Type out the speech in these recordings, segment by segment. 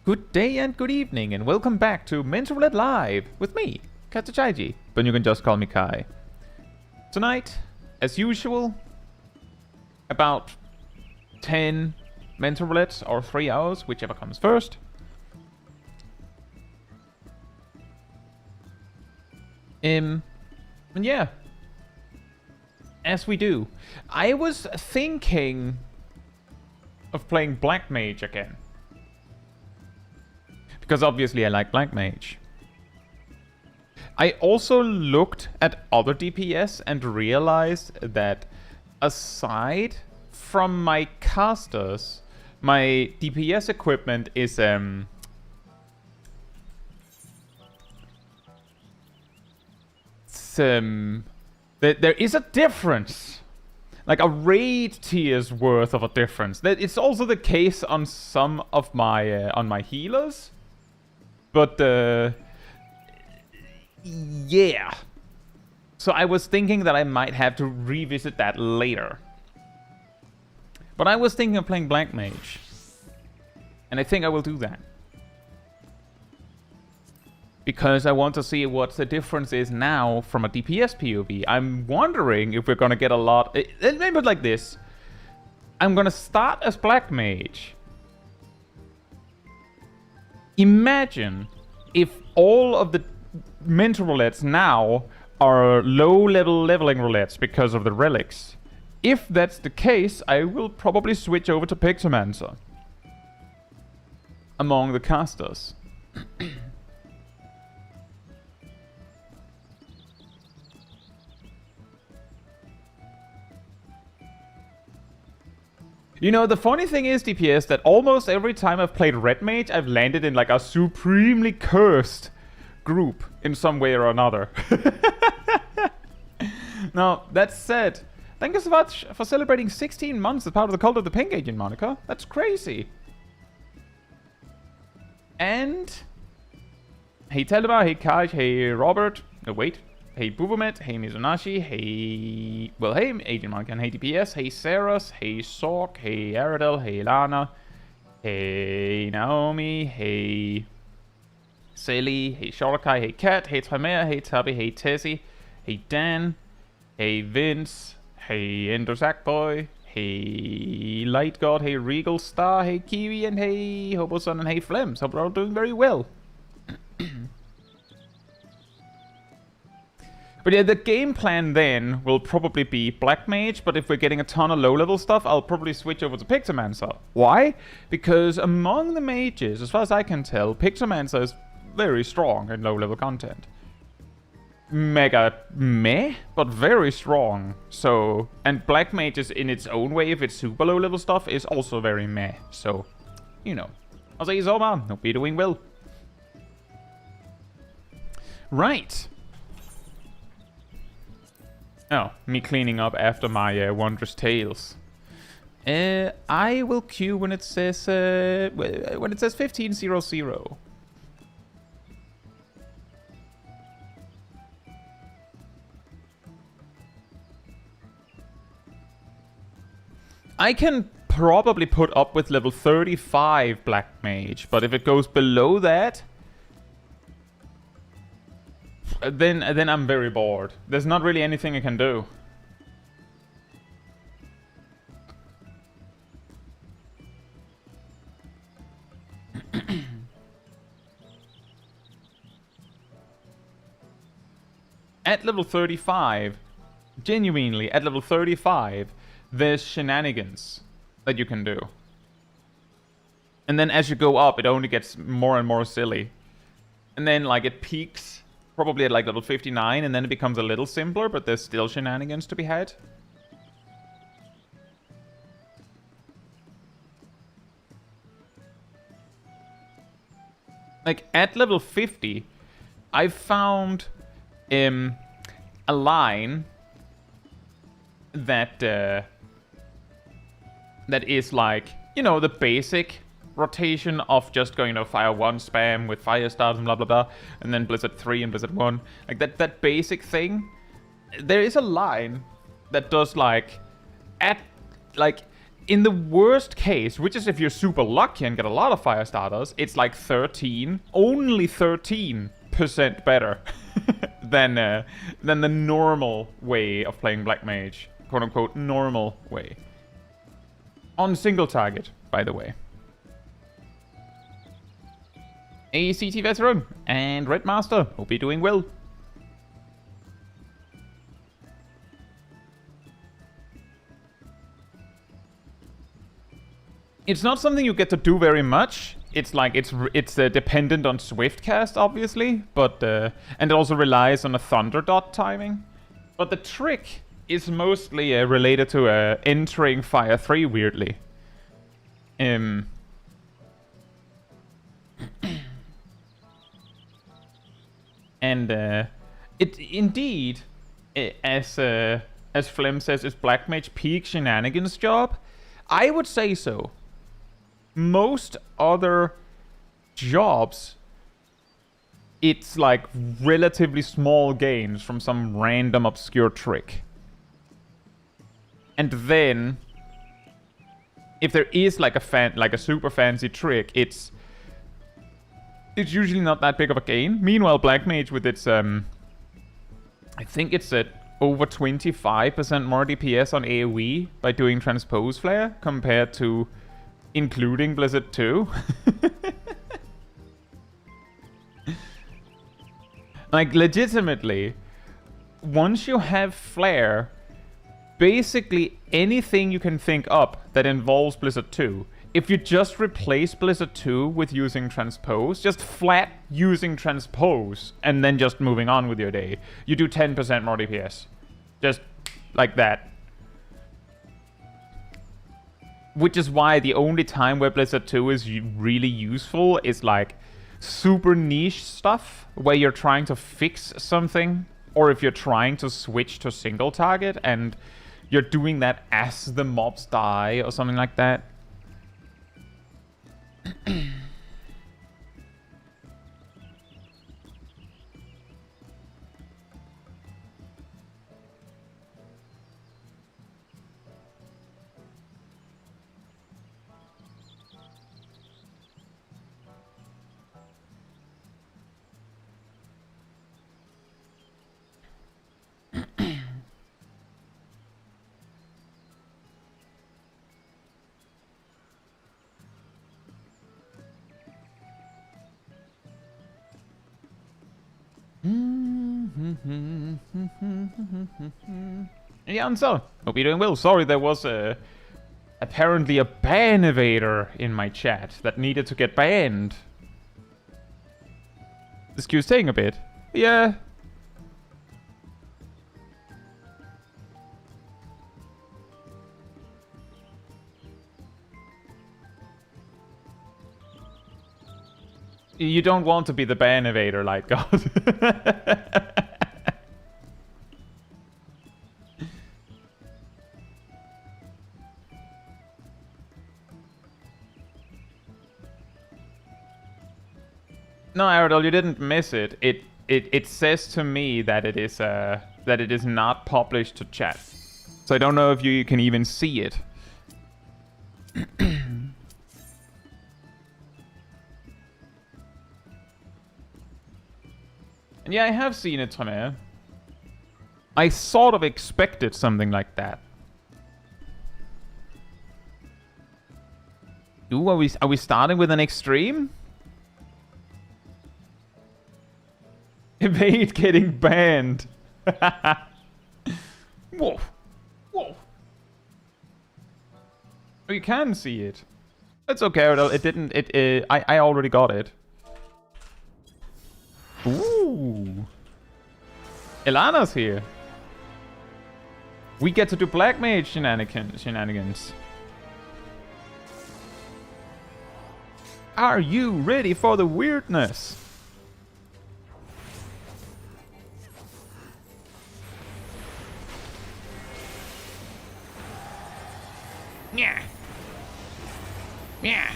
Good day and good evening, and welcome back to Roulette Live with me, Chaiji, but you can just call me Kai. Tonight, as usual, about 10 mental roulettes or 3 hours, whichever comes first. And yeah, as we do, I was thinking of playing Black Mage again. Because obviously I like Black Mage. I also looked at other DPS and realized that aside from my casters, my DPS equipment is there is a difference. Like a raid tier's worth of a difference. It's also the case on some of my on my healers. But, yeah. So I was thinking that I might have to revisit that later. But I was thinking of playing Black Mage. And I think I will do that. Because I want to see what the difference is now from a DPS POV. I'm wondering if we're going to get a lot... Let me put it like this. I'm going to start as Black Mage. Imagine if all of the mental roulettes now are low-level leveling roulettes because of the relics. If that's the case, I will probably switch over to Pictomancer among the casters. You know, the funny thing is, DPS, that almost every time I've played Red Mage, I've landed in like a supremely cursed group in some way or another. Now, that said, thank you so much for celebrating 16 months as part of the Cult of the Pink Agent, Monica. That's crazy. And... hey Telema, hey Kai, hey Robert. No, wait. Hey Bubomet, hey Mizunashi, hey... well, hey Agent Monica, hey DPS, hey Saras, hey Sork, hey Aradel, hey Lana, hey Naomi, hey Sally, hey Shorokai, hey Kat, hey Tremere, hey Tubby, hey Tessie, hey Dan, hey Vince, hey Endo Sackboy, hey Light God, hey Regal Star, hey Kiwi, and hey Hoboson, and hey Flems. Hope we're all doing very well. But yeah, the game plan then will probably be Black Mage, but if we're getting a ton of low-level stuff, I'll probably switch over to Pictomancer. Why? Because among the mages, as far as I can tell, Pictomancer is very strong in low-level content. Mega meh, but very strong. So, and Black Mage is in its own way, if it's super low-level stuff, is also very meh. So, you know. I'll say so, man. Hope you're doing well. Right. Oh, me cleaning up after my wondrous tales. I will queue when it says 1500. I can probably put up with level 35 Black Mage, but if it goes below that, then I'm very bored. There's not really anything I can do. At level 35, genuinely, at level 35, there's shenanigans that you can do. And then as you go up, it only gets more and more silly. And then, like, it peaks probably at like level 59, and then it becomes a little simpler, but there's still shenanigans to be had. Like, at level 50, I've found a line that that is like, you know, the basic rotation of just going to Fire 1 spam with Fire Stars and blah blah blah, and then Blizzard 3 and Blizzard 1. Like that basic thing. There is a line that does like, at like In the worst case, which is if you're super lucky and get a lot of fire starters, it's like 13, only 13% better than the normal way of playing Black Mage. Quote unquote normal way. On single target, by the way. A CT veteran and Red Master. Hope you're doing well. It's not something you get to do very much. It's like it's dependent on swift cast, obviously, but and it also relies on a thunder dot timing. But the trick is mostly related to entering Fire 3 weirdly. And it indeed, as Flem says, is Black Mage peak shenanigans job. I would say so. Most other jobs, it's like relatively small gains from some random obscure trick. And then, if there is like a super fancy trick, it's usually not that big of a gain. Meanwhile, Black Mage with its I think it's at over 25% more DPS on AoE by doing Transpose Flare compared to including Blizzard 2. Like, legitimately, once you have Flare, basically anything you can think up that involves Blizzard 2, if you just replace Blizzard 2 with using Transpose, just flat using Transpose, and then just moving on with your day, you do 10% more DPS. Just like that. Which is why the only time where Blizzard 2 is really useful is like super niche stuff where you're trying to fix something, or if you're trying to switch to single target and you're doing that as the mobs die or something like that. Yeah, and so hope you're doing well. Sorry, there was apparently a ban evader in my chat that needed to get banned. This queue's taking a bit. Yeah. You don't want to be the ban evader, like God. No, Aerodol, you didn't miss it. It says to me that it is not published to chat. So I don't know if you can even see it. And yeah, I have seen it, Tremere. I sort of expected something like that. Ooh, are we starting with an extreme? Evade getting banned. Whoa. Whoa. Oh, you can see it. That's okay, it didn't... I already got it. Ooh. Ilana's here. We get to do Black Mage shenanigans. Are you ready for the weirdness? Yeah. Yeah.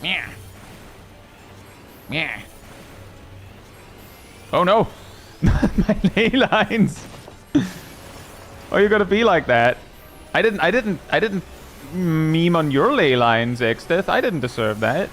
Yeah. Yeah. Oh no! My ley lines! Oh, you gotta be like that. I didn't meme on your ley lines, Exdeath. I didn't deserve that.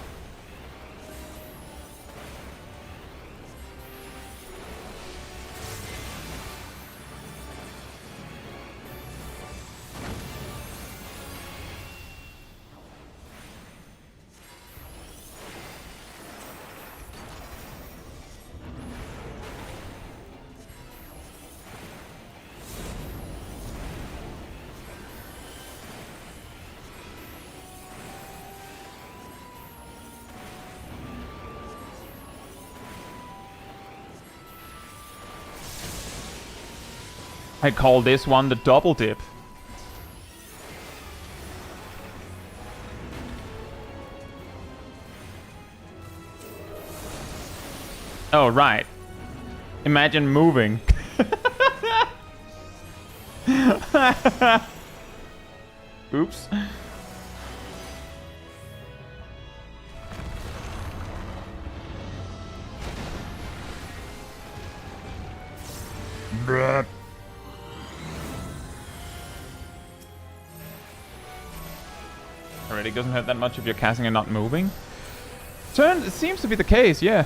I call this one the double dip. Oh, right. Imagine moving. Oops. Bruh. Already doesn't hurt that much if you're casting and not moving. It seems to be the case, yeah.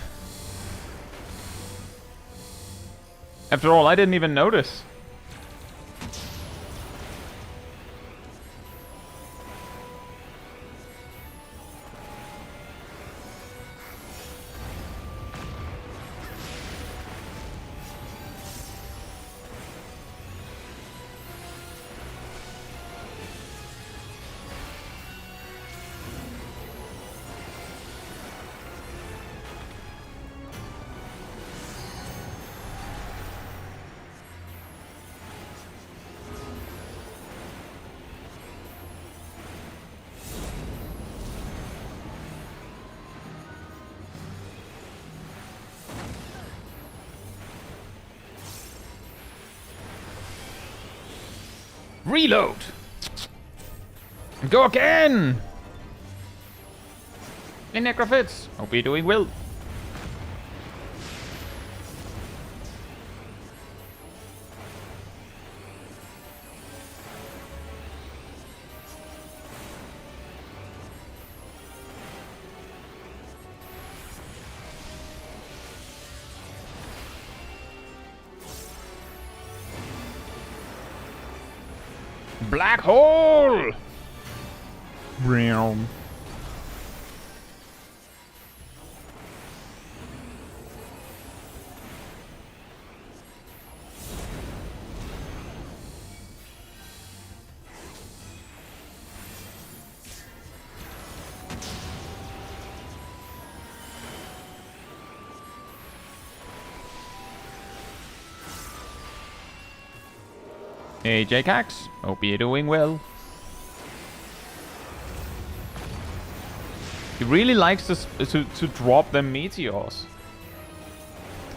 After all, I didn't even notice. Reload! Go again! Hey, Necrophits! Hope you're doing well. Black hole! Realm. Hey, J-Cax. Hope you're doing well. He really likes to drop them meteors.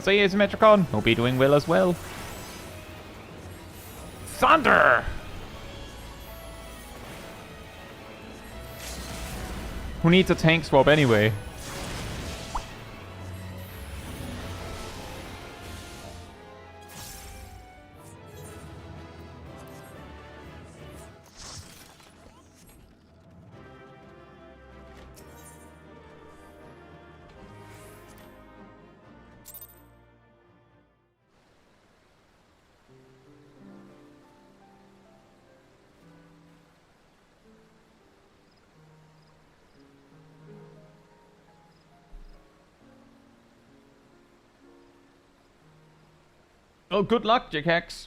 Say hey, Symmetricon. Hope you're doing well as well. Thunder! Who needs a tank swap anyway? Oh, good luck, J-Cax.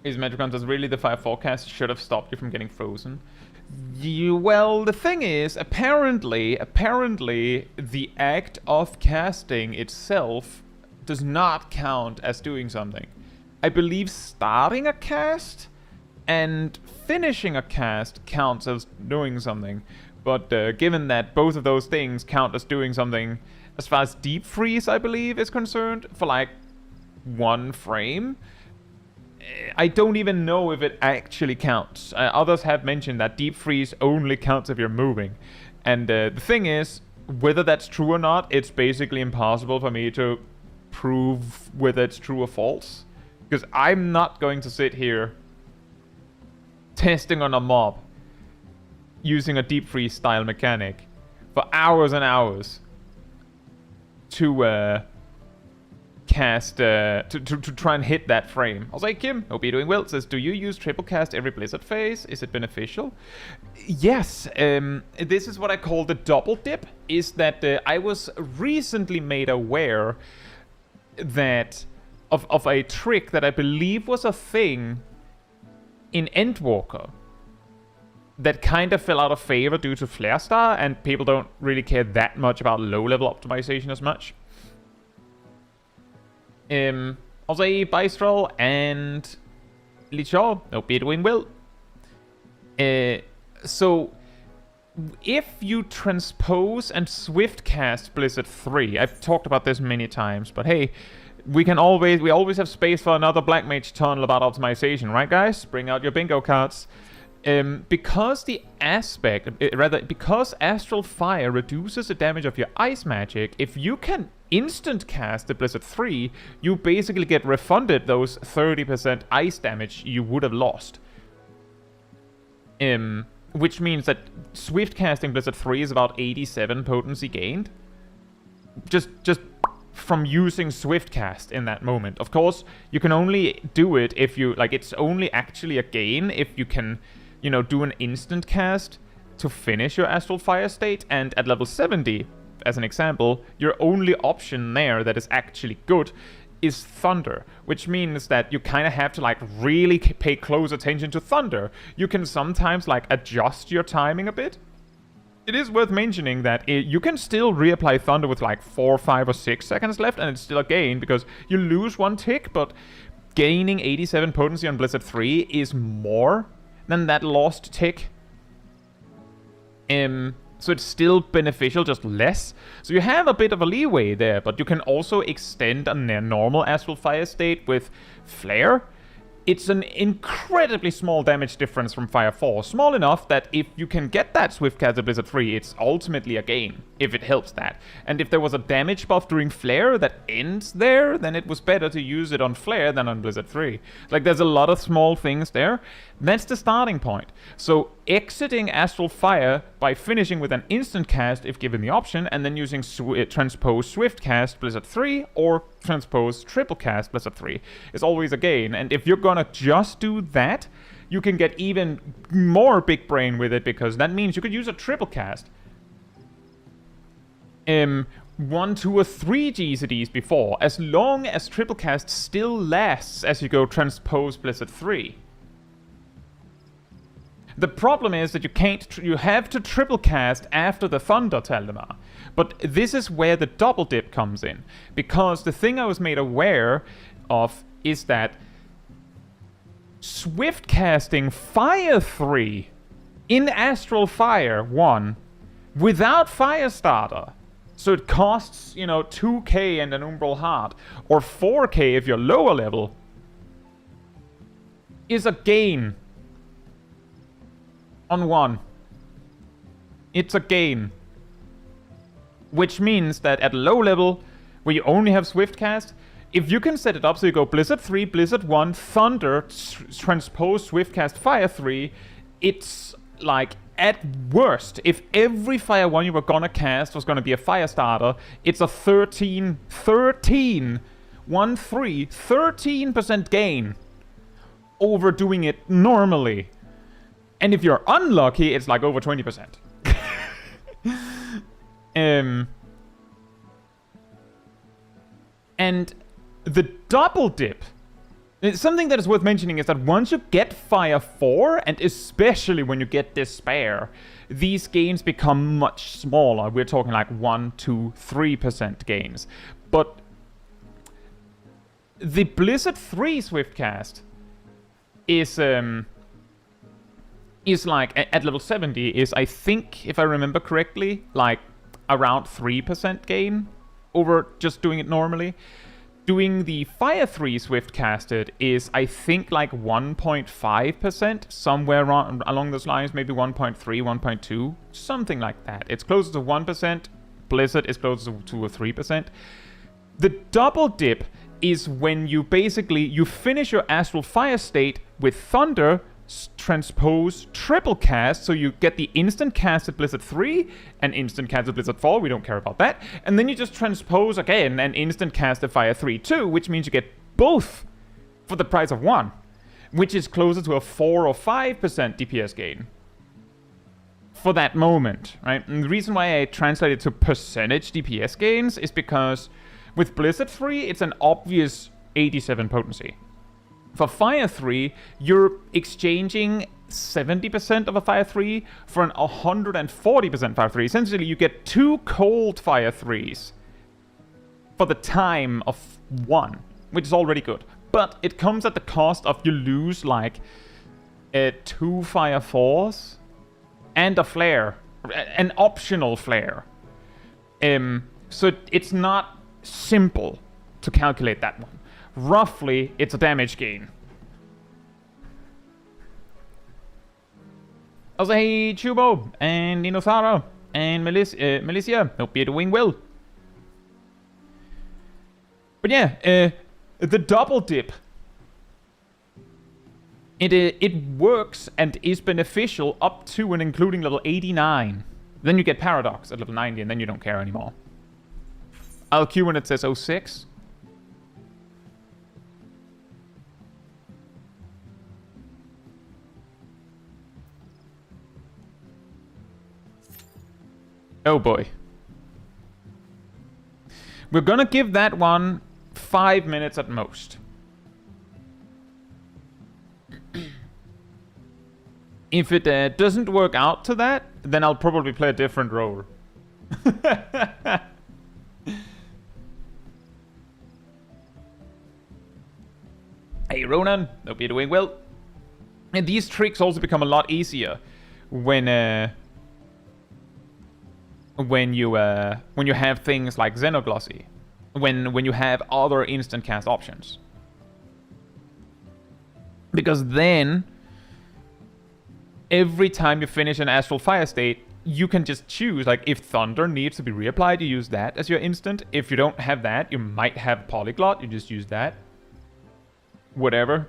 Is Metricon, does really the fire forecast should have stopped you from getting frozen? Well, the thing is, apparently, the act of casting itself does not count as doing something. I believe starting a cast and finishing a cast counts as doing something. But given that both of those things count as doing something, as far as deep freeze, I believe, is concerned, for like 1 frame, I don't even know if it actually counts. Others have mentioned that deep freeze only counts if you're moving. And the thing is, whether that's true or not, it's basically impossible for me to prove whether it's true or false. Because I'm not going to sit here testing on a mob using a deep freeze style mechanic for hours and hours to cast to try and hit that frame. Also, hey Kim, hope you're doing well. It says, do you use triple cast every Blizzard phase? Is it beneficial? Yes. This is what I call the double dip. Is that I was recently made aware that of a trick that I believe was a thing in Endwalker that kind of fell out of favor due to Flare Star, and people don't really care that much about low-level optimization as much. Also, Bystral and Lichor, hope you're doing well. So, if you transpose and swift cast Blizzard 3, I've talked about this many times, but hey, we always have space for another Black Mage tunnel about optimization, right guys? Bring out your bingo cards. Because because Astral Fire reduces the damage of your ice magic, if you can instant cast the Blizzard 3, you basically get refunded those 30% ice damage you would have lost. Which means that swift casting Blizzard 3 is about 87 potency gained. Just from using swift cast in that moment. Of course, you can only do it if you, like, it's only actually a gain if you can, you know, do an instant cast to finish your Astral Fire state, and at level 70, as an example, your only option there that is actually good is Thunder, which means that you kind of have to, like, really pay close attention to Thunder. You can sometimes, like, adjust your timing a bit. It is worth mentioning that you can still reapply Thunder with, like, 4, 5, or 6 seconds left, and it's still a gain, because you lose 1 tick, but gaining 87 potency on Blizzard 3 is more than that lost tick. So it's still beneficial, just less. So you have a bit of a leeway there, but you can also extend a normal Astral Fire state with Flare. It's an incredibly small damage difference from Fire 4. Small enough that if you can get that Swift Cast at Blizzard 3, it's ultimately a gain, if it helps that. And if there was a damage buff during Flare that ends there, then it was better to use it on Flare than on Blizzard 3. Like, there's a lot of small things there. That's the starting point. So exiting Astral Fire by finishing with an instant cast if given the option, and then using Transpose Swift Cast Blizzard 3 or Transpose Triple Cast Blizzard 3 is always a gain. And if you're gonna just do that, you can get even more big brain with it, because that means you could use a triple cast 1, 2, or 3 GCDs before, as long as triple cast still lasts as you go Transpose Blizzard 3. The problem is that you have to triple cast after the Thunder Taldemar. But this is where the double dip comes in. Because the thing I was made aware of is that swift casting Fire 3 in Astral Fire 1 without Firestarter, so it costs, you know, 2k and an Umbral Heart, or 4k if you're lower level, is a gain on 1. It's a gain. Which means that at low level, where you only have Swift Cast, if you can set it up so you go Blizzard 3, Blizzard 1, Thunder, Transpose, Swift Cast, Fire 3, it's like, at worst, if every Fire 1 you were gonna cast was gonna be a Firestarter, it's a 13% gain over doing it normally. And if you're unlucky, it's like over 20%. And the double dip, something that is worth mentioning is that once you get Fire 4, and especially when you get Despair, these gains become much smaller. We're talking like 1, 2, 3% gains. But the Blizzard 3 Swiftcast is like, at level 70, is, I think, if I remember correctly, like around 3% gain over just doing it normally. Doing the Fire 3 Swift casted is, I think, like 1.5%, somewhere along those lines, maybe 1.3, 1.2, something like that. It's closer to 1%, Blizzard is closer to 2 or 3%. The double dip is when you basically, you finish your Astral Fire state with Thunder, transpose triple cast, so you get the instant cast at Blizzard 3 and instant cast at Blizzard 4, we don't care about that, and then you just transpose again and instant cast at Fire 3 too, which means you get both for the price of one, which is closer to a 4 or 5% DPS gain for that moment, right? And the reason why I translated to percentage DPS gains is because with Blizzard 3, it's an obvious 87 potency. For Fire 3, you're exchanging 70% of a Fire 3 for an 140% Fire 3. Essentially, you get 2 cold Fire 3s for the time of 1, which is already good. But it comes at the cost of you lose like 2 Fire 4s and a flare, an optional flare. So it's not simple to calculate that one. Roughly, it's a damage gain. Also, hey, Chubo, and Inothara, and Melissa, hope you're doing well. But yeah, the double dip, it works and is beneficial up to and including level 89. Then you get Paradox at level 90, and then you don't care anymore. I'll queue when it says 06. Oh boy. We're gonna give that one 5 minutes at most. If it doesn't work out to that, then I'll probably play a different role. Hey Ronan, hope you're doing well. And these tricks also become a lot easier when you have things like Xenoglossy, when you have other instant cast options, because then every time you finish an Astral Fire state, you can just choose, like, if Thunder needs to be reapplied, you use that as your instant. If you don't have that, you might have Polyglot, you just use that. Whatever.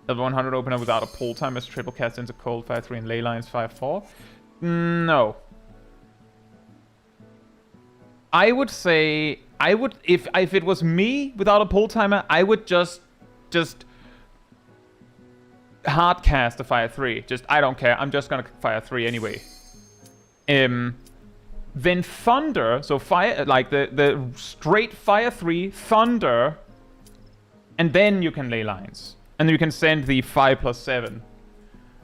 Level 100 opener without a pull time as triple cast into cold 5-3 and ley lines 5-4? No. I would say, if it was me without a pull timer, I would just hard cast the Fire 3. I don't care, I'm just gonna Fire 3 anyway. Then Thunder, so fire, like the straight Fire 3, Thunder, and then you can ley lines. And you can send the 5+7,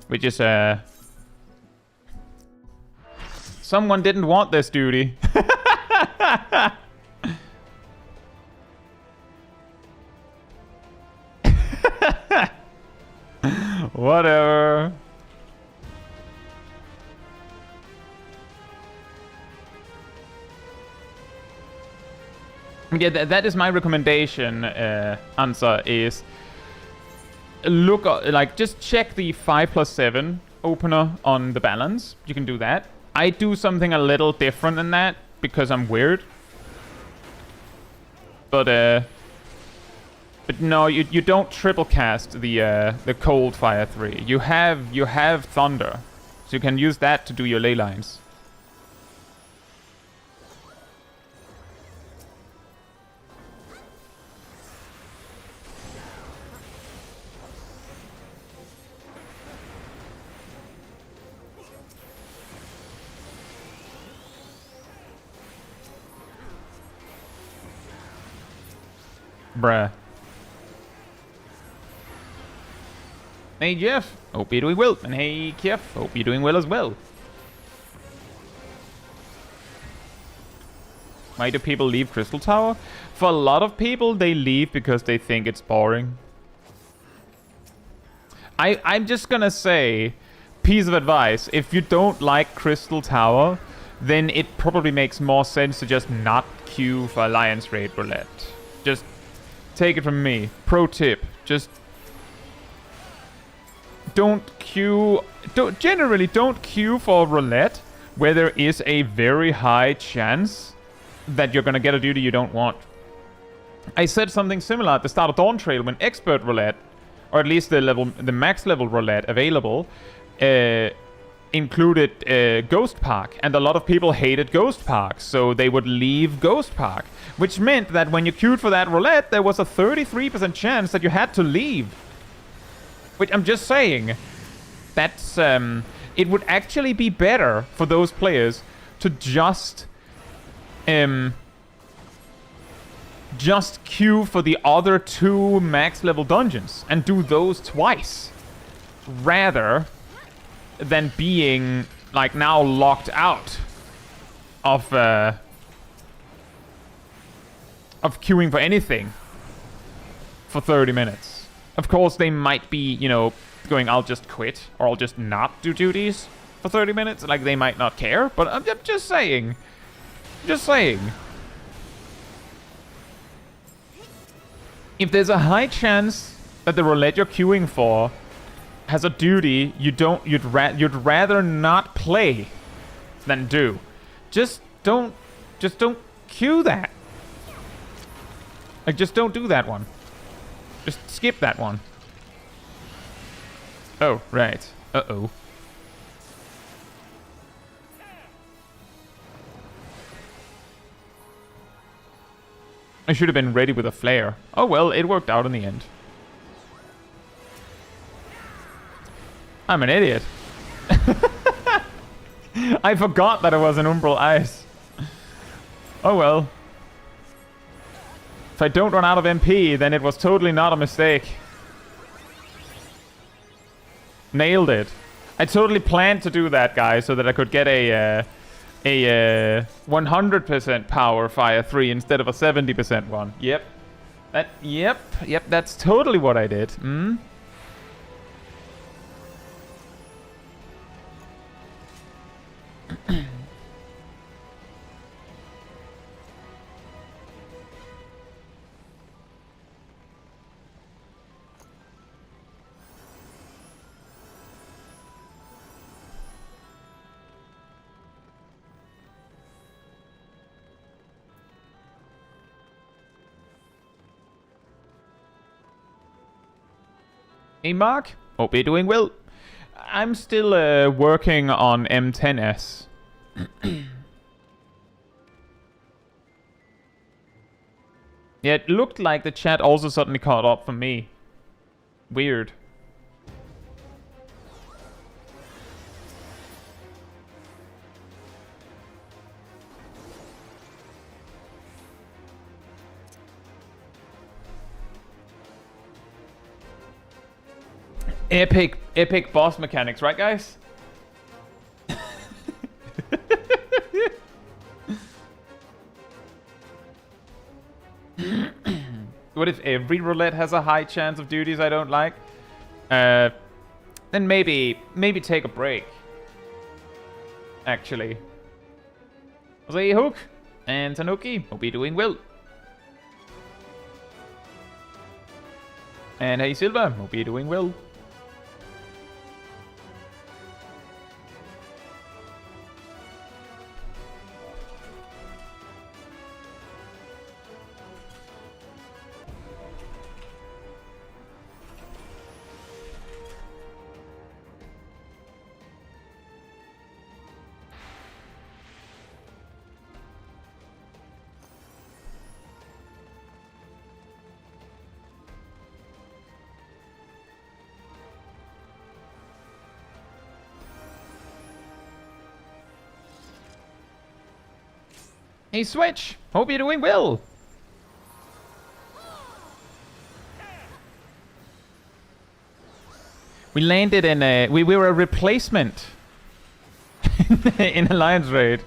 which is someone didn't want this duty. Whatever. Yeah, that is my recommendation, answer is look, like, just check the 5+7 opener on the balance. You can do that. I do something a little different than that because I'm weird. But no, you don't triple cast the cold Fire 3. You have Thunder, so you can use that to do your ley lines. Bruh. Hey Jeff, hope you're doing well. And hey Kiev, hope you're doing well as well. Why do people leave Crystal Tower? For a lot of people, they leave because they think it's boring. I'm just gonna say, piece of advice, if you don't like Crystal Tower, then it probably makes more sense to just not queue for Alliance Raid Roulette. Just take it from me. Pro tip. Just don't queue. Generally, don't queue for Roulette where there is a very high chance that you're gonna get a duty you don't want. I said something similar at the start of Dawntrail when Expert Roulette, or at least the max level Roulette available, included Ghost Park, and a lot of people hated Ghost Park, so they would leave Ghost Park, which meant that when you queued for that Roulette, there was a 33% chance that you had to leave. Which I'm just saying, that's it would actually be better for those players to just queue for the other 2 max level dungeons and do those twice, rather than being like now locked out of queuing for anything for 30 minutes. Of course, they might be, you know, going, I'll just quit, or I'll just not do duties for 30 minutes. Like, they might not care, but I'm just saying. Just saying. If there's a high chance that the roulette you're queuing for has a duty you'd rather not play than do, just don't queue that. Like, just don't do that one. Just skip that one. Oh, right. Uh-oh. I should have been ready with a flare. Oh well, it worked out in the end. I'm an idiot. I forgot that it was an Umbral Ice. Oh well. If I don't run out of MP, then it was totally not a mistake. Nailed it. I totally planned to do that, guys, so that I could get a 100% power fire 3 instead of a 70% one. Yep. Yep, that's totally what I did. Hmm? Hey Mark, hope you're doing well. I'm still working on M10S. Yeah, it looked like the chat also suddenly caught up for me. Weird. Epic boss mechanics, right guys? What if every roulette has a high chance of duties I don't like? Then maybe take a break. Actually. Say Hook and Tanuki, hope you're doing well. And hey Silva, hope you're doing well. Hey Switch, hope you're doing well. We landed in a... We were a replacement in Alliance Raid.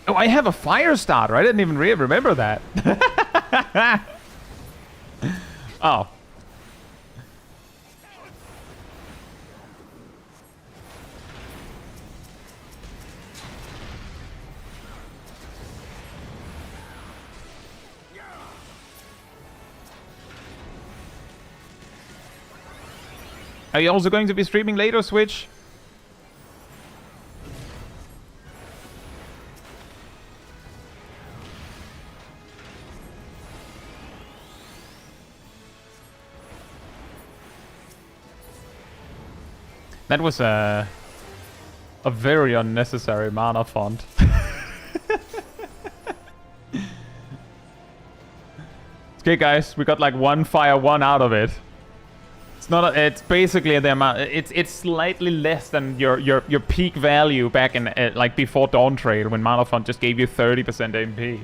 Oh, I have a fire starter. I didn't even remember that. Oh. Are you also going to be streaming later, Switch? That was a very unnecessary mana font. Okay, guys, we got like 1 fire 1 out of it. It's not. It's basically the amount. It's slightly less than your peak value back in like before Dawntrail, when mana font just gave you 30% MP.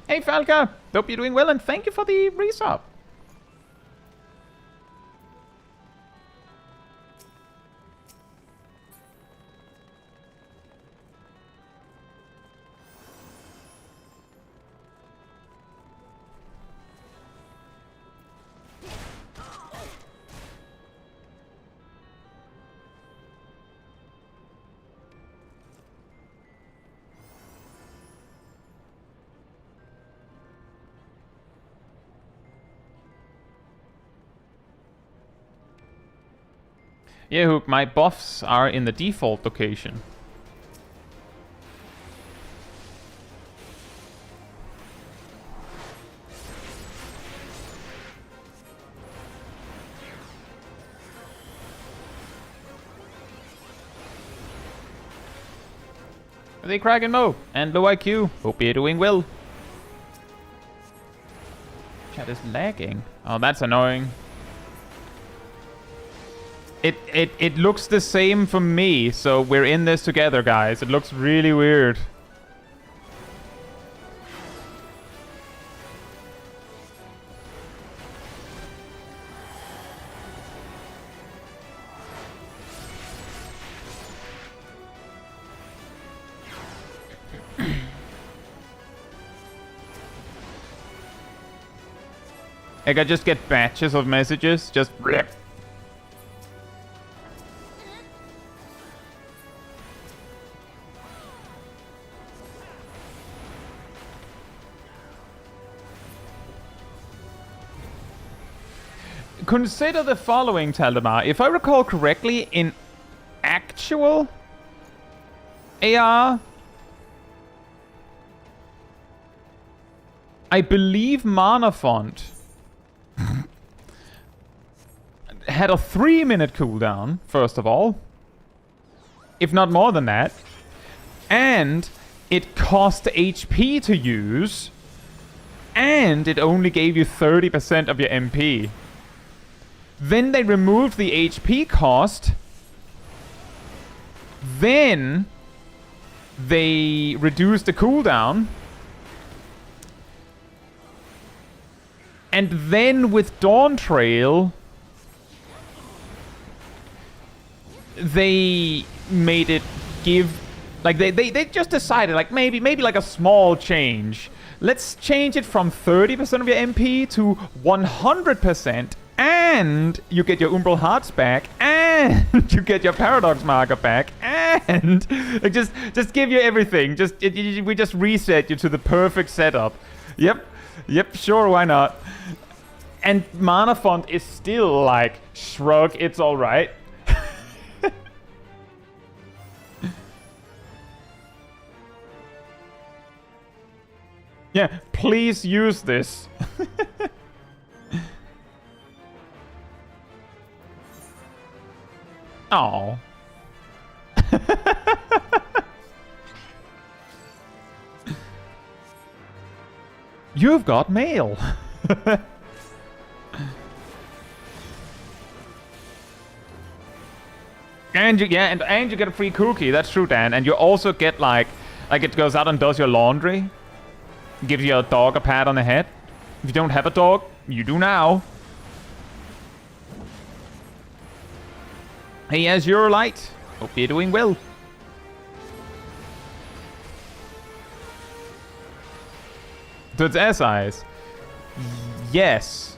Hey Falca, hope you're doing well, and thank you for the resub. Yeah, Hook, my buffs are in the default location. Are they Kraken Mo and low IQ? Hope you're doing well. Chat is lagging. Oh, that's annoying. It looks the same for me, so we're in this together, guys. It looks really weird. Like, I just get batches of messages, just... Consider the following, Taldemar. If I recall correctly, in actual AR, I believe Mana Font had a 3-minute cooldown, first of all. If not more than that. And it cost HP to use. And it only gave you 30% of your MP. Then they removed the HP cost. Then they reduced the cooldown. And then with Dawntrail, they made it give... Like, they just decided, like, maybe like a small change. Let's change it from 30% of your MP to 100%. And you get your Umbral Hearts back, and you get your Paradox Marker back, and like, just give you everything. We just reset you to the perfect setup. Yep, sure, why not? And Mana Font is still like, shrug, it's alright. Yeah, please use this. Oh. You've got mail. And you and you get a free cookie. That's true, Dan. And you also get like it goes out and does your laundry. Gives your dog a pat on the head. If you don't have a dog, you do now. Hey, Azure Light. Hope you're doing well. So it's S-Eyes. Yes.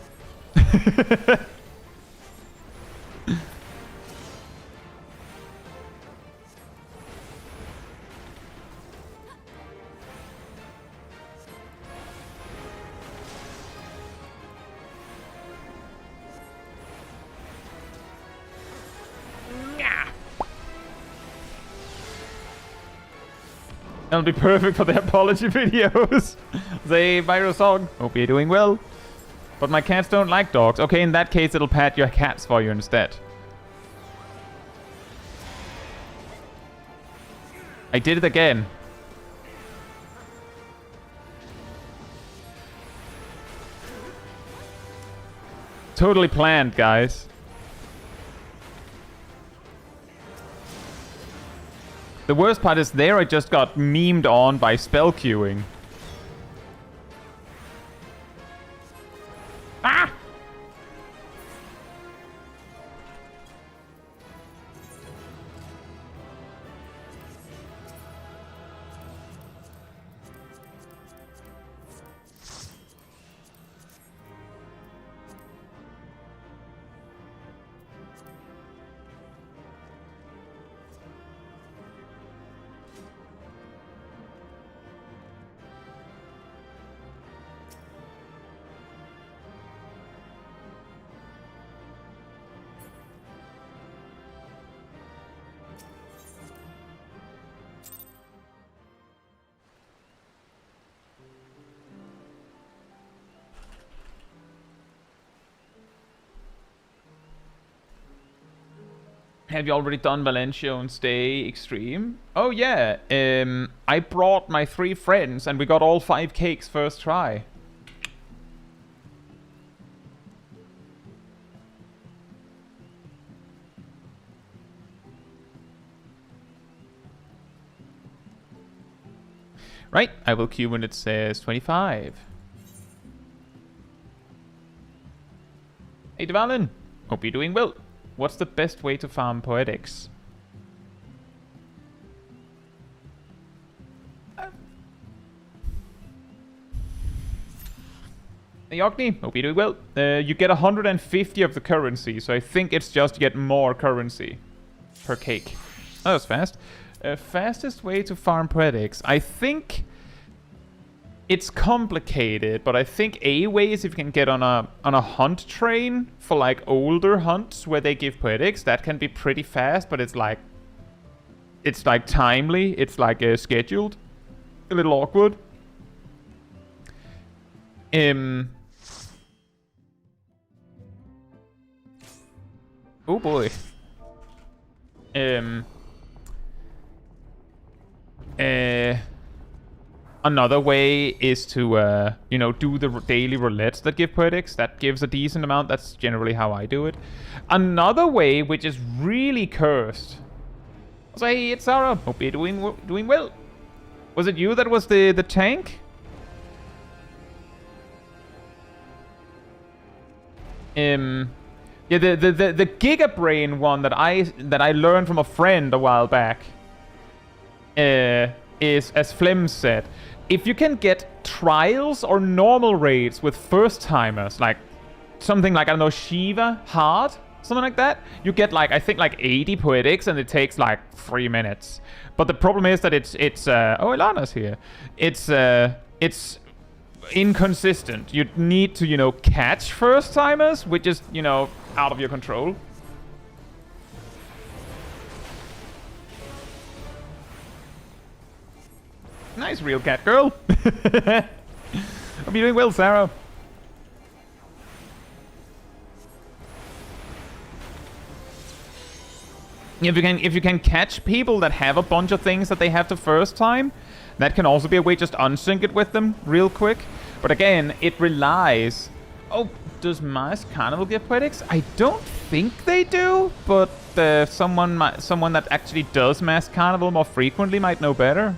That'll be perfect for the apology videos. Say, Byro Song, hope you're doing well. But my cats don't like dogs. Okay, in that case, it'll pat your cats for you instead. I did it again. Totally planned, guys. The worst part is there I just got memed on by spell queuing. Ah! Have you already done Valencia on Stay Extreme? Oh yeah, I brought my 3 friends and we got all 5 cakes first try. Right, I will queue when it says 25. Hey Dvalin, hope you're doing well. What's the best way to farm Poetics? Hey Ogni, hope you're doing well. You get 150 of the currency, so I think it's just to get more currency per cake. Oh, that's fast. Fastest way to farm Poetics. I think it's complicated, but I think a way is if you can get on a hunt train for like older hunts where they give Poetics. That can be pretty fast, but it's like timely. It's like scheduled. A little awkward. Oh boy. Another way is to, you know, do the daily roulettes that give Poetics. That gives a decent amount. That's generally how I do it. Another way, which is really cursed. So, hey, it's Sarah. Hope you're doing well. Was it you that was the tank? Yeah, the Gigabrain one that I learned from a friend a while back. Is, as Flem said, if you can get trials or normal raids with first-timers, like something like, I don't know, Shiva, hard, something like that, you get like, I think like 80 Poetics and it takes like 3 minutes. But the problem is that it's oh, Ilana's here. It's inconsistent. You need to, you know, catch first-timers, which is, you know, out of your control. Nice real cat girl. Hope you're doing well, Sarah. If you can catch people that have a bunch of things that they have the first time, that can also be a way just unsync it with them real quick. But again, it relies. Oh, does Masked Carnival give Poetics? I don't think they do, but someone that actually does Masked Carnival more frequently might know better.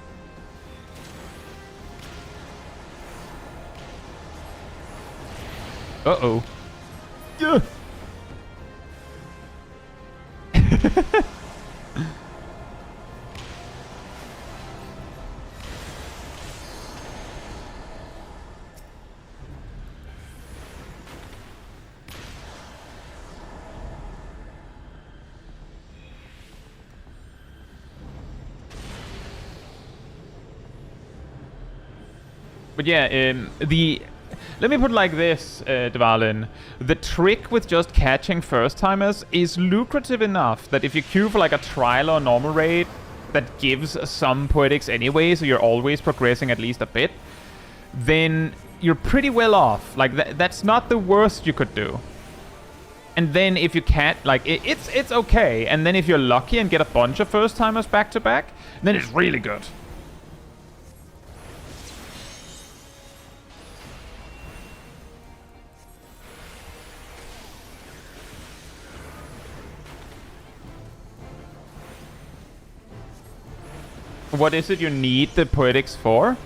Uh-oh. Yeah. But yeah, let me put it like this, Dvalin. The trick with just catching first-timers is lucrative enough that if you queue for like a trial or normal raid, that gives some Poetics anyway, so you're always progressing at least a bit, then you're pretty well off. Like, that's not the worst you could do. And then if you can't, like, it's okay. And then if you're lucky and get a bunch of first-timers back-to-back, then it's really good. What is it you need the Poetics for?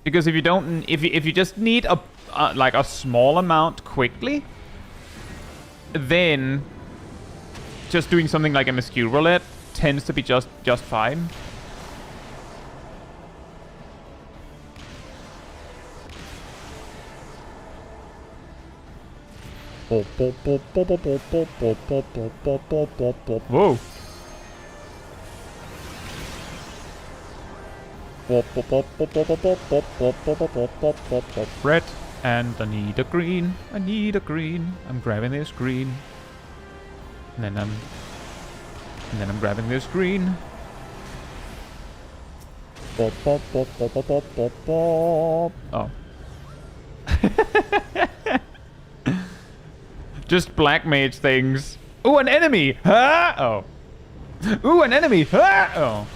Because if you don't, if you just need a like a small amount quickly, then just doing something like a Mesquite Roulette tends to be just fine. Whoa. Red, and I need a green. I need a green. I'm grabbing this green. And then I'm grabbing this green. Oh. Just Black Mage things. Ooh, an enemy! Ah! Oh. Ooh, an enemy! Ah! Oh.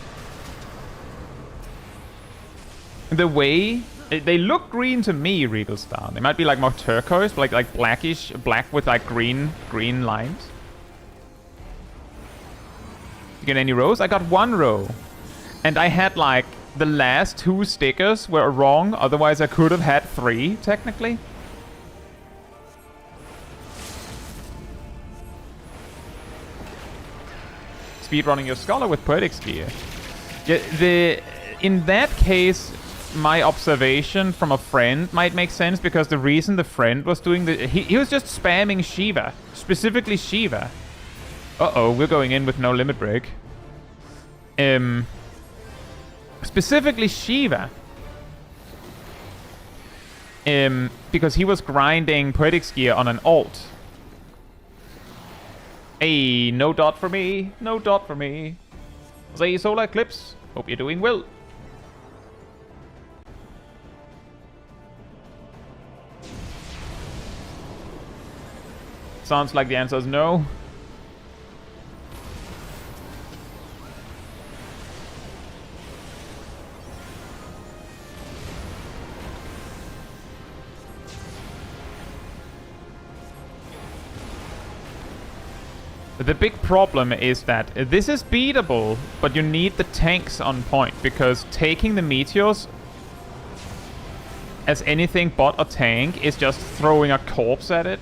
The way... They look green to me, Regal Star. They might be like more turquoise, but like blackish, black with like green lines. You get any rows? I got 1 row. And I had like the last 2 stickers were wrong, otherwise I could have had 3, technically. Speedrunning your Scholar with Poetics gear. Yeah, in that case, my observation from a friend might make sense, because the reason the friend was doing he was just spamming Shiva, specifically Shiva. Uh-oh, we're going in with no limit break. Specifically Shiva. Because he was grinding Poetics gear on an alt. Hey, no dot for me. No dot for me. Say Solar Eclipse. Hope you're doing well. Sounds like the answer is no. The big problem is that this is beatable, but you need the tanks on point, because taking the meteors as anything but a tank is just throwing a corpse at it.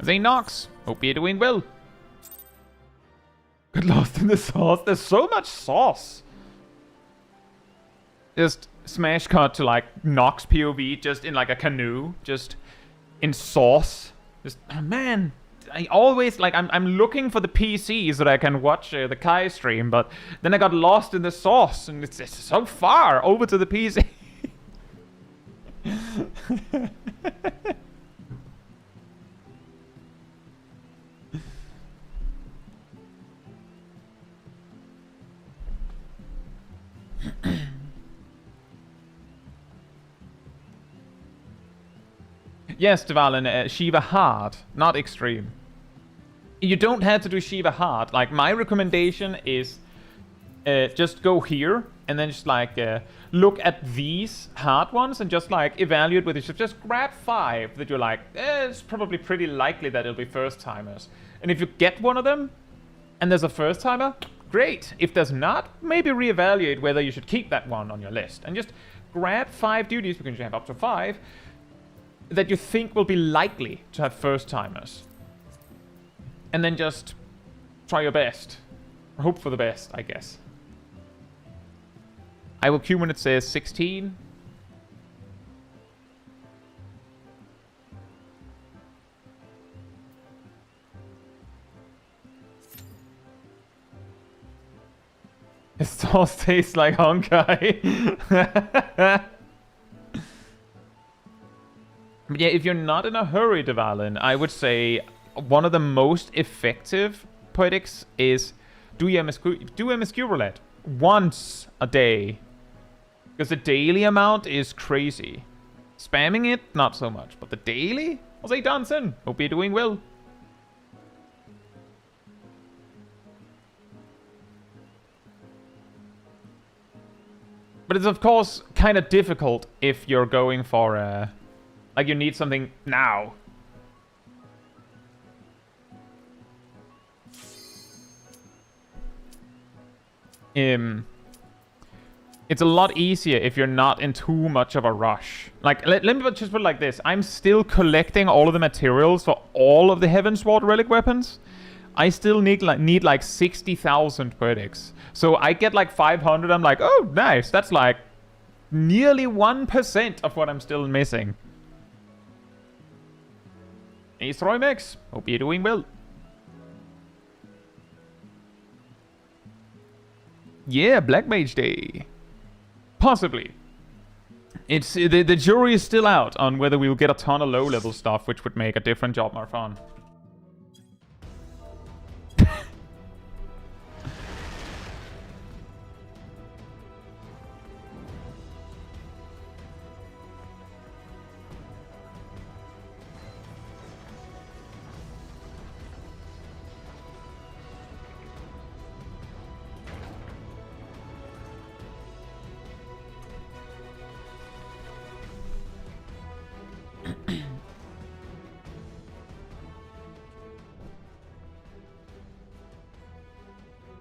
Zaynox, hope you're doing well. Got lost in the sauce. There's so much sauce. Just smash cut to like Nox POV, just in like a canoe, just in sauce. Just, oh man, I always like I'm looking for the PC so that I can watch the Kai stream, but then I got lost in the sauce, and it's so far over to the PC. Yes, Dvalin, Shiva hard, not extreme. You don't have to do Shiva hard. Like, my recommendation is just go here and then just like look at these hard ones and just like evaluate with yourself. Just grab 5 that you're like, it's probably pretty likely that it'll be first timers. And if you get one of them and there's a first timer, great. If there's not, maybe reevaluate whether you should keep that one on your list. And just grab 5 duties, because you have up to 5, that you think will be likely to have first-timers. And then just try your best. Hope for the best, I guess. I will queue when it says 16. It sauce tastes like honkai. But yeah, if you're not in a hurry, Devalin, I would say one of the most effective poetics is do MSQ Roulette once a day. Because the daily amount is crazy. Spamming it, not so much. But the daily? I'll say dancing. Hope you're doing well. But it's of course kind of difficult if you're going for like you need something now. It's a lot easier if you're not in too much of a rush. Like, let me just put it like this. I'm still collecting all of the materials for all of the Heavensward relic weapons. I still need like 60,000 poetics. So I get like 500. I'm like, oh, nice. That's like nearly 1% of what I'm still missing. Hey, Stroimex. Hope you're doing well. Yeah, Black Mage Day. Possibly. It's the jury is still out on whether we will get a ton of low-level stuff, which would make a different job more fun.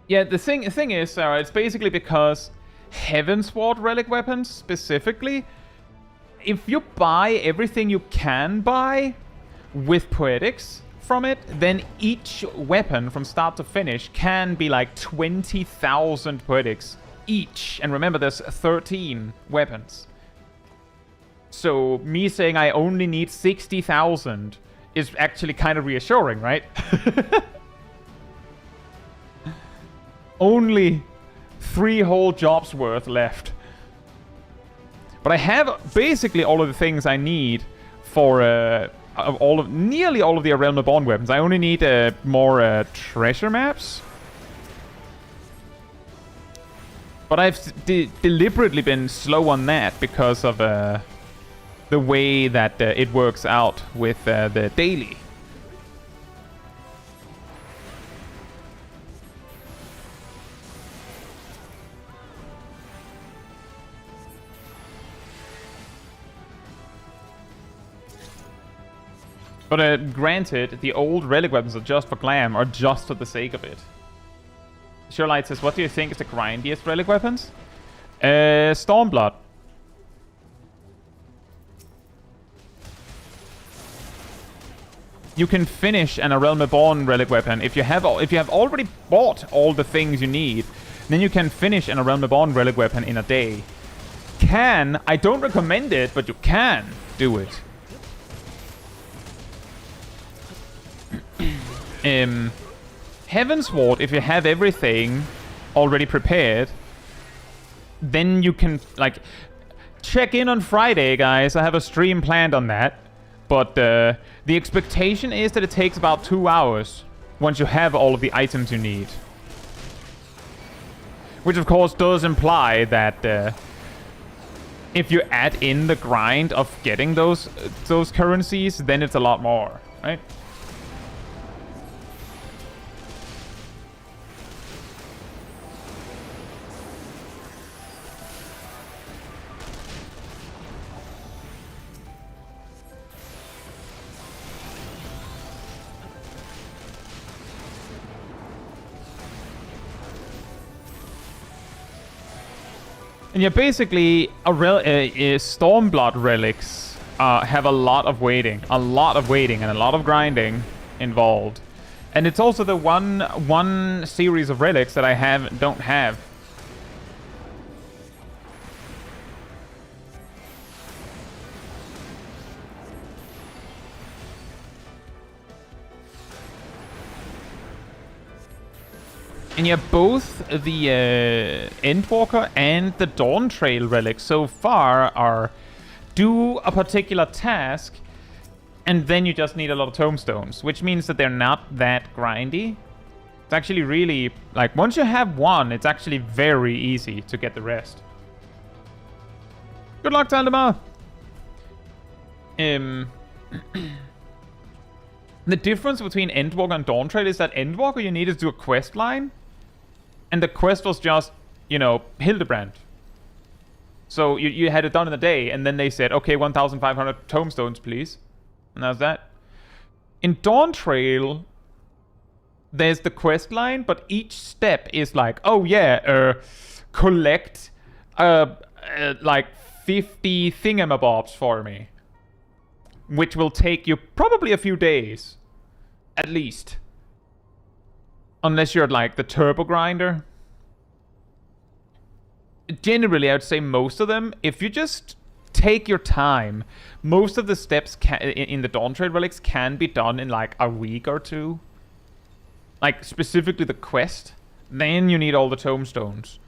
Yeah, the thing is, Sarah, it's basically because Heavensward relic weapons, specifically, if you buy everything you can buy with Poetics from it, then each weapon from start to finish can be like 20,000 Poetics each. And remember, there's 13 weapons. So me saying I only need 60,000 is actually kind of reassuring, right? Only 3 whole jobs worth left. But I have basically all of the things I need for nearly all of the Realm Reborn weapons. I only need more treasure maps. But I've deliberately been slow on that because of the way that it works out with the daily. But granted, the old relic weapons are just for glam, or just for the sake of it. Surelight says, what do you think is the grindiest relic weapons? Stormblood. You can finish an A Realm Reborn relic weapon. If you have already bought all the things you need, then you can finish an A Realm Reborn relic weapon in a day. I don't recommend it, but you can do it. Heavensward, if you have everything already prepared, then you can, like, check in on Friday, guys. I have a stream planned on that. But the expectation is that it takes about 2 hours once you have all of the items you need. Which, of course, does imply that if you add in the grind of getting those currencies, then it's a lot more, right? And yeah, basically, Stormblood relics have a lot of waiting, and a lot of grinding involved. And it's also the one series of relics that I don't have. And yeah, both the Endwalker and the Dawntrail relics so far are do a particular task, and then you just need a lot of tomestones, which means that they're not that grindy. It's actually really, like, once you have one, it's actually very easy to get the rest. Good luck, Taldemar! The difference between Endwalker and Dawntrail is that Endwalker you needed to do a quest line, and the quest was just, you know, Hildebrand. So you had it done in a day, and then they said, okay, 1,500 tomestones, please. And that's that. In Dawntrail, there's the quest line, but each step is like, oh yeah, collect like 50 thingamabobs for me. Which will take you probably a few days. At least. Unless you're like the turbo grinder. Generally, I would say most of them, if you just take your time, most of the steps in the Dawntrail relics can be done in like a week or two. Like specifically the quest. Then you need all the tomestones.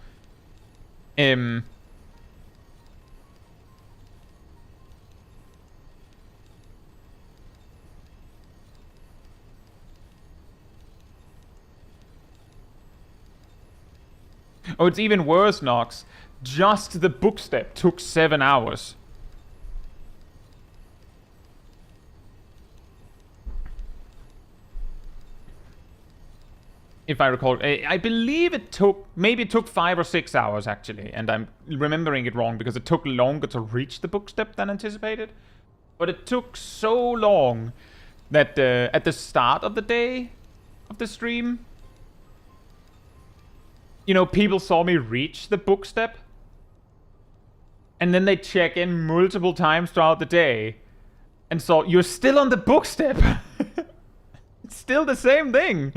Oh, it's even worse, Nox. Just the book step took 7 hours. If I recall, I believe it took, maybe it took 5 or 6 hours actually, and I'm remembering it wrong because it took longer to reach the book step than anticipated. But it took so long that at the start of the day of the stream, you know, people saw me reach the book step, and then they check in multiple times throughout the day, and saw you're still on the book step. It's still the same thing.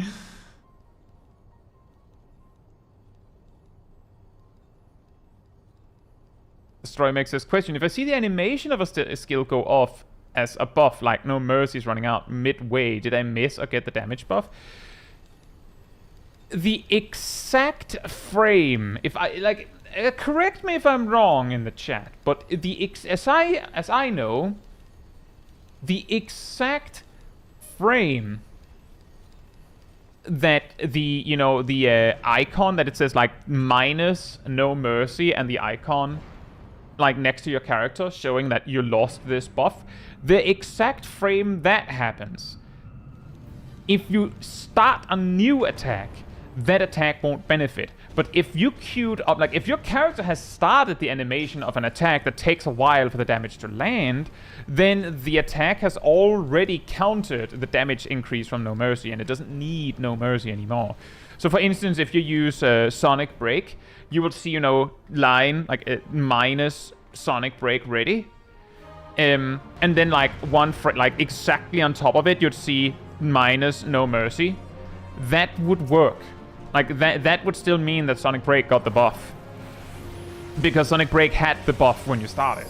Destroy makes this question. If I see the animation of a skill go off as a buff, like No Mercy is running out midway, did I miss or get the damage buff? The exact frame, if I like, correct me if I'm wrong in the chat, but as I know, the exact frame that the icon that it says like minus No Mercy and the icon like next to your character showing that you lost this buff, the exact frame that happens, if you start a new attack, that attack won't benefit. But if you queued up, like if your character has started the animation of an attack that takes a while for the damage to land, then the attack has already countered the damage increase from No Mercy, and it doesn't need No Mercy anymore. So for instance, if you use Sonic Break, you will see, you know, line like minus Sonic Break ready. And then like like exactly on top of it, you'd see minus No Mercy. That would work. Like, that would still mean that Sonic Break got the buff. Because Sonic Break had the buff when you started.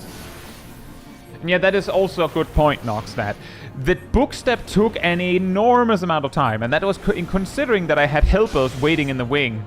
And yeah, that is also a good point, Nox, that the book step took an enormous amount of time, and that was in considering that I had helpers waiting in the wing.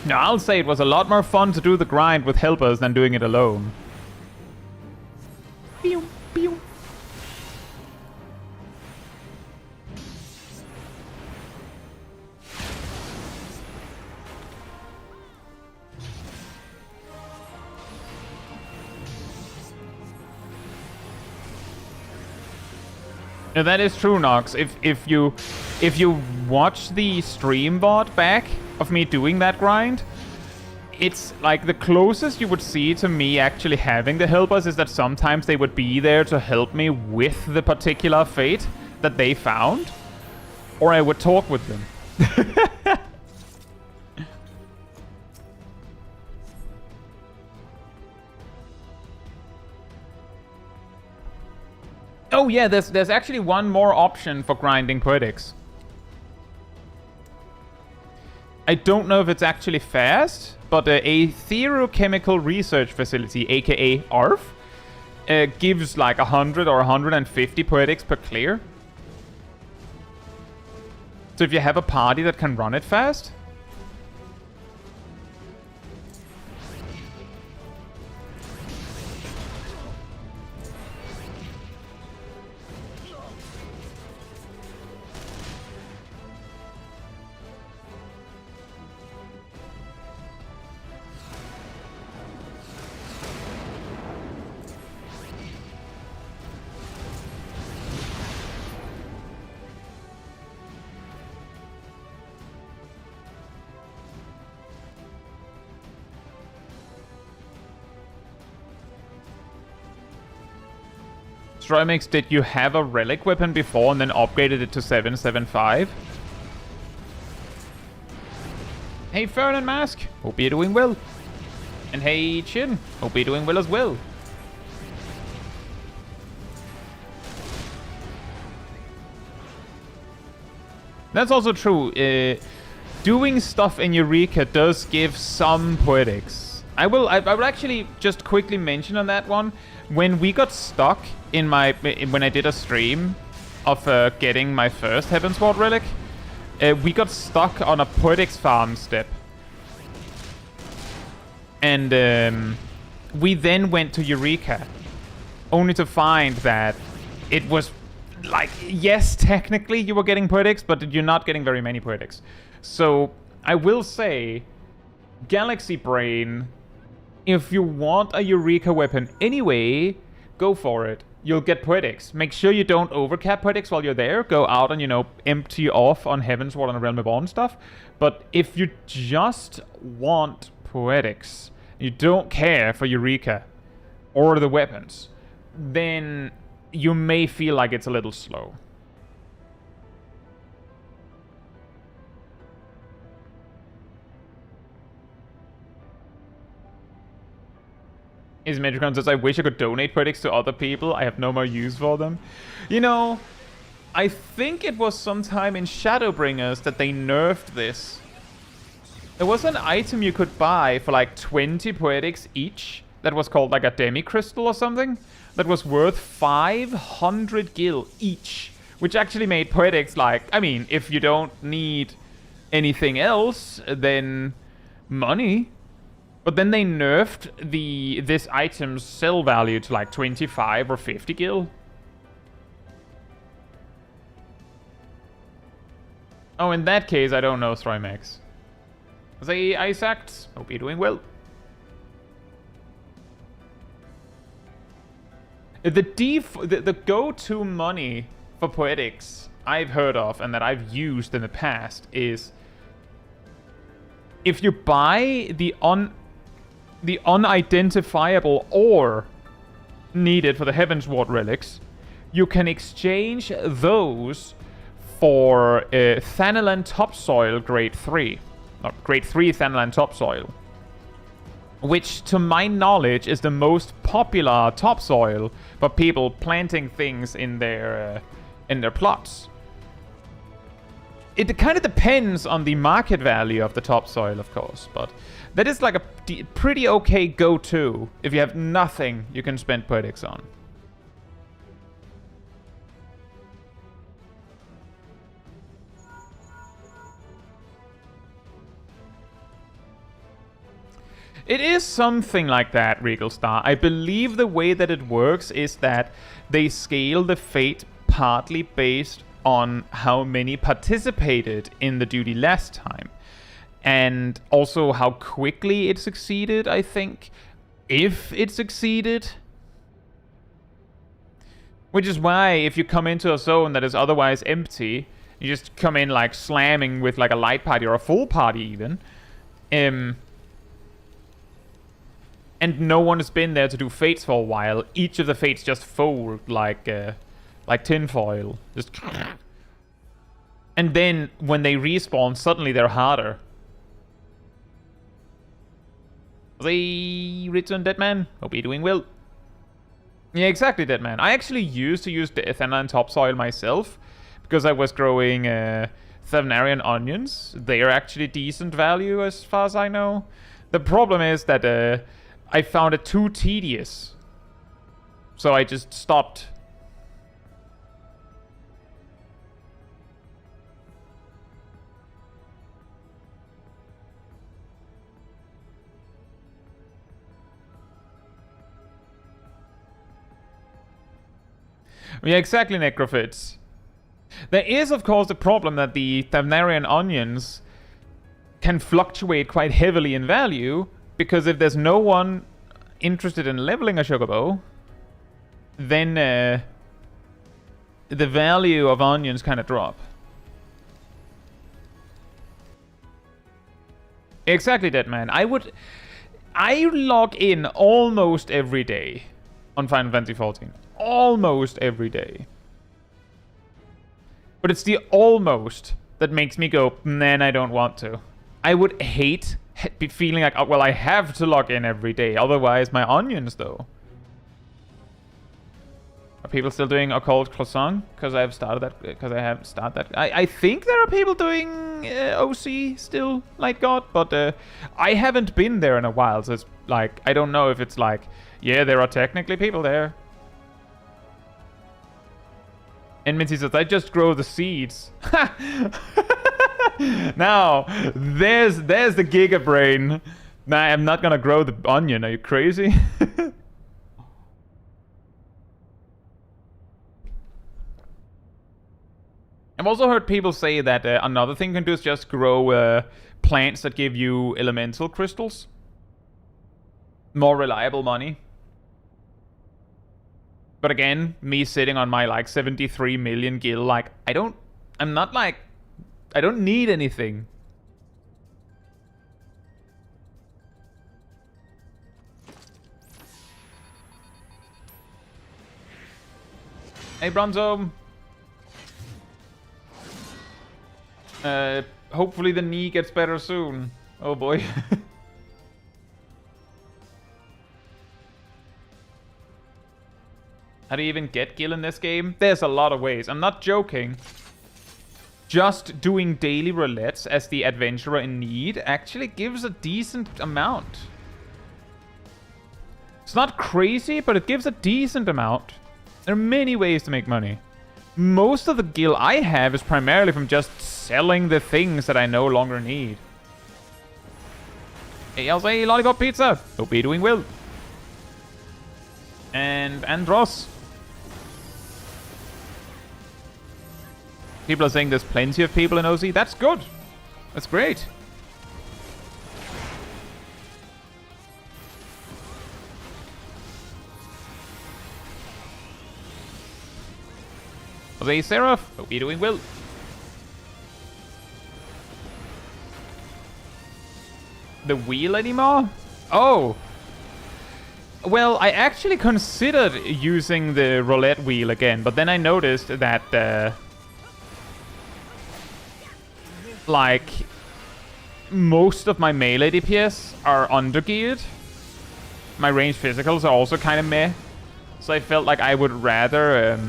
Now, I'll say it was a lot more fun to do the grind with helpers than doing it alone. Pew, pew. No, that is true, Nox. If you watch the stream bot back of me doing that grind, it's like the closest you would see to me actually having the helpers is that sometimes they would be there to help me with the particular fate that they found, or I would talk with them. Oh yeah, there's actually one more option for grinding Poetics. I don't know if it's actually fast, but a Therochemical Research Facility, aka ARF, gives like 100 or 150 Poetics per clear. So if you have a party that can run it fast... Strymix, did you have a Relic weapon before and then upgraded it to 775? Hey Fern and Mask, hope you're doing well. And hey Chin, hope you're doing well as well. That's also true. Doing stuff in Eureka does give some Poetics. I will actually just quickly mention on that one. When we got stuck in when I did a stream of getting my first Heavensward Relic, we got stuck on a Poetics farm step. And we then went to Eureka, only to find that it was like, yes, technically you were getting Poetics, but you're not getting very many Poetics. So I will say, Galaxy Brain, if you want a Eureka weapon anyway, go for it. You'll get Poetics. Make sure you don't overcap Poetics while you're there. Go out and, you know, empty off on Heavensward and Realm Reborn stuff. But if you just want Poetics, you don't care for Eureka or the weapons, then you may feel like it's a little slow. Is Metricon says, I wish I could donate Poetics to other people. I have no more use for them. You know, I think it was sometime in Shadowbringers that they nerfed this. There was an item you could buy for like 20 Poetics each that was called like a demi-crystal or something that was worth 500 gil each, which actually made Poetics like, I mean, if you don't need anything else, then money. But then they nerfed this item's sell value to like 25 or 50 gil. Oh, in that case, I don't know, Strymax. Say, Isaac, hope you're doing well. The go-to money for Poetics I've heard of and that I've used in the past is if you buy the unidentifiable ore needed for the Heavensward relics, you can exchange those for Thanalan Topsoil Grade 3. Grade 3 Thanalan Topsoil. Which, to my knowledge, is the most popular topsoil for people planting things in their plots. It kind of depends on the market value of the topsoil, of course, but that is like a pretty okay go-to if you have nothing you can spend Poetics on. It is something like that, Regal Star. I believe the way that it works is that they scale the fate partly based on how many participated in the duty last time. And also how quickly it succeeded, I think. If it succeeded. Which is why if you come into a zone that is otherwise empty, you just come in like slamming with like a light party or a full party even. And no one has been there to do fates for a while. Each of the fates just fold like tinfoil. Just... And then when they respawn, suddenly they're harder. They return, Deadman. Hope you're doing well. Yeah, exactly, Deadman. I actually used to use the Ethana and topsoil myself because I was growing Thavnarian onions. They are actually decent value as far as I know. The problem is that I found it too tedious. So I just stopped. Yeah, exactly, Necrophits. There is, of course, the problem that the Thavnarian onions can fluctuate quite heavily in value, because if there's no one interested in leveling a Chocobo, then the value of onions kind of drop. Exactly, Deadman. I log in almost every day on Final Fantasy XIV. Almost every day. But it's the almost that makes me go, man, I don't want to. I would hate feeling like, oh, well, I have to log in every day. Otherwise, my onions, though. Are people still doing Occult Croissant? Because I have started that. Because I haven't started that. I think there are people doing OC still, like God. But I haven't been there in a while. So it's like, I don't know if it's like, yeah, there are technically people there. Enmity says, I just grow the seeds. Now, there's the Giga Brain. Nah, I'm not gonna grow the onion. Are you crazy? I've also heard people say that another thing you can do is just grow plants that give you elemental crystals. More reliable money. But again, me sitting on my like 73 million gil, like I don't need anything. Hey Bronzo. Hopefully the knee gets better soon. Oh boy. How do you even get gil in this game? There's a lot of ways. I'm not joking. Just doing daily roulettes as the adventurer in need actually gives a decent amount. It's not crazy, but it gives a decent amount. There are many ways to make money. Most of the gil I have is primarily from just selling the things that I no longer need. Hey, I'll say Lollipop Pizza. Hope you're doing well. And Andros. People are saying there's plenty of people in OZ. That's good. That's great. Jose Seraph, hope you're doing well. The wheel anymore? Oh. Well, I actually considered using the roulette wheel again, but then I noticed that like most of my melee DPS are undergeared. My range physicals are also kind of meh. So I felt like I would rather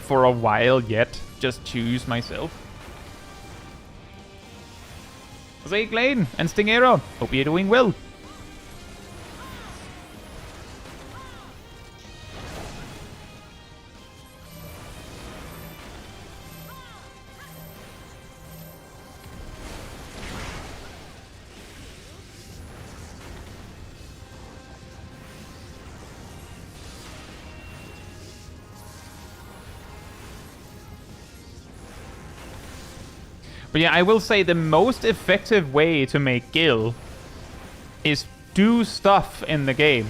for a while yet just choose myself. Jose Glade and Stingero, hope you're doing well. But yeah, I will say the most effective way to make gil is do stuff in the game.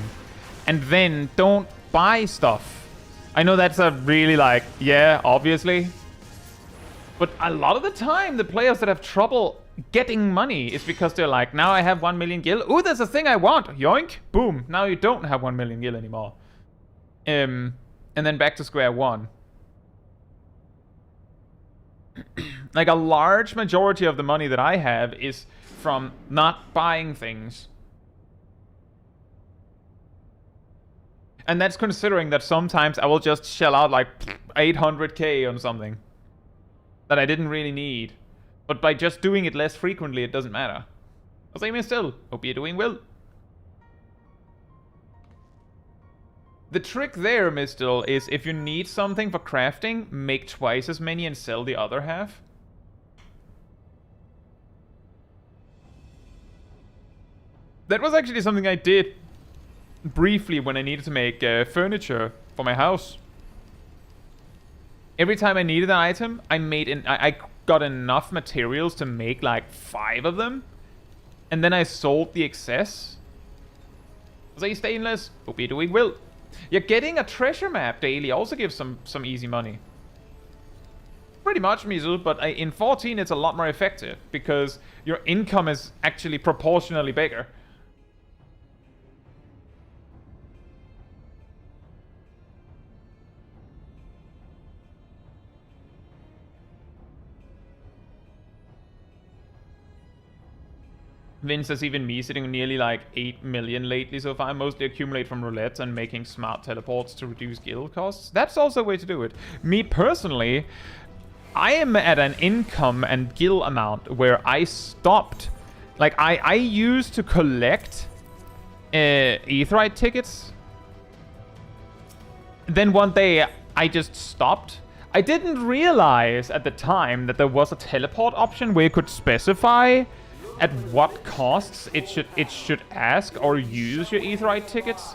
and then don't buy stuff. I know that's a really like, yeah, obviously. But a lot of the time, the players that have trouble getting money is because they're like, now I have 1 million gil. Ooh, there's a thing I want. Yoink. Boom. Now you don't have 1 million gil anymore. And then back to square one. Like a large majority of the money that I have is from not buying things. And that's considering that sometimes I will just shell out like 800k on something that I didn't really need. But by just doing it less frequently, it doesn't matter. I'll say me still. Hope you're doing well. The trick there, Mistel, is if you need something for crafting, make twice as many and sell the other half. That was actually something I did briefly when I needed to make furniture for my house. Every time I needed an item, I got enough materials to make like 5 of them, and then I sold the excess. Say Stainless, hope you're doing well. Yeah, getting a treasure map daily also gives some easy money. Pretty much, Mizu, but in 14 it's a lot more effective because your income is actually proportionally bigger. Vince says even me sitting nearly like 8 million lately so far. I mostly accumulate from roulette and making smart teleports to reduce guild costs. That's also a way to do it. Me personally, I am at an income and guild amount where I stopped. Like I used to collect Aetheryte tickets. Then one day I just stopped. I didn't realize at the time that there was a teleport option where you could specify at what costs it should ask or use your Aetheryte tickets.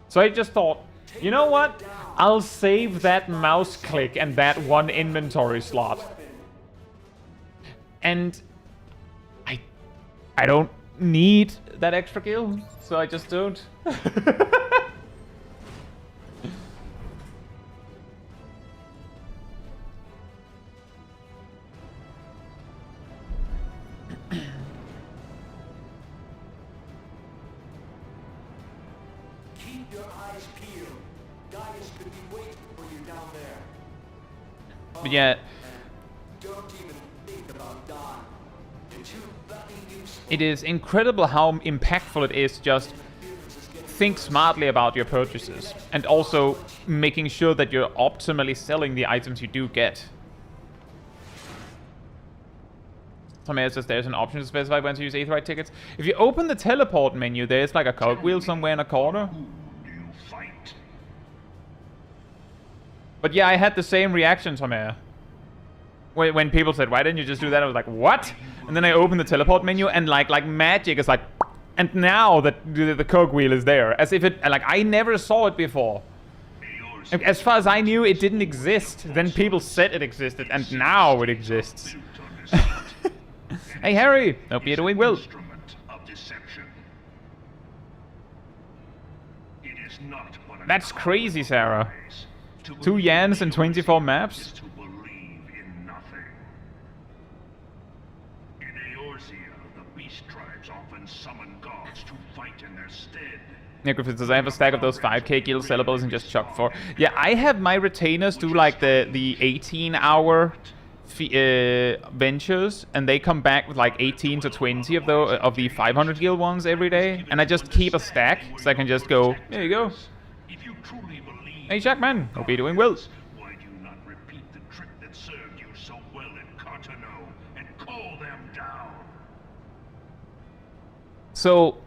So I just thought, you know what? I'll save that mouse click and that one inventory slot. And I don't need that extra kill, so I just don't. But yeah, it is incredible how impactful it is. Just think smartly about your purchases and also making sure that you're optimally selling the items you do get. Somebody says there's an option to specify when to use Aetheryte tickets. If you open the teleport menu, there's like a cogwheel somewhere in a corner. But yeah, I had the same reaction, Tomer. When people said, why didn't you just do that? I was like, what? And then I opened the teleport menu and like magic is like, and now that the cogwheel is there. As if it, like, I never saw it before. As far as I knew, it didn't exist. Then people said it existed, and now it exists. Hey, Harry. Hope you're doing well. That's crazy, Sarah. 2 yens and 24 maps? Necrophis says, I have a stack of those 5k guild sellables and just chuck 4. Yeah, I have my retainers do like the 18-hour ventures, and they come back with like 18 to 20 of the 500 guild ones every day, and I just keep a stack so I can just go, there you go. Hey, Jackman, hope you're doing well. Why do you not repeat the trick that served you so well in Cotonou and call them down? So,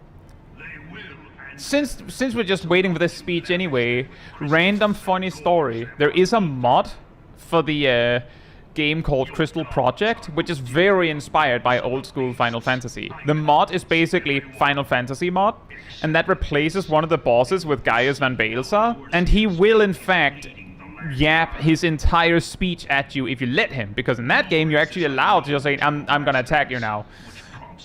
since we're just waiting for this speech anyway, random funny story. There is a mod for the game called Crystal Project, which is very inspired by old school Final Fantasy. The mod is basically Final Fantasy mod, and that replaces one of the bosses with Gaius Van Baelza, and he will in fact yap his entire speech at you if you let him, because in that game you're actually allowed to just say, I'm gonna attack you now.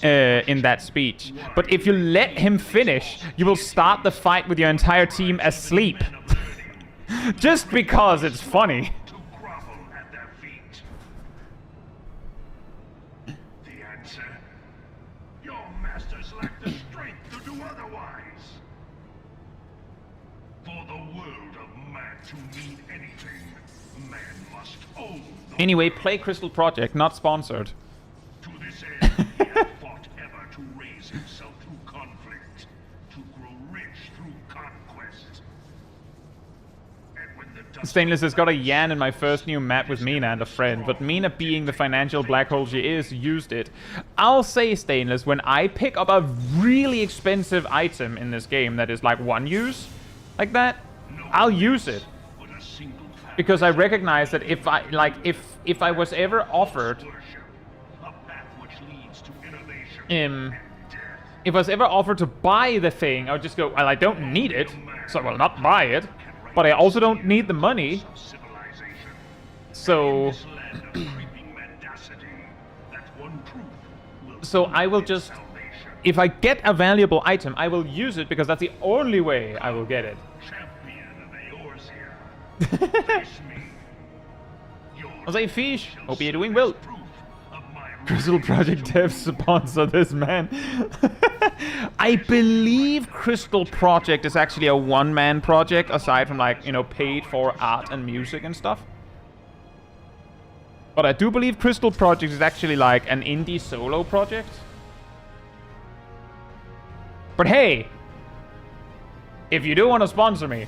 in that speech. But if you let him finish, you will start the fight with your entire team asleep. Just because it's funny. Anyway, play Crystal Project, not sponsored. To this end, he has fought ever to raise himself through conflict, to grow rich through conquest. And when the dust Stainless has got a Yan in my first new map with Mina and a friend, but Mina, being the financial black hole she is, used it. I'll say, Stainless, when I pick up a really expensive item in this game that is like one use, like that, I'll use it. Because I recognize that if I was ever offered if I was ever offered to buy the thing, I would just go, well, I don't need it, so I will not buy it, but I also don't need the money. So I will just, if I get a valuable item, I will use it because that's the only way I will get it. I was like, Fish, hope you're doing well. Crystal Project devs sponsor this, man. I believe Crystal Project is actually a one-man project, aside from, like, you know, paid for art and music and stuff. But I do believe Crystal Project is actually, like, an indie solo project. But hey, if you do want to sponsor me...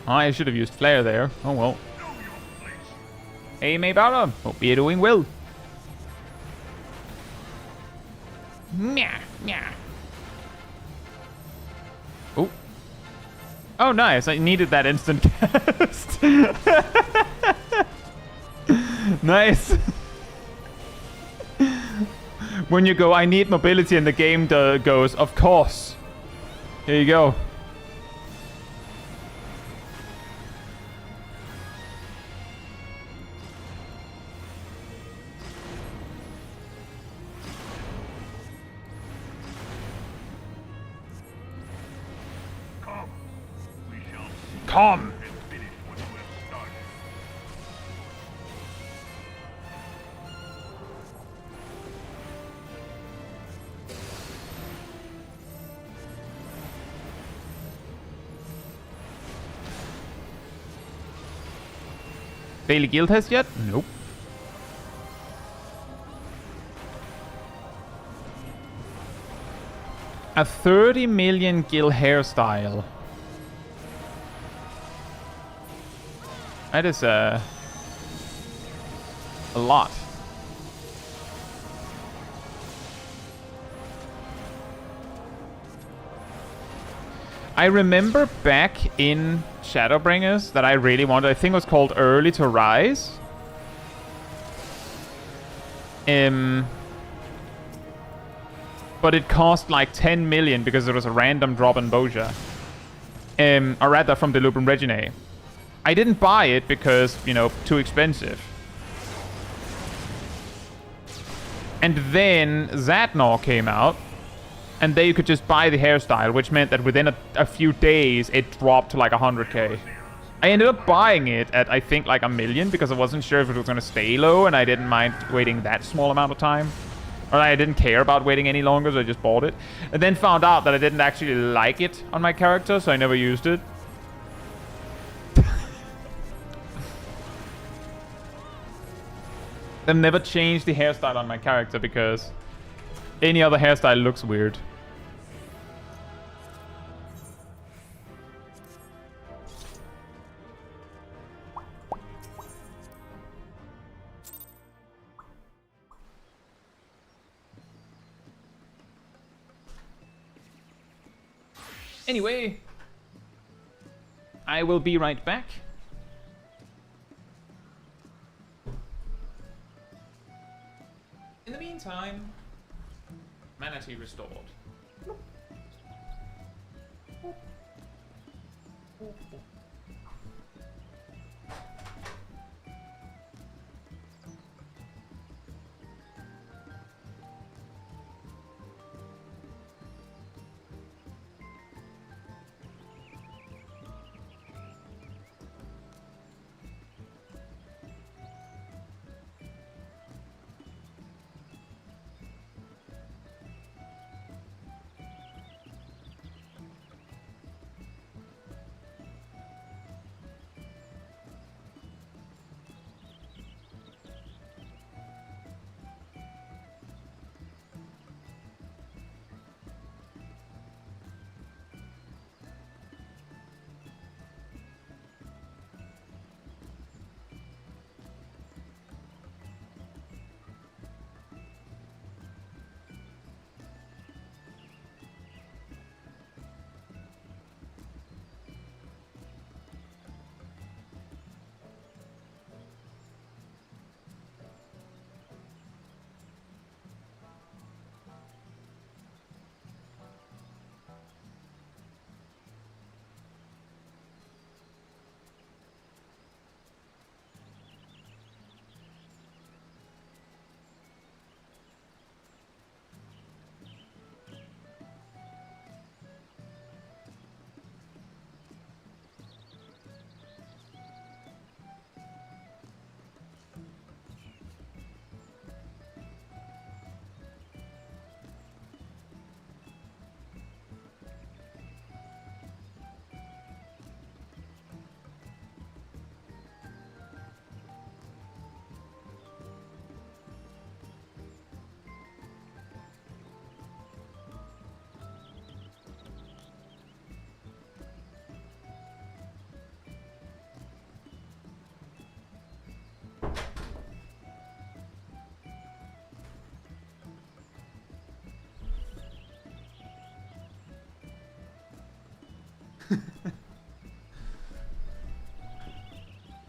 I should have used Flare there. Oh well. Hey, Maybara. Hope you're doing well. Oh. Oh, nice. I needed that instant cast. Nice. When you go, I need mobility, and the game goes, of course. Here you go. Come! Daily guild test yet? Nope. A 30 million guild hairstyle. That is a lot. I remember back in Shadowbringers that I really wanted, I think it was called Early to Rise. But it cost like 10 million because there was a random drop in Boja. Or rather from the Lupin Regine. I didn't buy it because, you know, too expensive. And then Zadnor came out, and there you could just buy the hairstyle, which meant that within a few days, it dropped to like 100k. I ended up buying it at, I think, like 1 million, because I wasn't sure if it was going to stay low, and I didn't mind waiting that small amount of time. Or I didn't care about waiting any longer, so I just bought it. And then found out that I didn't actually like it on my character, so I never used it. I've never changed the hairstyle on my character because any other hairstyle looks weird. Anyway, I will be right back. In the meantime, manatee restored.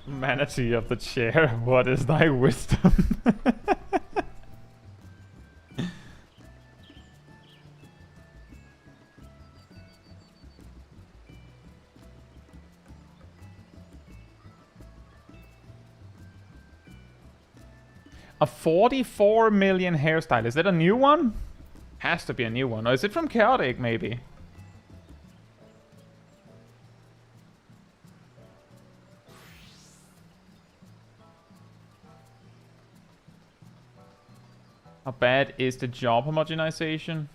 Manatee of the chair, what is thy wisdom? A 44 million hairstyle. Is that a new one? Has to be a new one. Or is it from Chaotic, maybe? How bad is the job homogenization?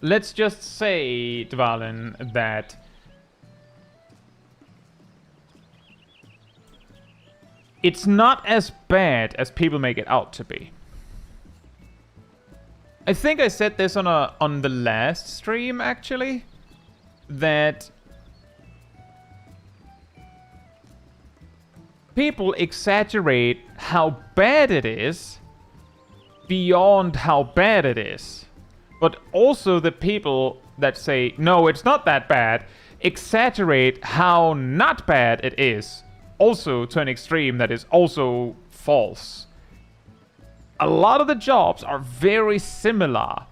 Let's just say, Dvalin, that it's not as bad as people make it out to be. I think I said this on the last stream, actually, that people exaggerate how bad it is beyond how bad it is. But also the people that say, no, it's not that bad, exaggerate how not bad it is, also to an extreme that is also false. A lot of the jobs are very similar,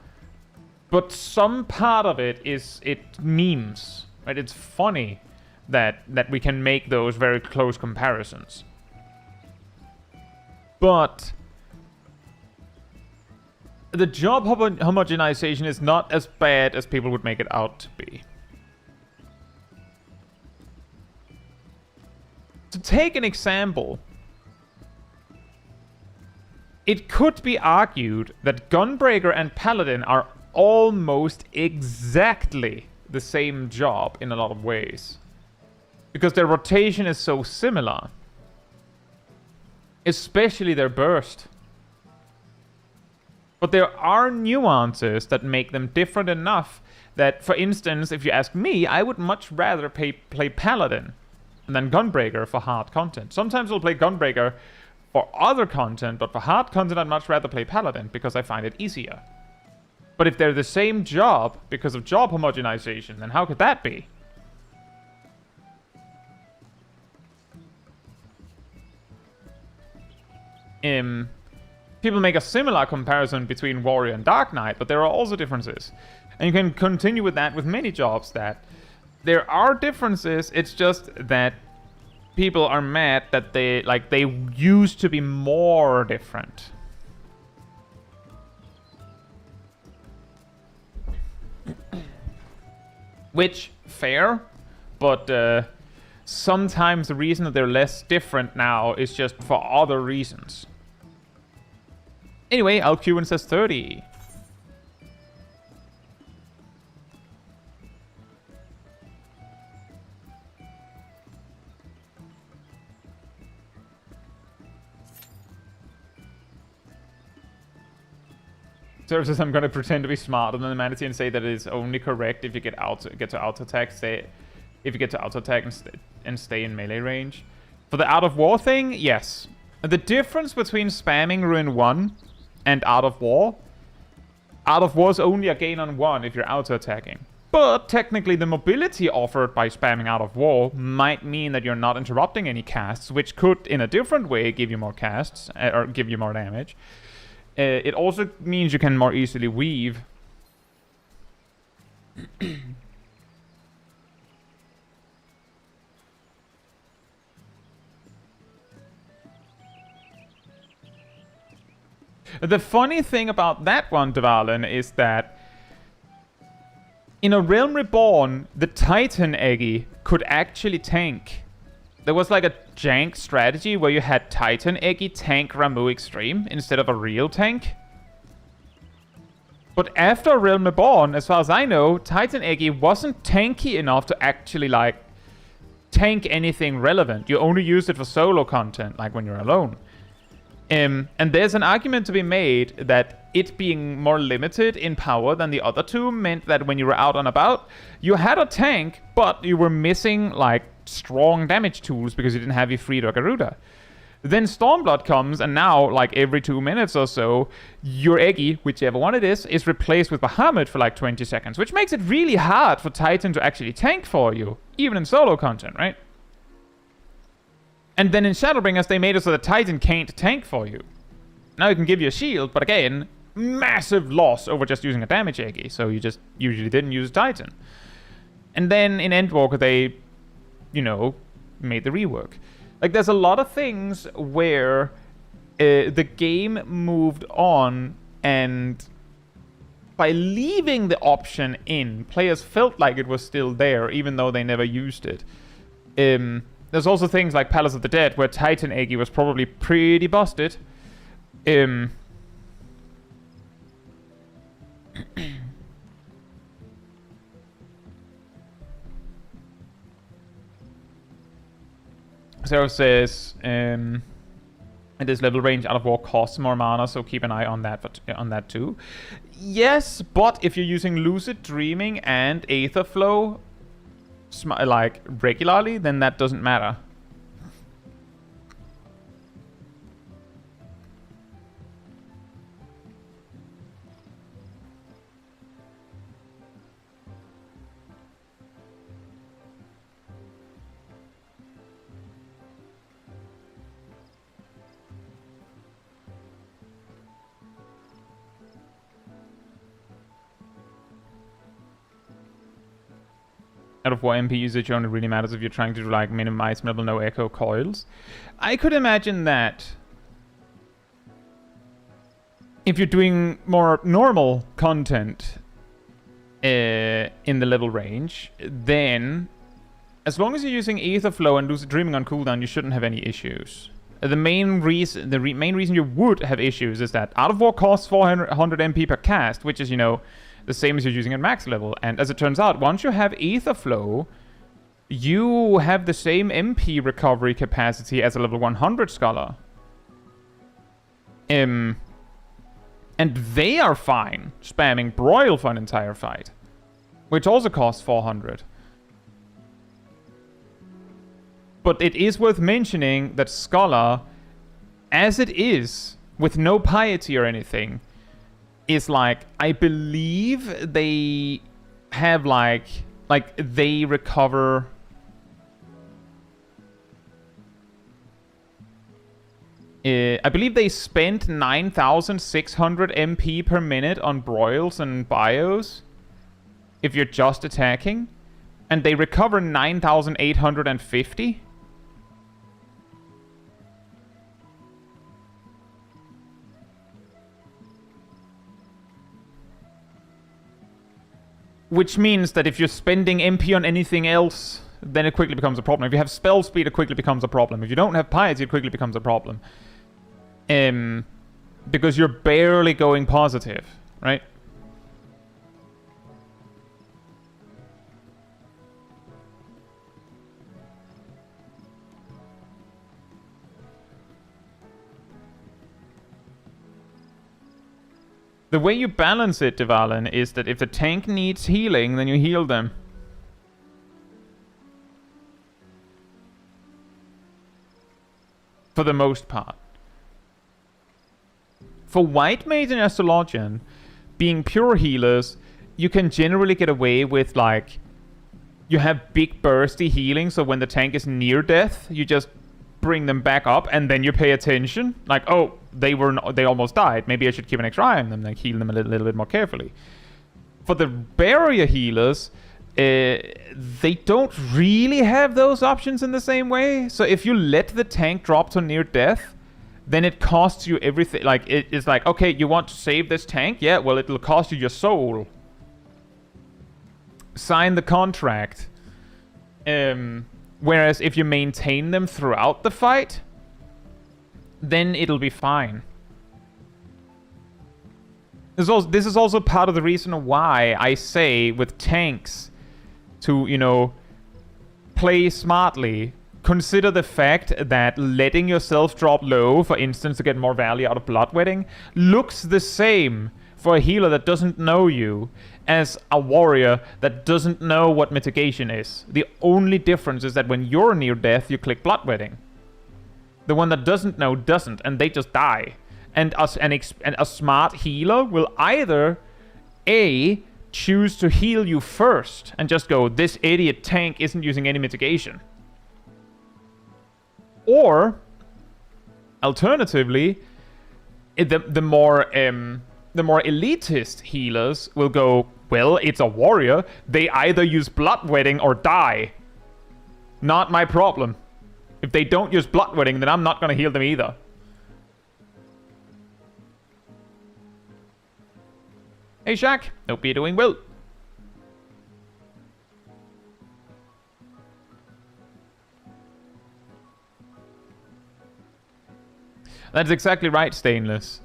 but some part of it is memes, right? It's funny that we can make those very close comparisons. But the job homogenization is not as bad as people would make it out to be. To take an example, it could be argued that Gunbreaker and Paladin are almost exactly the same job in a lot of ways, because their rotation is so similar, especially their burst. But there are nuances that make them different enough that, for instance, if you ask me, I would much rather play Paladin than Gunbreaker for hard content. Sometimes I'll play Gunbreaker for other content, but for hard content I'd much rather play Paladin because I find it easier. But if they're the same job because of job homogenization, then how could that be? People make a similar comparison between Warrior and Dark Knight, but there are also differences. And you can continue with that with many jobs, that there are differences, it's just that people are mad that they used to be more different. Which, fair, but sometimes the reason that they're less different now is just for other reasons. Anyway, Alcuin says 30. Sarah says, I'm going to pretend to be smarter than the manatee and say that it is only correct if you get to auto attack, and stay in melee range. For the out of war thing, yes. The difference between spamming Ruin 1 and out of war is only a gain on 1 if you're auto attacking. But technically the mobility offered by spamming out of war might mean that you're not interrupting any casts, which could in a different way give you more casts, or give you more damage. It also means you can more easily weave. The funny thing about that one, Dvalin, is that in a Realm Reborn, the Titan Eggy could actually tank. There was like a jank strategy where you had Titan Eggy tank Ramuh Extreme instead of a real tank. But after Realm Reborn, as far as I know, Titan Eggy wasn't tanky enough to actually like tank anything relevant. You only used it for solo content, like when you're alone. And there's an argument to be made that it being more limited in power than the other two meant that when you were out and about, you had a tank, but you were missing like strong damage tools because you didn't have Ifrit or Garuda. Then Stormblood comes, and now, like every 2 minutes or so, your Eggy, whichever one it is replaced with Bahamut for like 20 seconds, which makes it really hard for Titan to actually tank for you, even in solo content, right? And then in Shadowbringers, they made it so that Titan can't tank for you. Now it can give you a shield, but again, massive loss over just using a damage Eggy, so you just usually didn't use Titan. And then in Endwalker, they, you know, made the rework. Like, there's a lot of things where the game moved on, and by leaving the option in, players felt like it was still there, even though they never used it. There's also things like Palace of the Dead, where Titan Eggy was probably pretty busted. Sarah says, at this level range, out of war costs more mana, so keep an eye on that too. Yes, but if you're using Lucid Dreaming and Aether Flow like regularly, then that doesn't matter. Out of war MP usage only really matters if you're trying to like minimize level no echo coils. I could imagine that if you're doing more normal content in the level range, then as long as you're using Aether Flow and Lucid Dreaming on cooldown, you shouldn't have any issues. The main reason you would have issues is that Out of War costs 400 MP per cast, which is, you know, the same as you're using at max level. And as it turns out, once you have Aether Flow, you have the same MP recovery capacity as a level 100 Scholar. And they are fine spamming Broil for an entire fight, which also costs 400. But it is worth mentioning that Scholar as it is, with no piety or anything, is like, I believe they have like they recover... I believe they spent 9,600 MP per minute on broils and bios if you're just attacking, and they recover 9,850. Which means that if you're spending MP on anything else, then it quickly becomes a problem. If you have spell speed, it quickly becomes a problem. If you don't have piety, it quickly becomes a problem. Because you're barely going positive, right? The way you balance it, Devalen, is that if the tank needs healing, then you heal them. For the most part. For White Mage and Astrologian, being pure healers, you can generally get away with, like, you have big bursty healing, so when the tank is near death, you just bring them back up, and then you pay attention. Like, oh, they almost died. Maybe I should keep an extra eye on them, like heal them a little bit more carefully. For the barrier healers, they don't really have those options in the same way. So if you let the tank drop to near death, then it costs you everything. Like, it's like, okay, you want to save this tank? Yeah, well, it'll cost you your soul. Sign the contract. Whereas if you maintain them throughout the fight, then it'll be fine. This is also part of the reason why I say with tanks to, you know, play smartly. Consider the fact that letting yourself drop low, for instance, to get more value out of bloodwetting, looks the same for a healer that doesn't know you as a warrior that doesn't know what mitigation is. The only difference is that when you're near death, you click bloodwetting. The one that doesn't know doesn't, and they just die. And a smart healer will either A, choose to heal you first and just go, this idiot tank isn't using any mitigation. Or, alternatively, the more elitist healers will go, well, it's a warrior. They either use bloodwetting or die. Not my problem. If they don't use bloodwetting, then I'm not going to heal them either. Hey, Shaq. Hope you're doing well. That's exactly right, Stainless.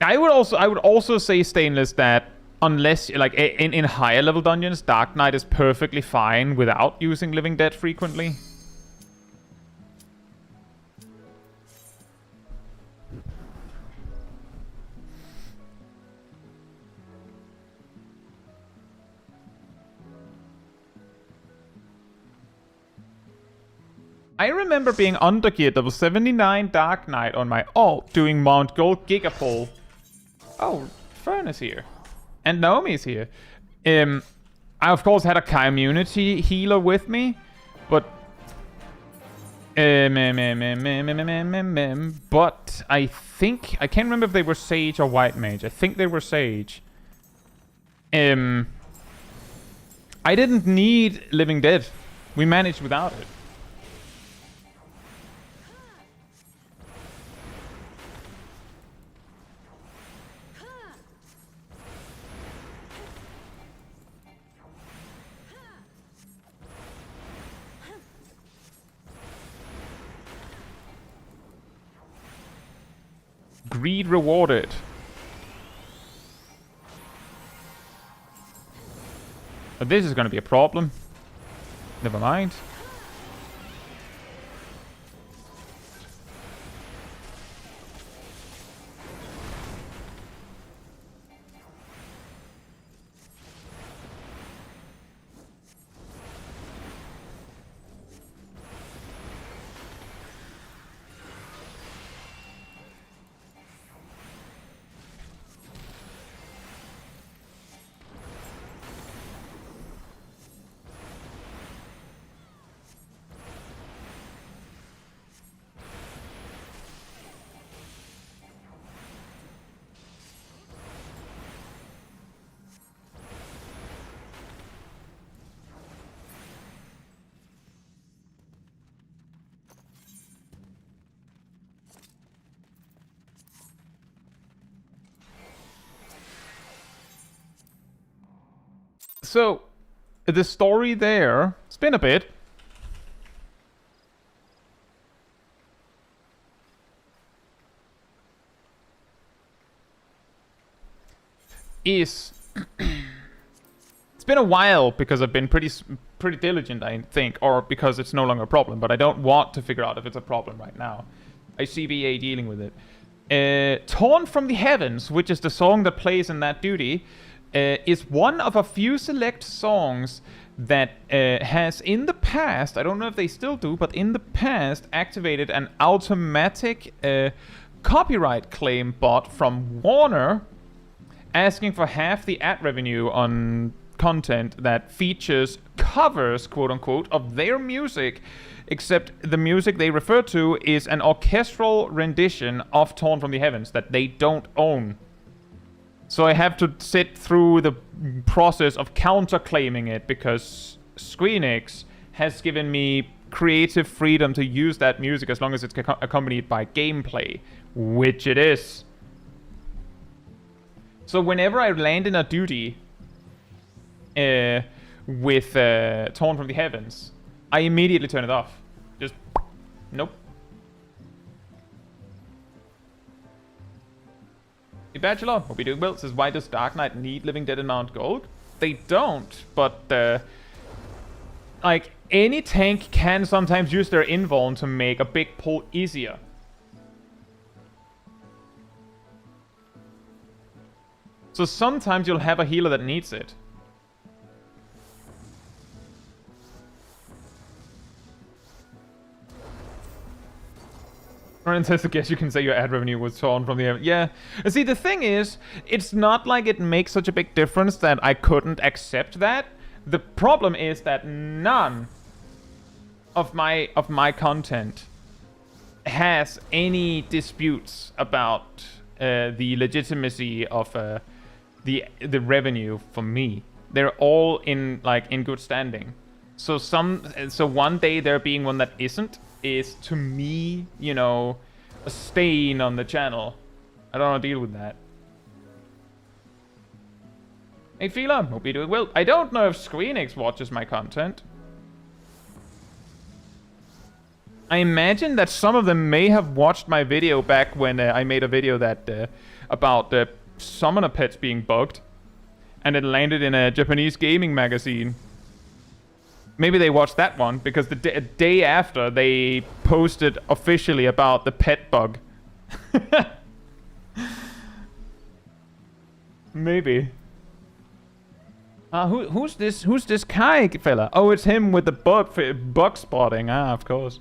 I would also say, Stainless, that unless, like, in higher level dungeons, Dark Knight is perfectly fine without using Living Dead frequently. I remember being undergeared level 79 Dark Knight on my alt doing Mount Gold Gigapole. Oh, Fern is here. And Naomi's here. I of course had a community healer with me, but but I think I can't remember if they were Sage or White Mage. I think they were Sage. I didn't need Living Dead. We managed without it. Greed rewarded. But this is going to be a problem. Never mind. So, the story there, it's been a bit. It's been a while because I've been pretty diligent, I think, or because it's no longer a problem, but I don't want to figure out if it's a problem right now. I see BA dealing with it. Torn from the Heavens, which is the song that plays in that duty, is one of a few select songs that has in the past, I don't know if they still do, but in the past activated an automatic copyright claim bot from Warner asking for half the ad revenue on content that features covers, quote-unquote, of their music, except the music they refer to is an orchestral rendition of Torn from the Heavens that they don't own. So I have to sit through the process of counterclaiming it because Squeenix has given me creative freedom to use that music as long as it's accompanied by gameplay, which it is. So whenever I land in a duty with Torn from the Heavens, I immediately turn it off. Just, nope. Hey Bachelor, hope you're doing well. Says, why does Dark Knight need Living Dead and Mount Gold? They don't, but like, any tank can sometimes use their invuln to make a big pull easier. So sometimes you'll have a healer that needs it. Ryan says, I guess you can say your ad revenue was torn from the... Yeah. See, the thing is, it's not like it makes such a big difference that I couldn't accept that. The problem is that none of my content has any disputes about the legitimacy of the revenue for me. They're all in good standing. So one day there being one that isn't is to me, you know, a stain on the channel. I don't want to deal with that. Hey Fila, hope you're doing well. I don't know if Squeenix watches my content. I imagine that some of them may have watched my video back when I made a video that about summoner pets being bugged, and it landed in a Japanese gaming magazine. Maybe they watched that one because the day after they posted officially about the pet bug. Maybe. Who's this Kai fella? Oh, it's him with the bug spotting. Ah, of course.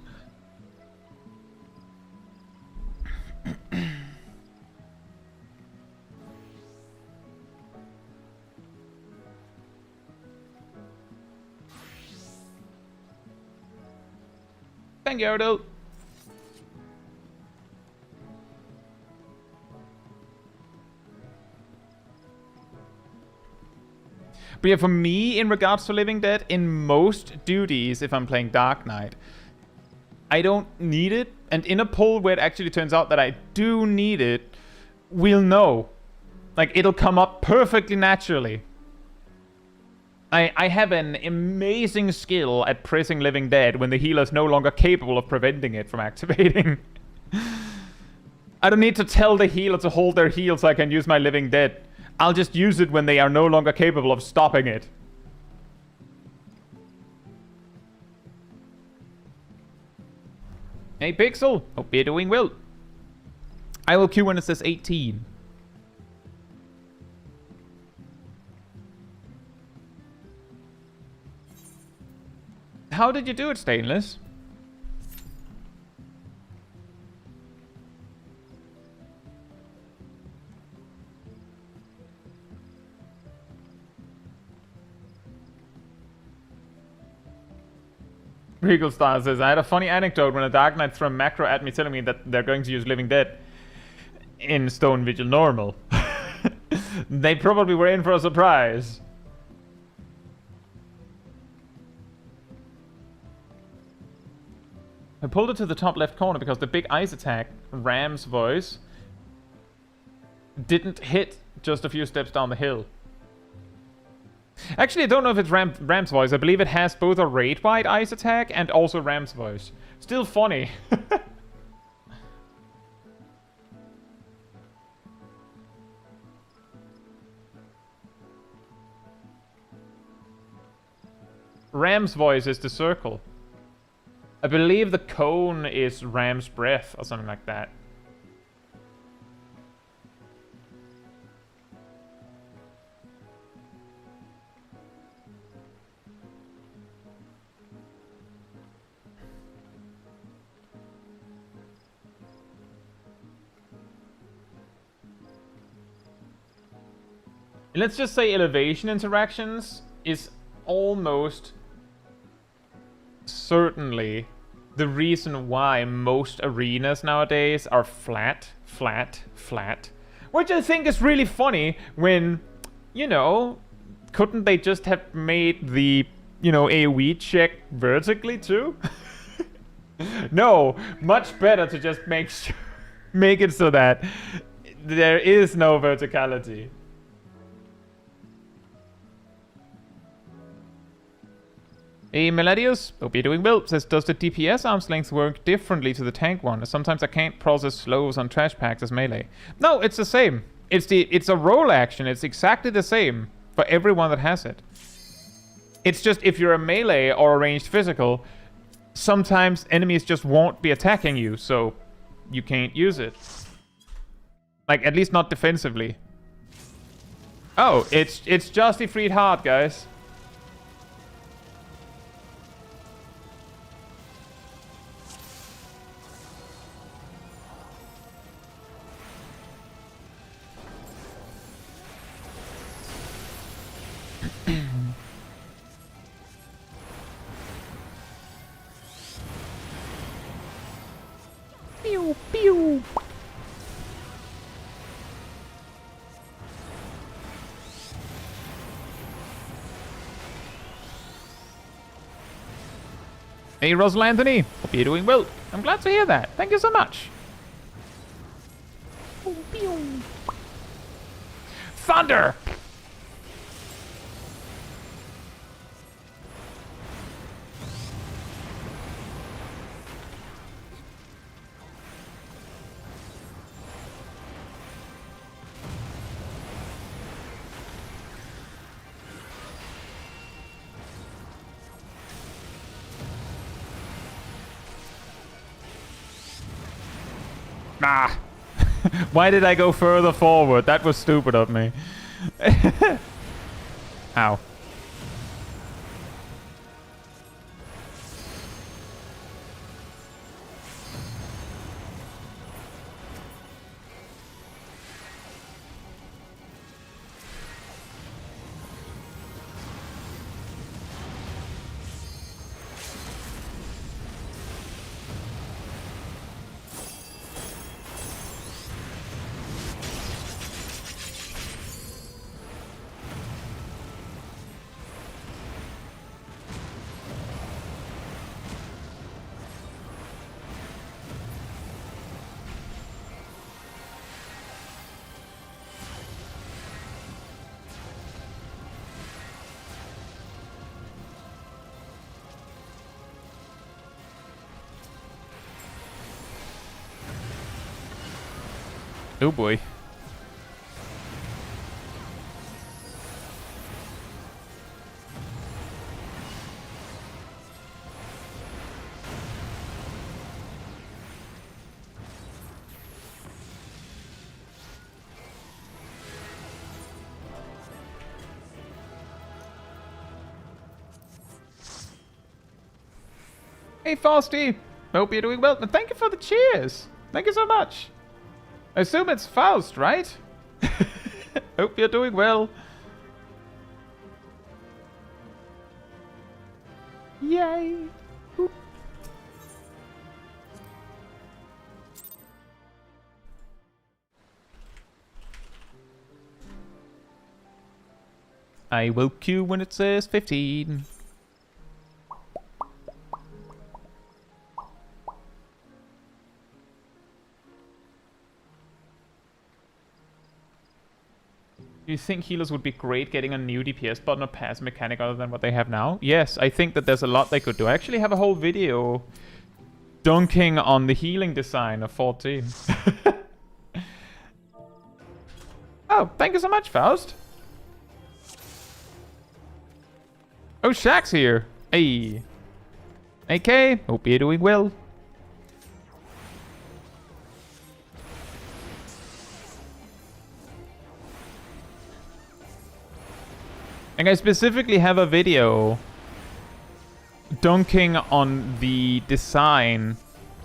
Thank you, Erdl. But yeah, for me, in regards to Living Dead, in most duties, if I'm playing Dark Knight, I don't need it. And in a poll where it actually turns out that I do need it, we'll know. Like, it'll come up perfectly naturally. I have an amazing skill at pressing Living Dead when the healer's no longer capable of preventing it from activating. I don't need to tell the healer to hold their heal so I can use my Living Dead. I'll just use it when they are no longer capable of stopping it. Hey Pixel, hope you're doing well. I will queue when it says 18. How did you do it, Stainless? Regal Star says, I had a funny anecdote when a Dark Knight threw a macro at me telling me that they're going to use Living Dead in Stone Vigil Normal. They probably were in for a surprise. I pulled it to the top left corner because the big ice attack, Ram's voice, didn't hit just a few steps down the hill. Actually, I don't know if it's Ram's voice. I believe it has both a raid-wide ice attack and also Ram's voice. Still funny. Ram's voice is the circle. I believe the cone is Ram's breath or something like that. Let's just say elevation interactions is almost certainly the reason why most arenas nowadays are flat, flat, flat. Which I think is really funny when, you know, couldn't they just have made the, you know, AoE check vertically too? No, much better to just make it so that there is no verticality. Hey Meladius, hope you're doing well. Says, does the DPS arm's length work differently to the tank one? Sometimes I can't process slows on trash packs as melee. No, it's the same. It's a roll action. It's exactly the same for everyone that has it. It's just if you're a melee or a ranged physical, sometimes enemies just won't be attacking you, so you can't use it. Like, at least not defensively. Oh, it's just the freed heart, guys. Pew, pew. Hey, Russell Anthony. Hope you're doing well. I'm glad to hear that. Thank you so much. Pew, pew. Thunder! Ah! Why did I go further forward? That was stupid of me. Ow. Oh boy. Hey Frosty, hope you're doing well. And thank you for the cheers. Thank you so much. I assume it's Faust, right? Hope you're doing well. Yay! Boop. I woke you when it says 15. Do you think healers would be great getting a new DPS button or pass mechanic other than what they have now? Yes, I think that there's a lot they could do. I actually have a whole video dunking on the healing design of 14. Oh, thank you so much, Faust. Oh, Shaq's here. Hey. AK, hope you're doing well. And I specifically have a video dunking on the design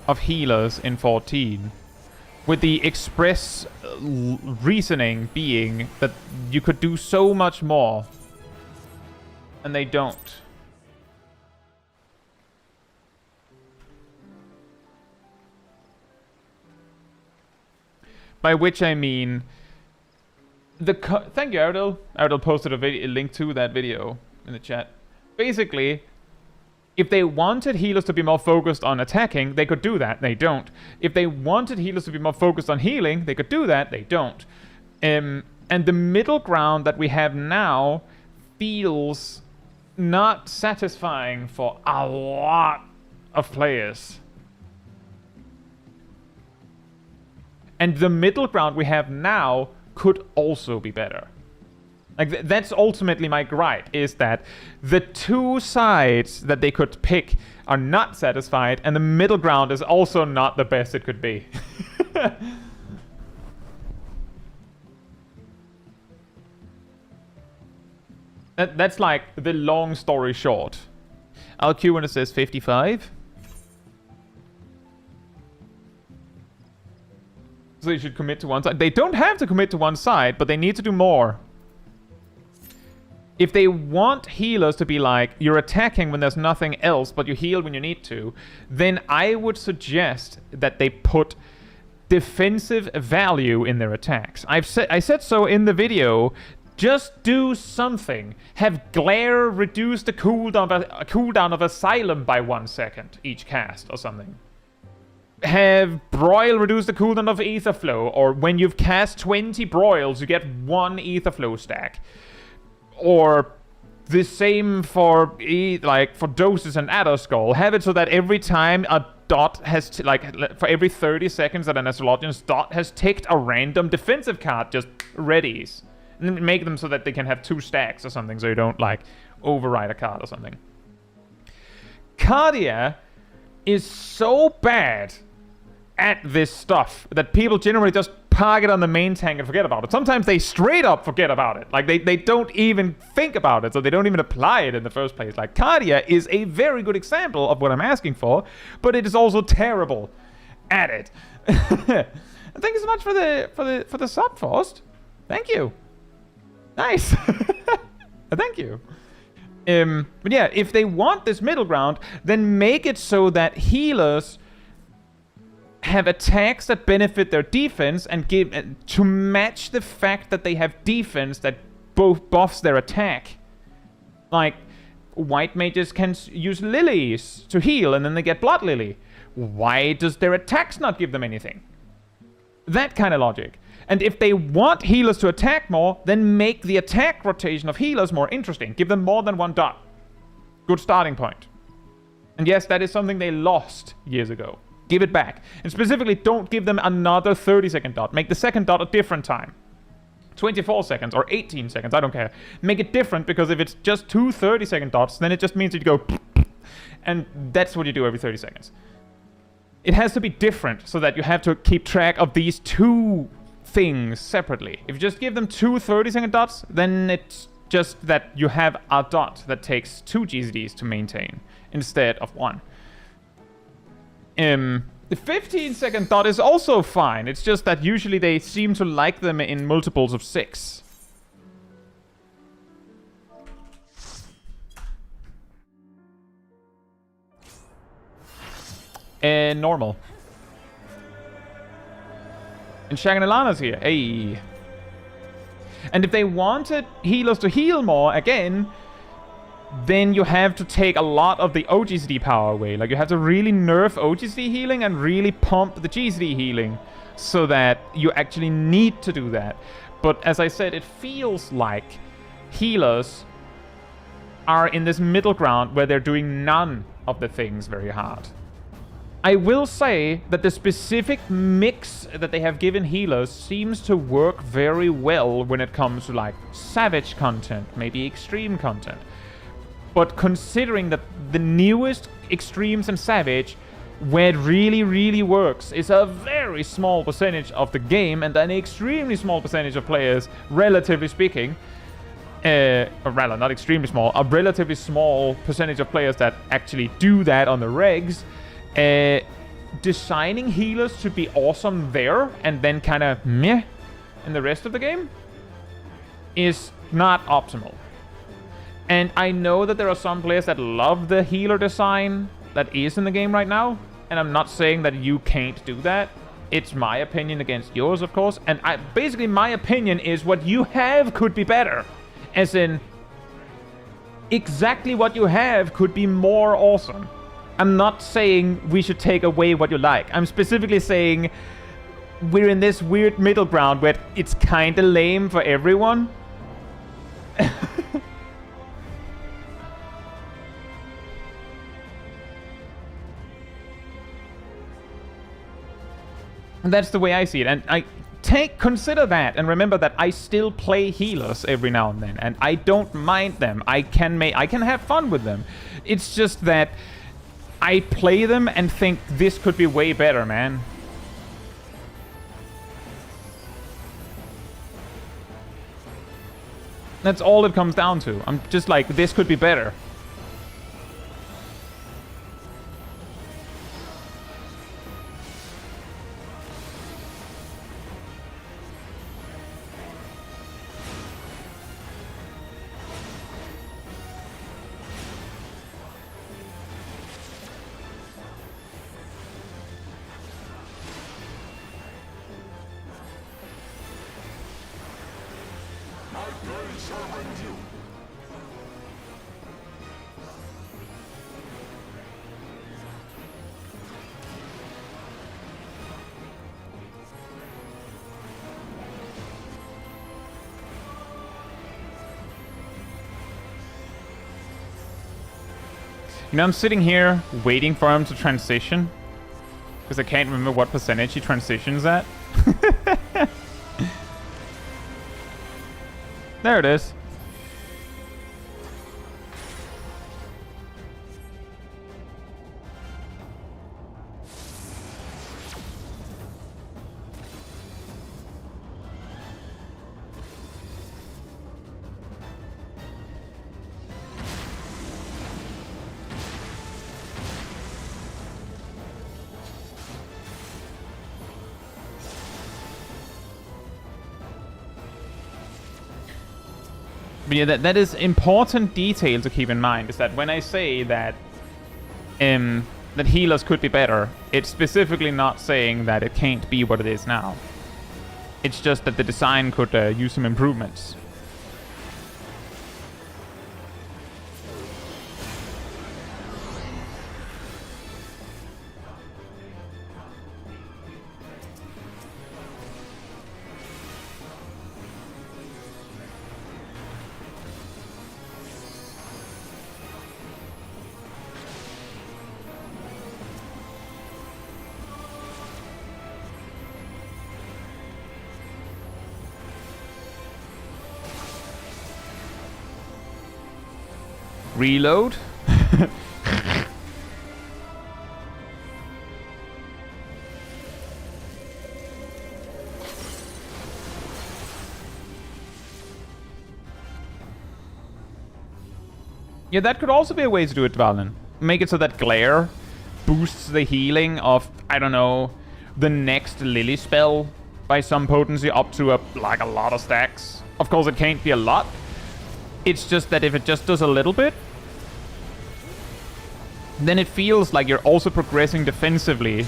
of healers in 14. With the express reasoning being that you could do so much more. And they don't. By which I mean... Thank you, Ardell. Ardell posted a link to that video in the chat. Basically, if they wanted healers to be more focused on attacking, they could do that. They don't. If they wanted healers to be more focused on healing, they could do that. They don't. And the middle ground that we have now feels not satisfying for a lot of players. And the middle ground we have now could also be better. Like, that's ultimately my gripe, is that the two sides that they could pick are not satisfied, and the middle ground is also not the best it could be. That's like the long story short. I'll queue when it says 55. So you should commit to one side. They don't have to commit to one side, but they need to do more. If they want healers to be like, you're attacking when there's nothing else, but you heal when you need to, then I would suggest that they put defensive value in their attacks. I said so in the video. Just do something. Have Glare reduce the cooldown of Asylum by 1 second each cast or something. Have Broil reduce the cooldown of Aetherflow, or when you've cast 20 Broils, you get 1 Aetherflow stack. Or the same for Doses and Adderskull. Have it so that every time a dot has, for every 30 seconds that an Astrologian's dot has ticked, a random defensive card just readies. And make them so that they can have 2 stacks or something, so you don't, override a card or something. Cardia is so bad at this stuff that people generally just park it on the main tank and forget about it. Sometimes they straight up forget about it. Like, they don't even think about it, so they don't even apply it in the first place. Like, Cardia is a very good example of what I'm asking for, but it is also terrible at it. Thank you so much for the sub, Faust. Thank you. Nice. Thank you. But yeah, if they want this middle ground, then make it so that healers have attacks that benefit their defense and give to match the fact that they have defense that both buffs their attack. Like, white mages can use lilies to heal and then they get blood lily. Why does their attacks not give them anything? That kind of logic. And if they want healers to attack more, then make the attack rotation of healers more interesting. Give them more than 1 dot. Good starting point. And yes, that is something they lost years ago. Give it back. And specifically, don't give them another 30-second dot. Make the second dot a different time. 24 seconds or 18 seconds, I don't care. Make it different, because if it's just 2 30-second dots, then it just means that you go and that's what you do every 30 seconds. It has to be different so that you have to keep track of these 2 things separately. If you just give them 2 30-second dots, then it's just that you have a dot that takes 2 GZDs to maintain instead of 1. The 15-second dot is also fine. It's just that usually they seem to like them in multiples of 6. Normal. And Shaganilana's here. Hey. And if they wanted healers to heal more, again, then you have to take a lot of the OGCD power away. Like, you have to really nerf OGCD healing and really pump the GCD healing so that you actually need to do that. But as I said, it feels like healers are in this middle ground where they're doing none of the things very hard. I will say that the specific mix that they have given healers seems to work very well when it comes to like savage content, maybe extreme content. But considering that the newest extremes and savage, where it really, really works, is a very small percentage of the game and an extremely small percentage of players, relatively speaking, or rather, not extremely small, a relatively small percentage of players that actually do that on the regs, designing healers to be awesome there and then kind of meh in the rest of the game is not optimal. And I know that there are some players that love the healer design that is in the game right now, and I'm not saying that you can't do that. It's my opinion against yours, of course, and basically my opinion is what you have could be better. As in, exactly what you have could be more awesome. I'm not saying we should take away what you like. I'm specifically saying we're in this weird middle ground where it's kinda lame for everyone. And that's the way I see it. And consider that, and remember that I still play healers every now and then, and I don't mind them. I can have fun with them. It's just that I play them and think this could be way better, man. That's all it comes down to. I'm just like, this could be better. You know, I'm sitting here waiting for him to transition, because I can't remember what percentage he transitions at. There it is. But yeah, that is important detail to keep in mind, is that when I say that that healers could be better, it's specifically not saying that it can't be what it is now. It's just that the design could use some improvements. Reload. Yeah, that could also be a way to do it, Valen. Make it so that glare boosts the healing of, I don't know, the next Lily spell by some potency up to like a lot of stacks. Of course, it can't be a lot. It's just that if it just does a little bit, then it feels like you're also progressing defensively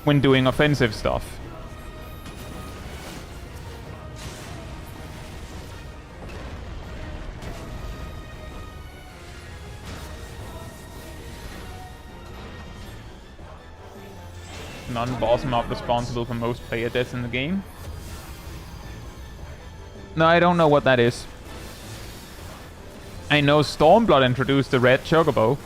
when doing offensive stuff. Non-boss mob responsible for most player deaths in the game. No, I don't know what that is. I know Stormblood introduced the red chocobo.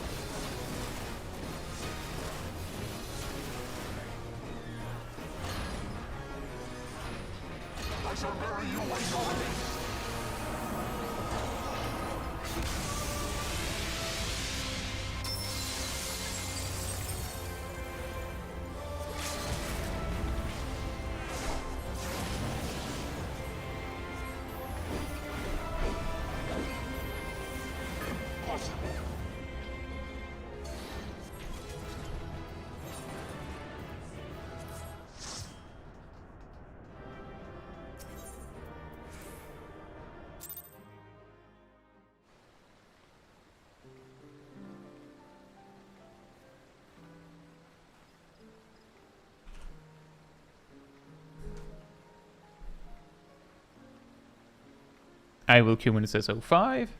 I will queue when it says 05.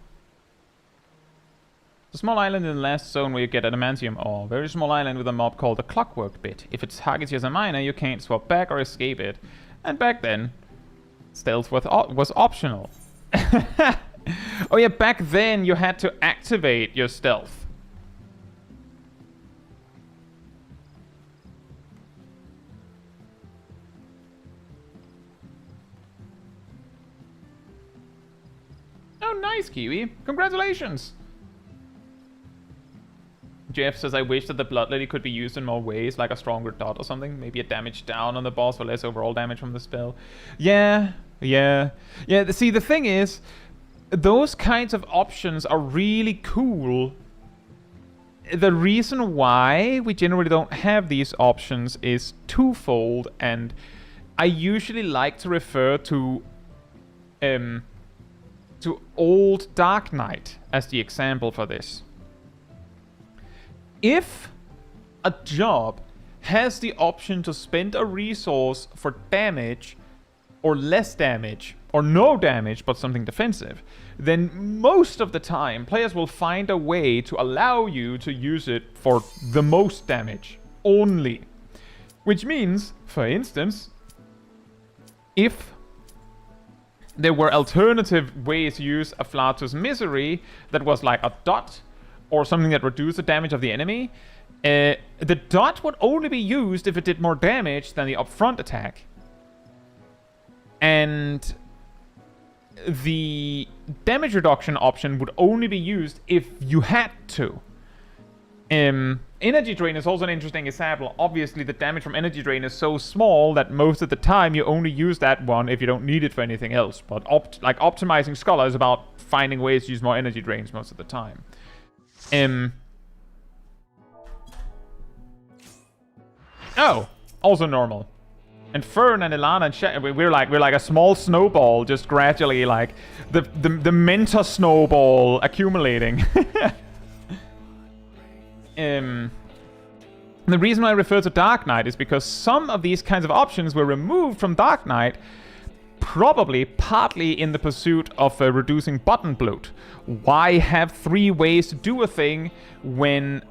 The small island in the last zone where you get adamantium ore. Very small island with a mob called the Clockwork Bit. If it targets you as a miner, you can't swap back or escape it. And back then, stealth was optional. Oh yeah, back then you had to activate your stealth. Oh, nice, Kiwi. Congratulations! Jeff says, I wish that the Blood Lily could be used in more ways, like a stronger dot or something. Maybe a damage down on the boss for less overall damage from the spell. Yeah. See, the thing is, those kinds of options are really cool. The reason why we generally don't have these options is twofold, and I usually like to refer to old Dark Knight as the example for this. If a job has the option to spend a resource for damage, or less damage, or no damage but something defensive, then most of the time players will find a way to allow you to use it for the most damage only. Which means, for instance, if there were alternative ways to use Afflatus Misery that was like a dot or something that reduced the damage of the enemy, the dot would only be used if it did more damage than the upfront attack. And the damage reduction option would only be used if you had to. Energy Drain is also an interesting example. Obviously, the damage from Energy Drain is so small that most of the time you only use that one if you don't need it for anything else. But optimizing Scholar is about finding ways to use more Energy Drains most of the time. Oh, also normal. And Fern and Ilana and we're like a small snowball, just gradually like the Mentor snowball accumulating. The reason why I refer to Dark Knight is because some of these kinds of options were removed from Dark Knight, probably partly in the pursuit of reducing button bloat. Why have 3 ways to do a thing when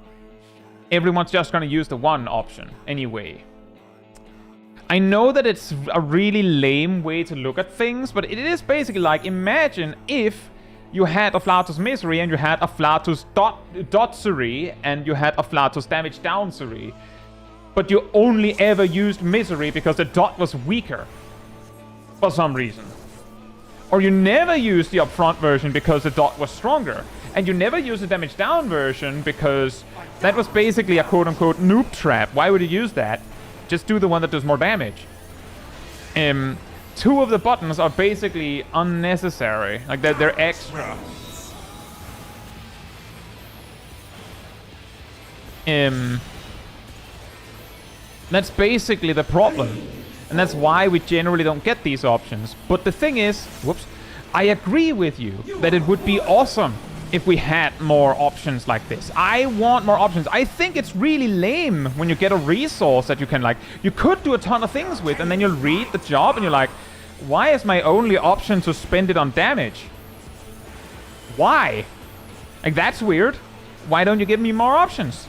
everyone's just going to use the one option anyway? I know that it's a really lame way to look at things, but it is basically like, imagine if you had Afflatus Misery and you had Afflatus Dotsuri and you had Afflatus Damage Downsuri, but you only ever used Misery because the dot was weaker for some reason. Or you never used the upfront version because the dot was stronger, and you never used the damage down version because that was basically a quote-unquote noob trap. Why would you use that? Just do the one that does more damage. 2 of the buttons are basically unnecessary. Like, they're extra. That's basically the problem. And that's why we generally don't get these options. But the thing is, whoops, I agree with you that it would be awesome if we had more options like this. I want more options. I think it's really lame when you get a resource that you can, like, you could do a ton of things with, and then you'll read the job and you're like, why is my only option to spend it on damage? Why? Like, that's weird. Why don't you give me more options?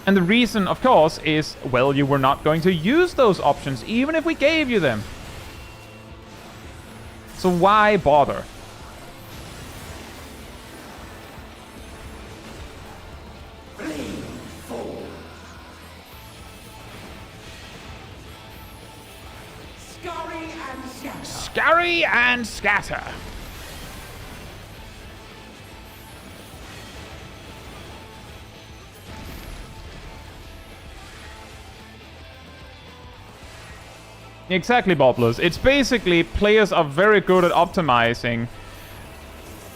And the reason, of course, is, well, you were not going to use those options, even if we gave you them. So why bother? Scurry and scatter. Exactly, Bobblers. It's basically players are very good at optimizing,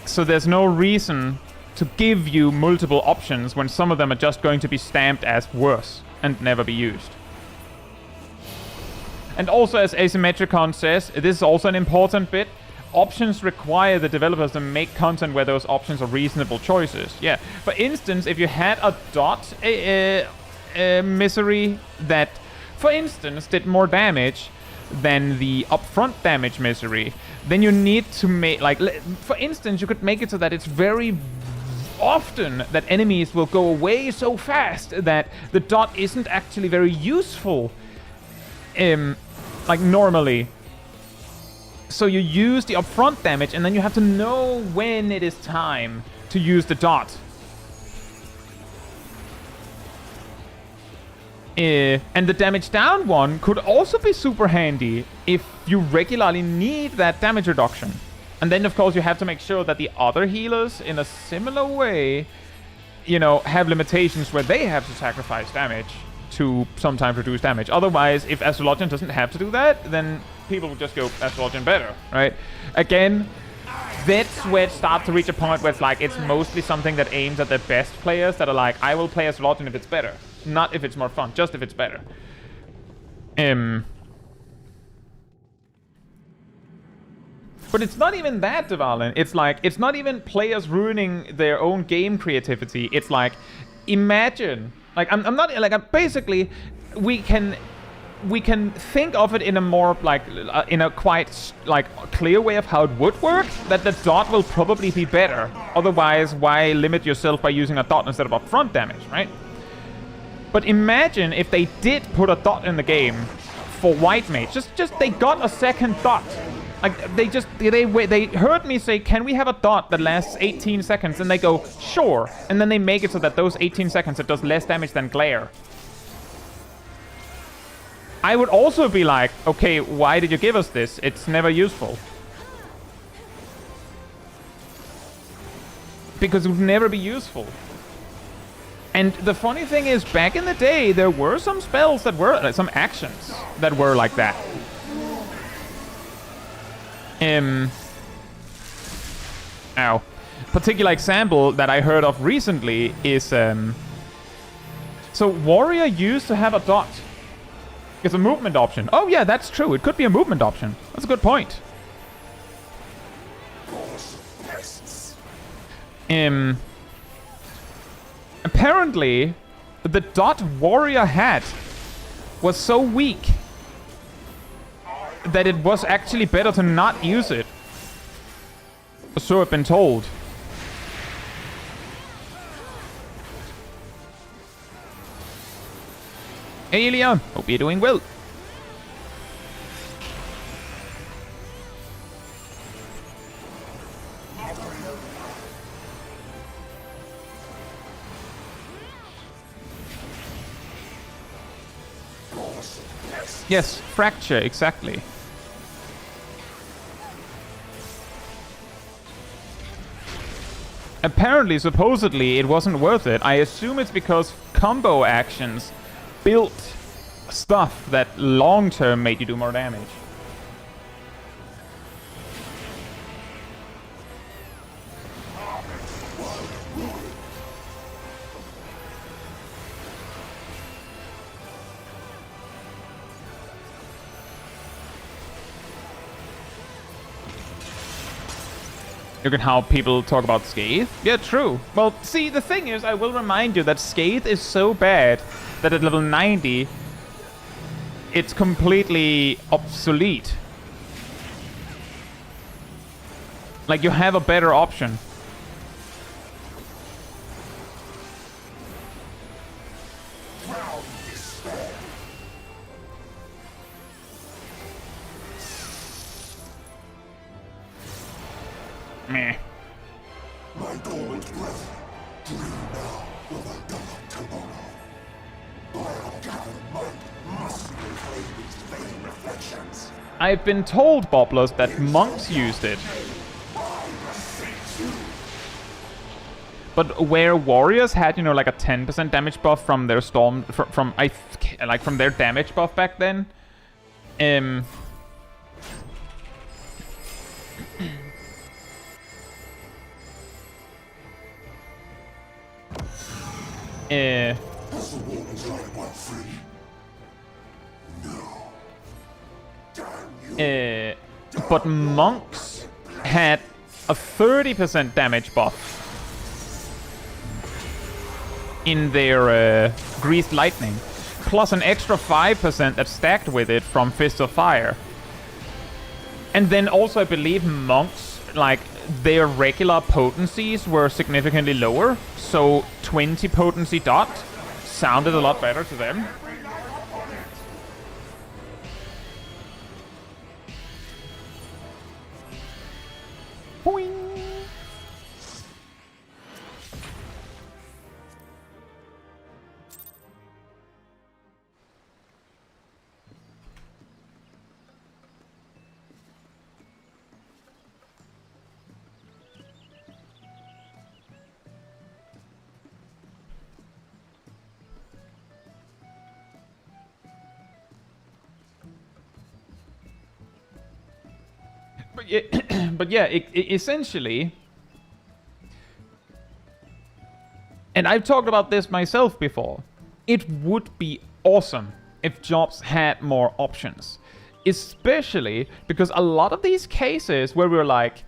so there's no reason to give you multiple options when some of them are just going to be stamped as worse and never be used. And also, as Asymmetricon says, this is also an important bit. Options require the developers to make content where those options are reasonable choices. Yeah. For instance, if you had a dot misery that, for instance, did more damage than the upfront damage misery, then you need to make, like, for instance, you could make it so that it's very often that enemies will go away so fast that the dot isn't actually very useful, like normally. So you use the upfront damage, and then you have to know when it is time to use the dot. And the damage down one could also be super handy if you regularly need that damage reduction. And then, of course, you have to make sure that the other healers, in a similar way, you know, have limitations where they have to sacrifice damage to sometimes reduce damage. Otherwise, if Astrologian doesn't have to do that, then people will just go Astrologian better, right? Again, that's where it starts to reach a point where it's like, it's mostly something that aims at the best players that are like, I will play Astrologian if it's better. Not if it's more fun, just if it's better. But it's not even that, Dvalin. It's like, it's not even players ruining their own game creativity. It's like, imagine, like, I'm not, like, basically, we can think of it in a more, like, in a quite, like, clear way of how it would work, that the dot will probably be better. Otherwise, why limit yourself by using a dot instead of upfront damage, right? But imagine if they did put a dot in the game for White Mage. Just they got a second dot. Like, they heard me say, can we have a dot that lasts 18 seconds? And they go, sure. And then they make it so that those 18 seconds, it does less damage than glare. I would also be like, okay, why did you give us this? It's never useful. Because it would never be useful. And the funny thing is, back in the day, there were some spells that were, some actions that were like that. Ow. Particular example that I heard of recently is, so Warrior used to have a dot. It's a movement option. Oh yeah, that's true. It could be a movement option. That's a good point. Apparently, the dot Warrior had was so weak that it was actually better to not use it. So I've been told. Hey Leon, hope you're doing well. Yes, fracture, exactly. Apparently, supposedly, it wasn't worth it. I assume it's because combo actions built stuff that long-term made you do more damage. Look at how people talk about Scathe. Yeah, true. Well, see, the thing is, I will remind you that Scathe is so bad that at level 90, it's completely obsolete. Like, you have a better option. Meh. My dormant breath, dream now will I die tomorrow. I'll gather might, must reclaim its vain reflections. I've been told, Boblos, that monks used it. But where warriors had, you know, like a 10% damage buff from their storm, from their damage buff back then, Has the waters I want free? No. Damn you. but monks had a 30% damage buff in their Greased Lightning, plus an extra 5% that stacked with it from Fist of Fire. And then also I believe monks, like, their regular potencies were significantly lower, so 20 potency dot sounded a lot better to them. Boing. But yeah, essentially, and I've talked about this myself before, it would be awesome if jobs had more options. Especially because a lot of these cases where we're like,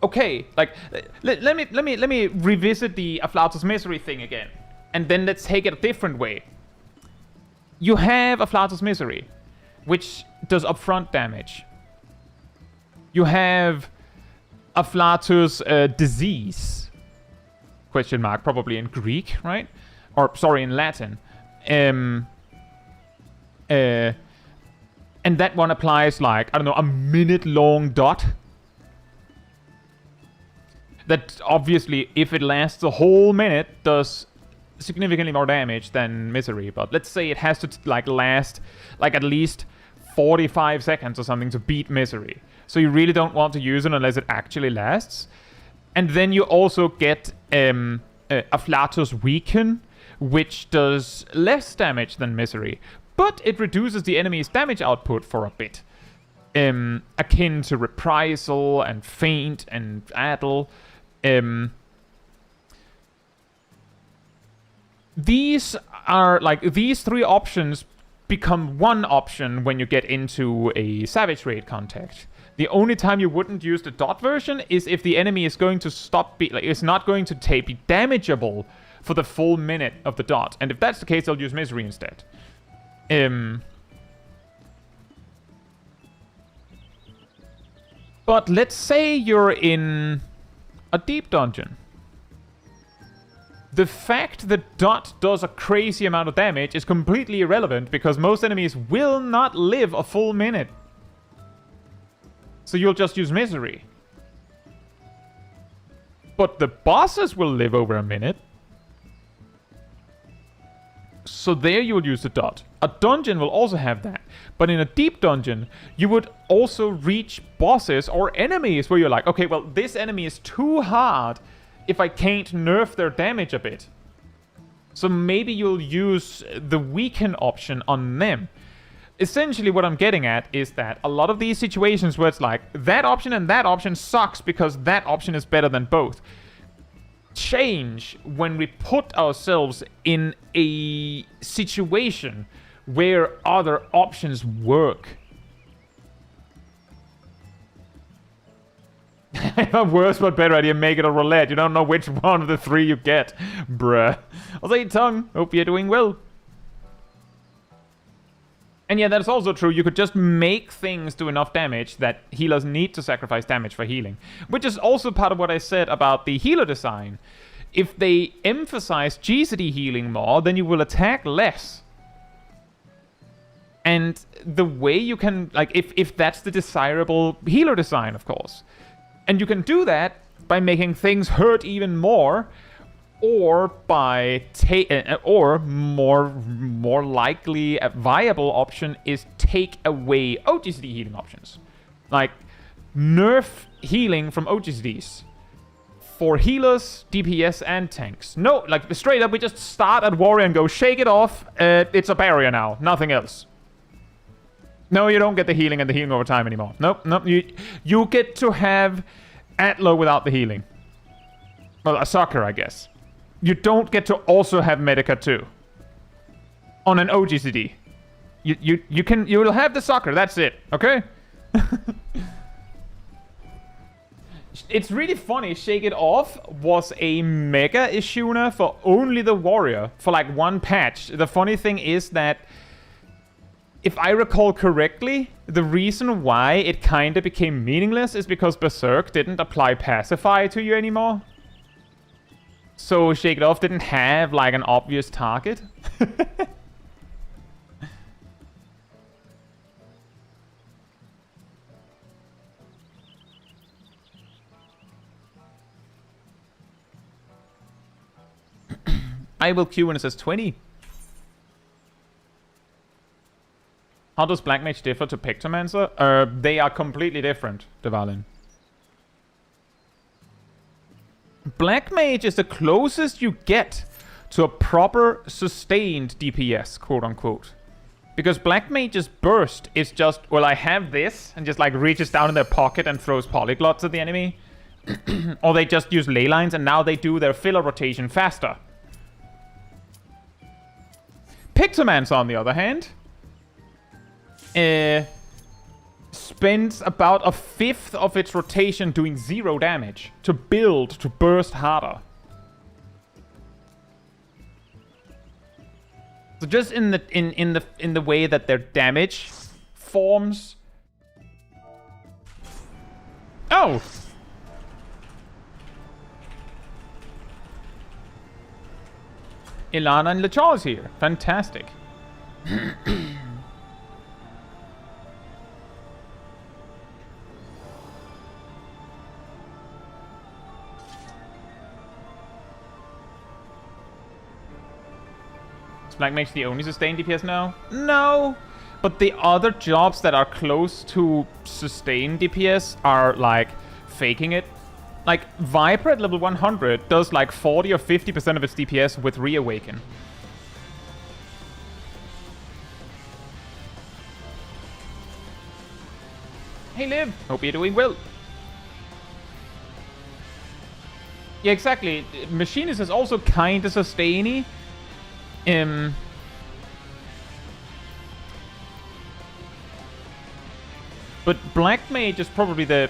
okay, like, let me revisit the Afflatus Misery thing again. And then let's take it a different way. You have Afflatus Misery, which does upfront damage. You have Afflatus Disease, question mark, probably in Greek, right? Or, sorry, in Latin. And that one applies, like, I don't know, a minute-long dot. That, obviously, if it lasts a whole minute, does significantly more damage than Misery. But let's say it has to, like, last, like, at least 45 seconds or something to beat Misery. So you really don't want to use it unless it actually lasts. And then you also get Afflatus Weaken, which does less damage than Misery. But it reduces the enemy's damage output for a bit. Akin to Reprisal and Feint and Addle. These are, like, these three options become one option when you get into a Savage Raid context. The only time you wouldn't use the dot version is if the enemy is going to is not going to be damageable for the full minute of the dot. And if that's the case, I'll use Misery instead. But let's say you're in a deep dungeon. The fact that dot does a crazy amount of damage is completely irrelevant because most enemies will not live a full minute. So you'll just use Misery. But the bosses will live over a minute. So there you will use the dot. A dungeon will also have that. But in a deep dungeon, you would also reach bosses or enemies where you're like, okay, well, this enemy is too hard if I can't nerf their damage a bit. So maybe you'll use the weaken option on them. Essentially what I'm getting at is that a lot of these situations where it's like, that option and that option sucks because that option is better than both, change when we put ourselves in a situation where other options work. A worse but better idea, make it a roulette. You don't know which one of the three you get. Bruh. I'll say tongue. Hope you're doing well. And yeah, that's also true. You could just make things do enough damage that healers need to sacrifice damage for healing. Which is also part of what I said about the healer design. If they emphasize GCD healing more, then you will attack less. And the way you can, like, if that's the desirable healer design, of course. And you can do that by making things hurt even more, or by or more likely a viable option is take away OGCD healing options. Like, nerf healing from OGCDs for healers, DPS, and tanks. No, like, straight up, we just start at warrior and go, shake it off. It's a barrier now, nothing else. No, you don't get the healing and the healing over time anymore. Nope, nope. You get to have Atlo without the healing. Well, a sucker, I guess. You don't get to also have Medica too. On an OGCD. You will have the sucker, that's it, okay? It's really funny, Shake It Off was a mega Ishuna for only the warrior for like one patch. The funny thing is that if I recall correctly, the reason why it kind of became meaningless is because Berserk didn't apply Pacify to you anymore. So Shake It Off didn't have like an obvious target. I will queue when it says 20. How does Black Mage differ to Pictomancer? They are completely different, Devalin. Black Mage is the closest you get to a proper sustained DPS, quote unquote. Because Black Mage's burst is just, well, I have this, and just like reaches down in their pocket and throws polyglots at the enemy. Or they just use ley lines and now they do their filler rotation faster. Pictomancer, on the other hand, spends about a fifth of its rotation doing 0 damage to build to burst harder. So just in the way that their damage forms. Oh. Ilana and Lechal is here. Fantastic. Is Black Mage the only sustained DPS now? No! But the other jobs that are close to sustained DPS are, like, faking it. Like, Viper at level 100 does, like, 40 or 50% of its DPS with Reawaken. Hey, Liv! Hope you're doing well. Yeah, exactly. Machinist is also kinda sustainy. But Black Mage is probably the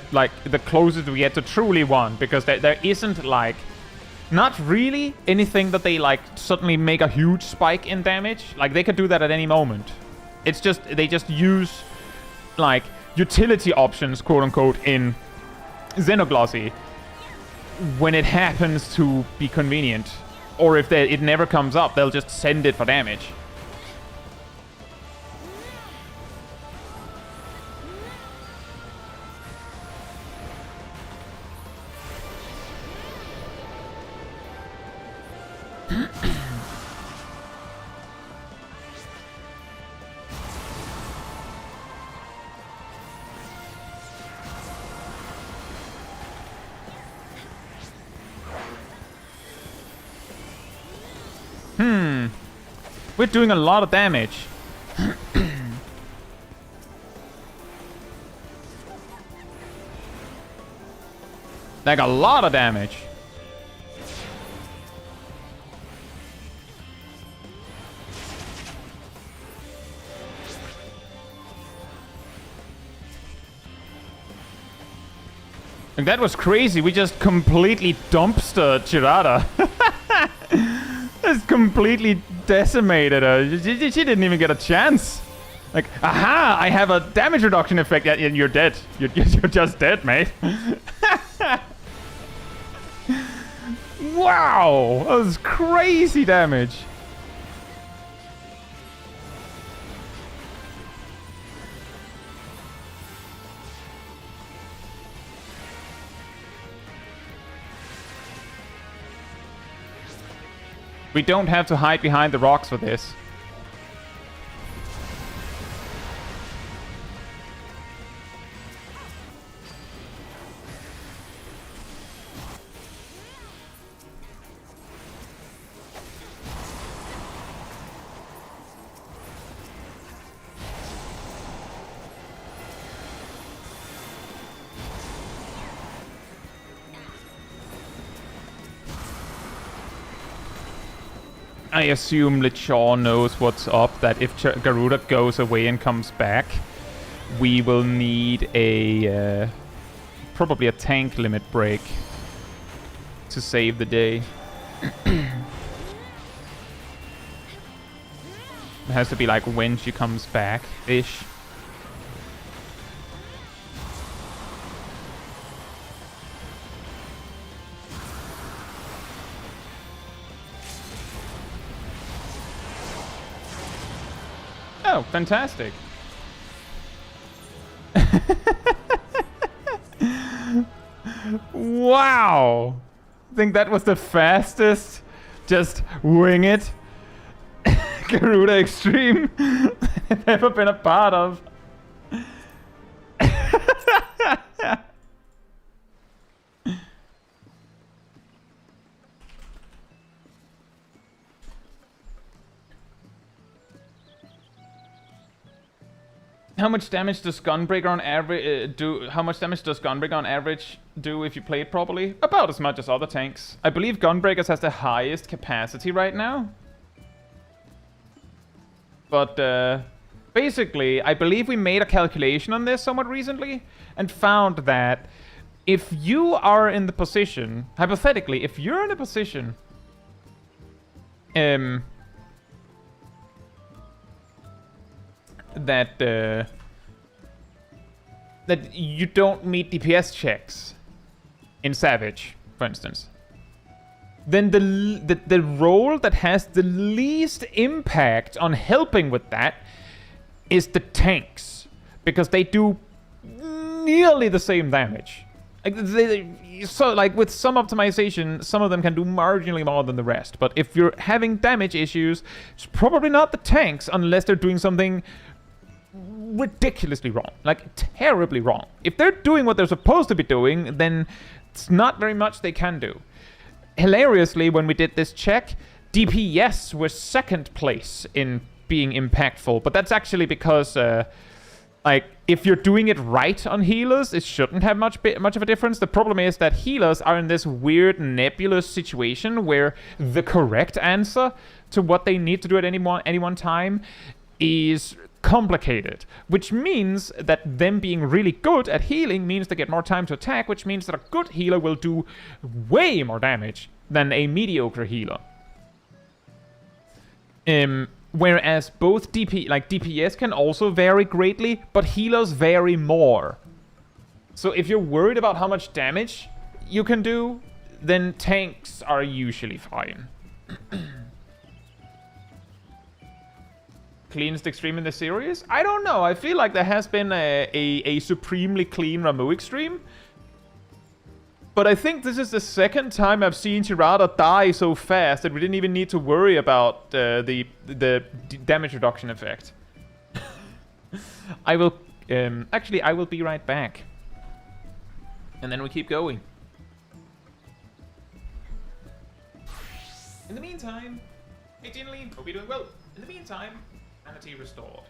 closest we get to truly one, because there isn't like not really anything that they like suddenly make a huge spike in damage. Like they could do that at any moment. It's just they just use like utility options, quote unquote, in Xenoglossy when it happens to be convenient. Or if it never comes up, they'll just send it for damage. We're doing a lot of damage. Like a lot of damage. Like that was crazy. We just completely dumpstered Chirata. Just completely decimated her. She didn't even get a chance. Like, aha! I have a damage reduction effect. Yeah, you're dead. You're just dead, mate. Wow! That was crazy damage. We don't have to hide behind the rocks for this. I assume Lichor knows what's up, that if Garuda goes away and comes back, we will need a probably a tank limit break to save the day. It has to be like when she comes back-ish. Oh, fantastic. Wow. I think that was the fastest. Just wing it. Garuda Extreme I've ever been a part of. How much damage does Gunbreaker on average do? How much damage does Gunbreaker on average do if you play it properly? About as much as other tanks. I believe Gunbreakers has the highest capacity right now. But basically, I believe we made a calculation on this somewhat recently and found that if you are in the position, hypothetically, if you're in a position, that you don't meet DPS checks in Savage, for instance, then the role that has the least impact on helping with that is the tanks, because they do nearly the same damage. So like with some optimization, some of them can do marginally more than the rest. But if you're having damage issues, it's probably not the tanks unless they're doing something ridiculously wrong, like terribly wrong. If they're doing what they're supposed to be doing, then it's not very much they can do. Hilariously, when we did this check, DPS was second place in being impactful, but that's actually because like if you're doing it right on healers, it shouldn't have much of a difference. The problem is that healers are in this weird nebulous situation where the correct answer to what they need to do at any one time is complicated, which means that them being really good at healing means they get more time to attack, which means that a good healer will do way more damage than a mediocre healer. Whereas both DPS can also vary greatly, but healers vary more. So if you're worried about how much damage you can do, then tanks are usually fine. Cleanest extreme in the series? I don't know. I feel like there has been a supremely clean Ramu extreme. But I think this is the second time I've seen Tirada die so fast that we didn't even need to worry about the damage reduction effect. I will... actually, I will be right back. And then we keep going. In the meantime... Hey, Jinley, hope you're doing well. In the meantime... Sanity restored.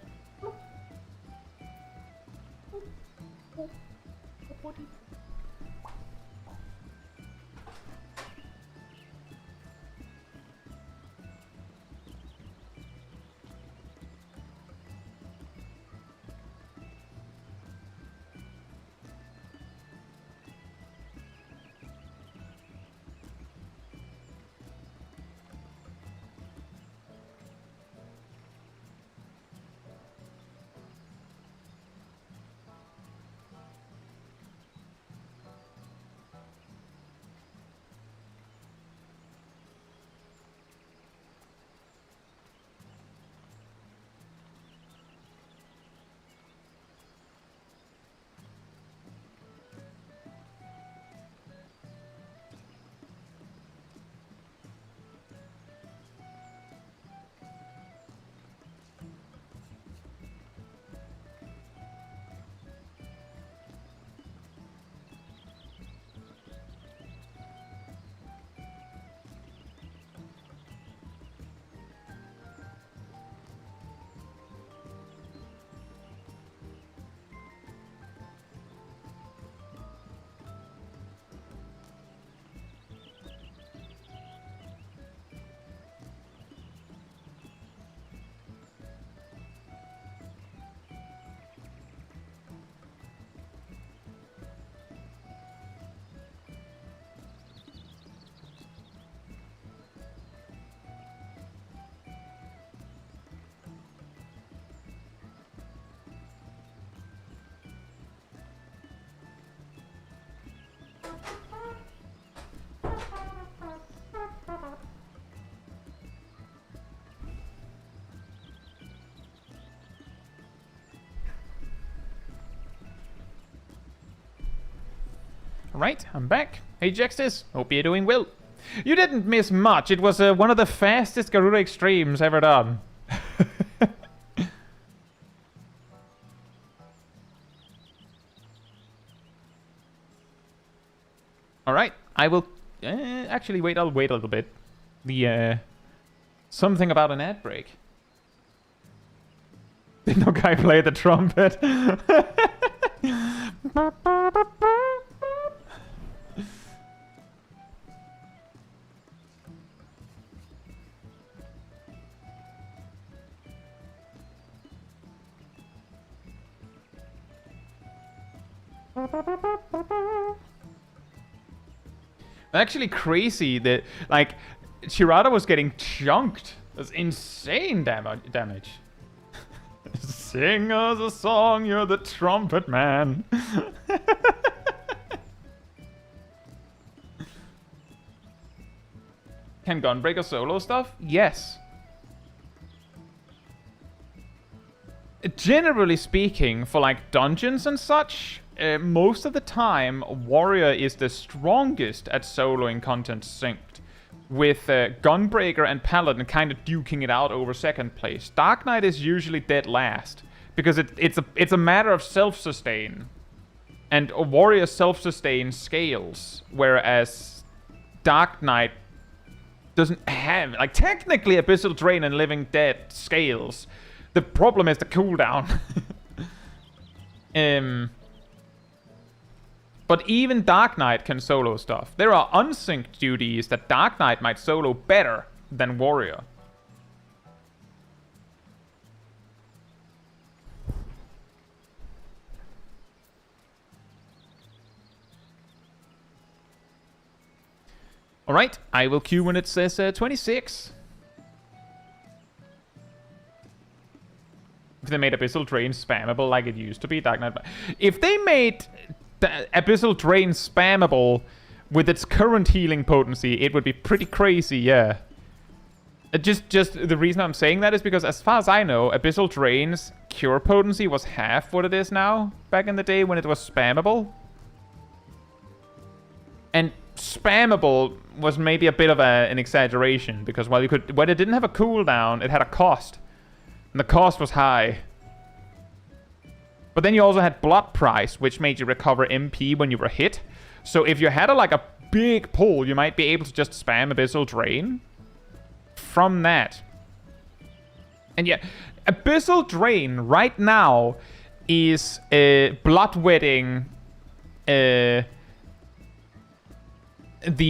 Alright, I'm back. Hey Jextis, hope you're doing well. You didn't miss much. It was one of the fastest Garuda Extremes ever done. Alright, I will... actually, wait, I'll wait a little bit. The, something about an ad break. Did no guy play the trumpet? Actually crazy that, like, Shirada was getting chunked. That's insane damage. Sing us a song, you're the trumpet man. Can Gunbreaker solo stuff? Yes. Generally speaking, for like dungeons and such, most of the time, Warrior is the strongest at soloing content synced, with Gunbreaker and Paladin kind of duking it out over second place. Dark Knight is usually dead last, because it's a matter of self-sustain. And a Warrior self-sustain scales, whereas Dark Knight doesn't have... Like, technically Abyssal Drain and Living Dead scales. The problem is the cooldown. But even Dark Knight can solo stuff. There are unsynced duties that Dark Knight might solo better than Warrior. Alright, I will queue when it says 26. If they made Abyssal Drain spammable like it used to be, Dark Knight... If they made the Abyssal Drain spammable with its current healing potency, it would be pretty crazy, yeah. Just the reason I'm saying that is because, as far as I know, Abyssal Drain's cure potency was half what it is now, back in the day when it was spammable. And spammable was maybe a bit of an exaggeration, because while it didn't have a cooldown, it had a cost. And the cost was high. But then you also had Blood Price, which made you recover MP when you were hit. So if you had a big pull, you might be able to just spam Abyssal Drain from that. And yeah, Abyssal Drain right now is bloodwetting the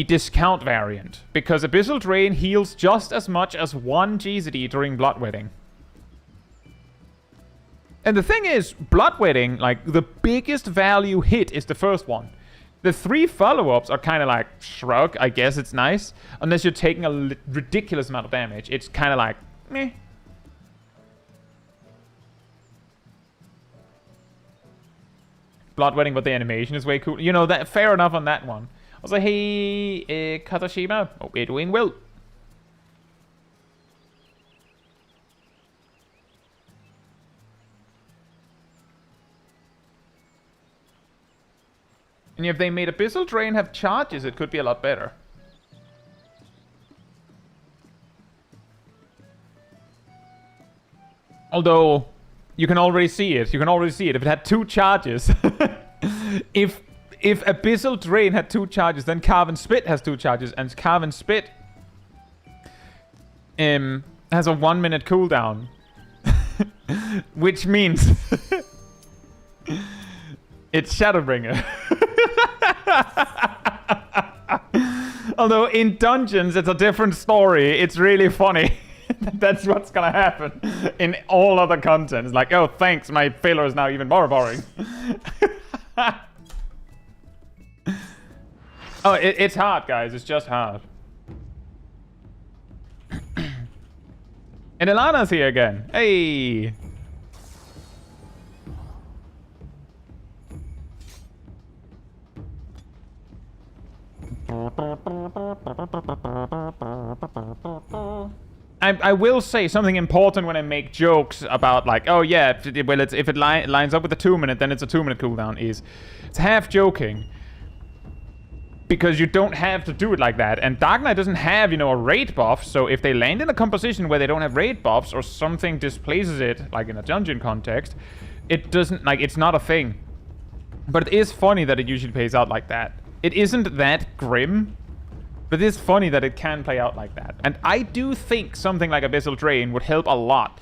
discount variant. Because Abyssal Drain heals just as much as 1 GZD during bloodwetting. And the thing is, bloodwetting, like, the biggest value hit is the first one. The 3 follow-ups are kind of like, shrug, I guess it's nice. Unless you're taking a ridiculous amount of damage. It's kind of like, meh. Bloodwetting, but the animation is way cool. You know, that fair enough on that one. Also, hey, Katashima, hope you're doing well. And if they made Abyssal Drain have charges, it could be a lot better. Although, you can already see it. You can already see it. If it had 2 charges. If Abyssal Drain had 2 charges, then Carven Spit has 2 charges. And Carven Spit has a 1-minute cooldown. Which means... it's Shadowbringer. Although in dungeons it's a different story. It's really funny. That's what's gonna happen in all other content. It's like, oh thanks, my filler is now even more boring. Oh, it's hard, guys. It's just hard. And Ilana's here again. Hey. I will say something important when I make jokes about, like, oh yeah, if it lines up with a 2-minute, then it's a 2-minute cooldown. It's half joking, because you don't have to do it like that. And Dark Knight doesn't have, you know, a raid buff, so if they land in a composition where they don't have raid buffs or something displaces it, like in a dungeon context, it doesn't, like, it's not a thing. But it is funny that it usually plays out like that. It isn't that grim, but it is funny that it can play out like that. And I do think something like Abyssal Drain would help a lot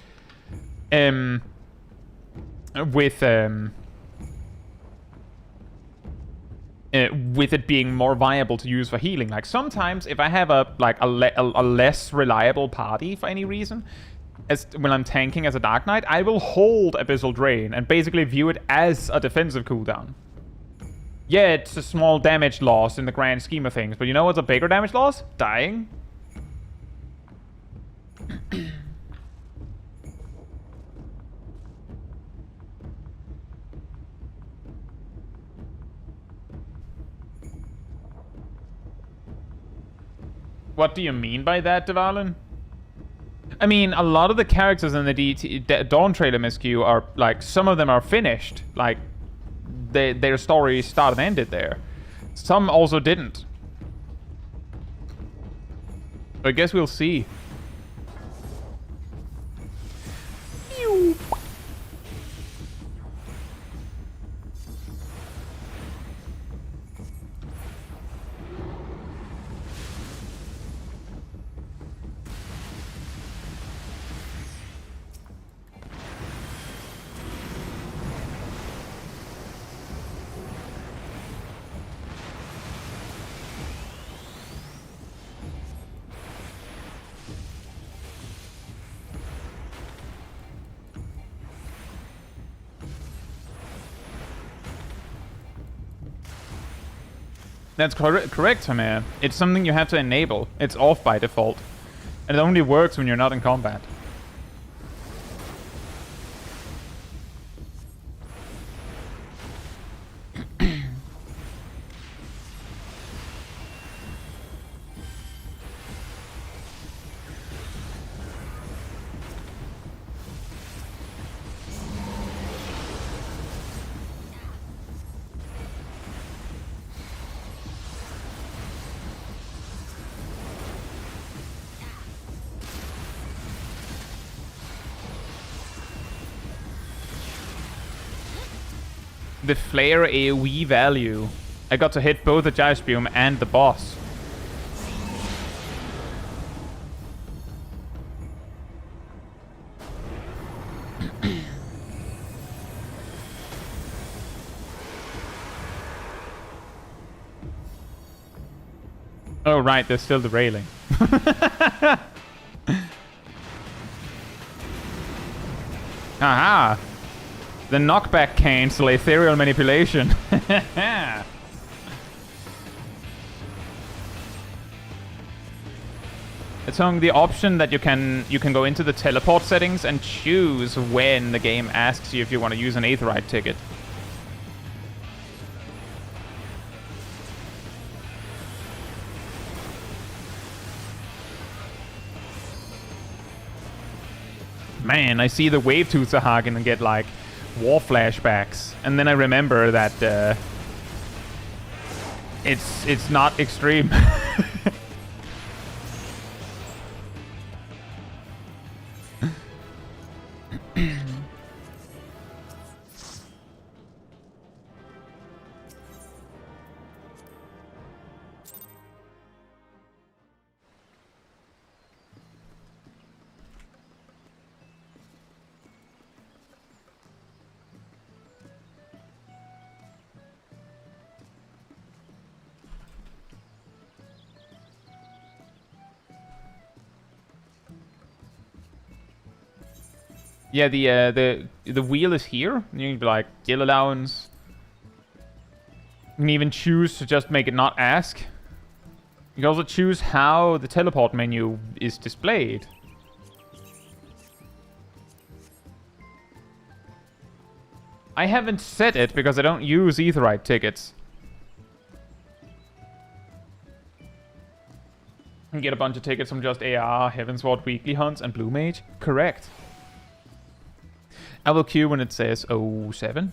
with it being more viable to use for healing. Like, sometimes if I have a less reliable party for any reason, as when I'm tanking as a Dark Knight, I will hold Abyssal Drain and basically view it as a defensive cooldown. Yeah, it's a small damage loss in the grand scheme of things, but you know what's a bigger damage loss? Dying. What do you mean by that, Devalin? I mean, a lot of the characters in the Dawntrail MSQ are, like, some of them are finished. Like, their story started and ended there. Some also didn't. I guess we'll see. Pew. That's correct, man. It's something you have to enable. It's off by default. And it only works when you're not in combat. The flare AoE value. I got to hit both the Gyrospum and the boss. Oh right, there's still the railing. Aha! The knockback cancel ethereal manipulation. It's on the option that you can go into the teleport settings and choose when the game asks you if you want to use an Aetherite ticket. Man, I see the Wave Tutsahagen and get like war flashbacks, and then I remember that it's not extreme. Yeah, the wheel is here. You can be like, guild allowance. You can even choose to just make it not ask. You can also choose how the teleport menu is displayed. I haven't set it because I don't use Aetherite tickets. You can get a bunch of tickets from just AR, Heavensward weekly hunts, and Blue Mage. Correct. I will queue when it says 07.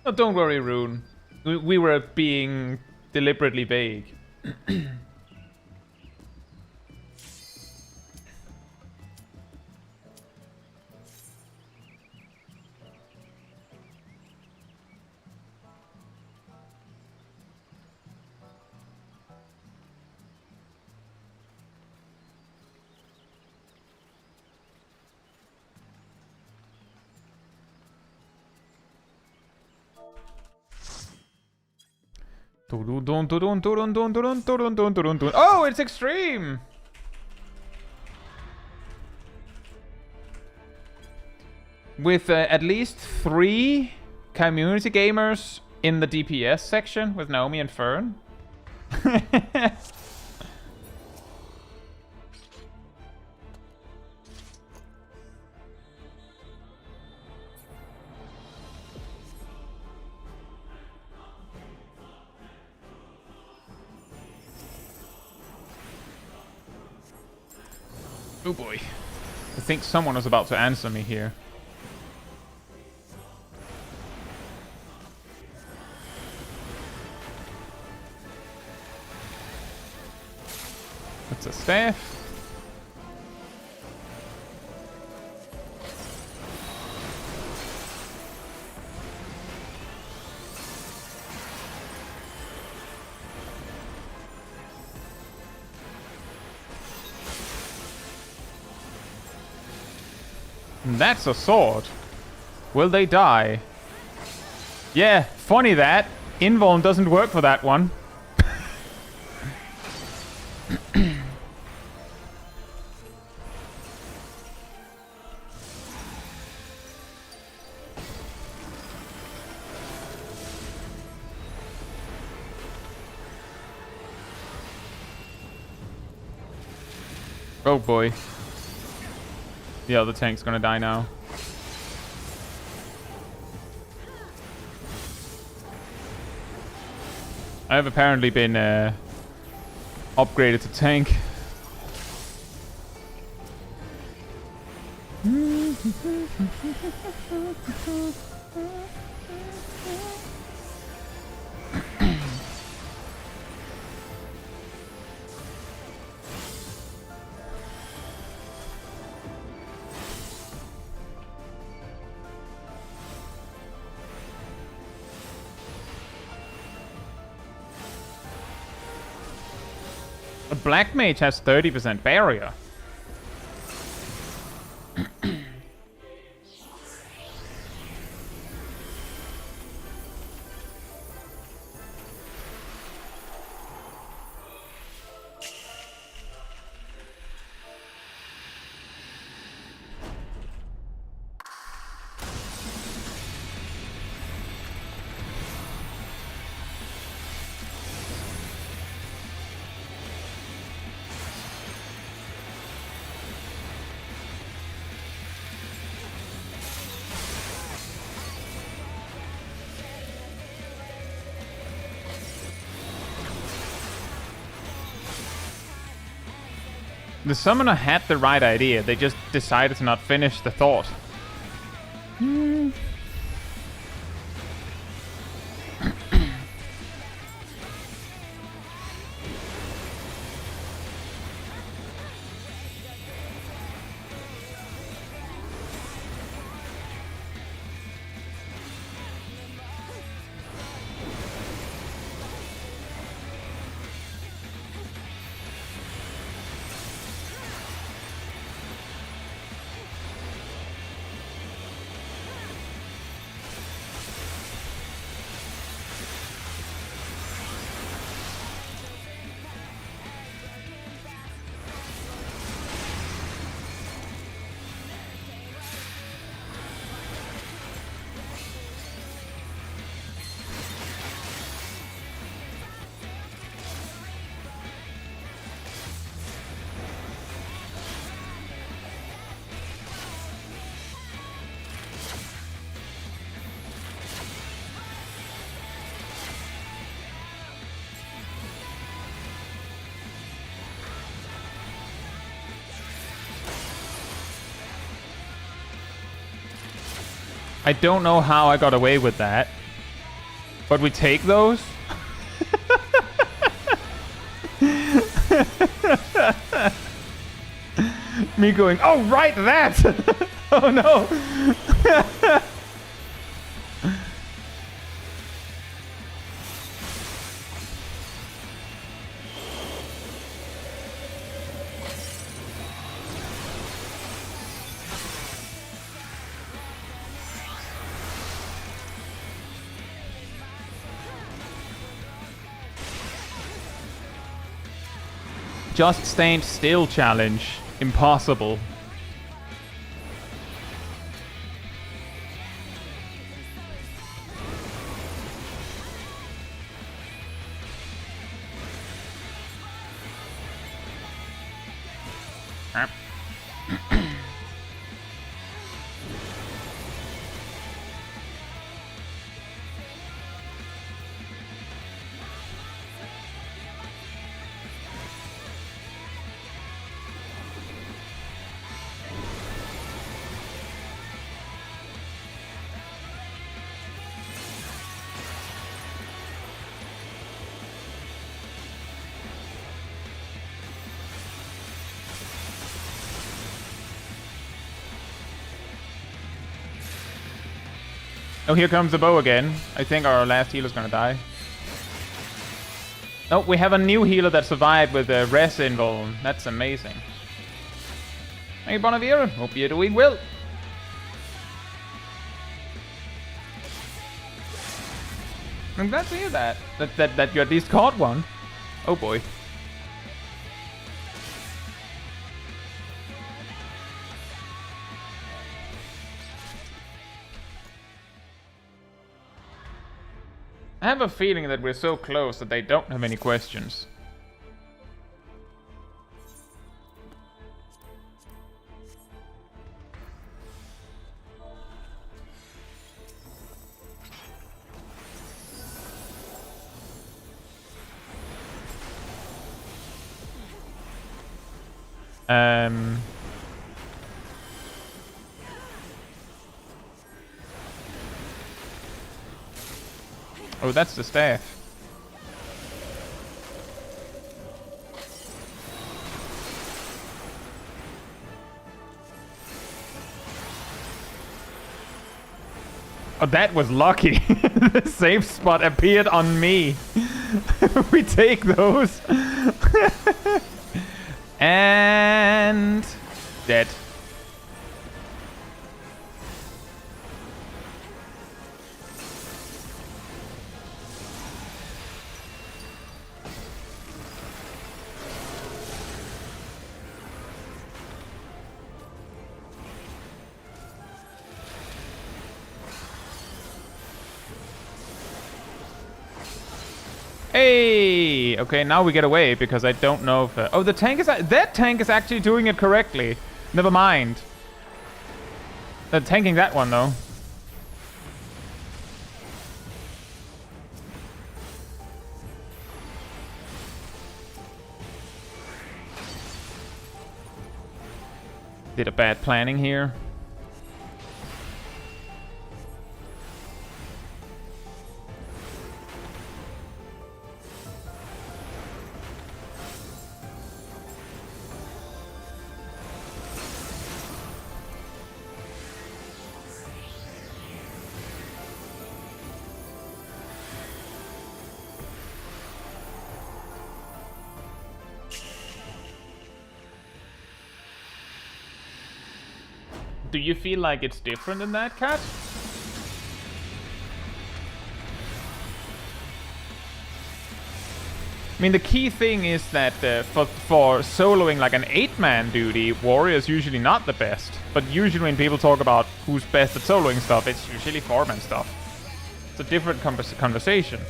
Oh, don't worry, Rune. We were being deliberately vague. Oh, it's extreme! With at least 3 community gamers in the DPS section with Naomi and Fern. Oh boy. I think someone was about to answer me here. That's a staff. That's a sword. Will they die? Yeah, funny that. Invuln doesn't work for that one. Oh boy. The other tank's gonna die now. I have apparently been upgraded to tank. A Black Mage has 30% barrier. The summoner had the right idea, they just decided to not finish the thought. I don't know how I got away with that. But we take those? Me going, oh, right, that! Oh, no! Just stand still challenge. Impossible. Oh, here comes the bow again. I think our last healer's gonna die. Oh, we have a new healer that survived with a res invuln. That's amazing. Hey, Bonavir. Hope you're doing well. I'm glad to hear that. That you at least caught one. Oh boy. I have a feeling that we're so close that they don't have any questions. Oh, that's the staff. Oh, that was lucky. The safe spot appeared on me. We take those. And... dead. Hey! Okay, now we get away because I don't know if... oh, the tank is... that tank is actually doing it correctly. Never mind. They're tanking that one, though. Did a bad planning here. Do you feel like it's different in that, Cat? I mean, the key thing is that for soloing like an 8-man duty, Warrior is usually not the best. But usually when people talk about who's best at soloing stuff, it's usually 4-man stuff. It's a different conversation.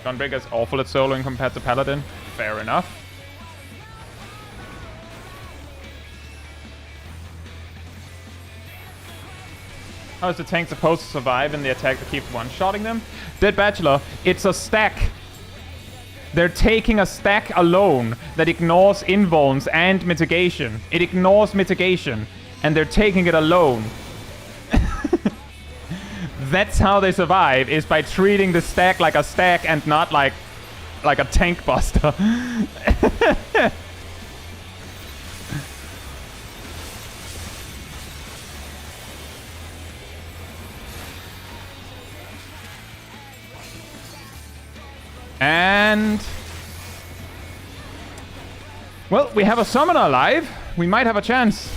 Gunbreaker's awful at soloing compared to Paladin. Fair enough. How is the tank supposed to survive in the attack that keeps one-shotting them? Dead Bachelor, it's a stack. They're taking a stack alone that ignores invulns and mitigation. It ignores mitigation. and they're taking it alone. That's how they survive, is by treating the stack like a stack and not like a tank buster. And... well, we have a summoner alive. We might have a chance.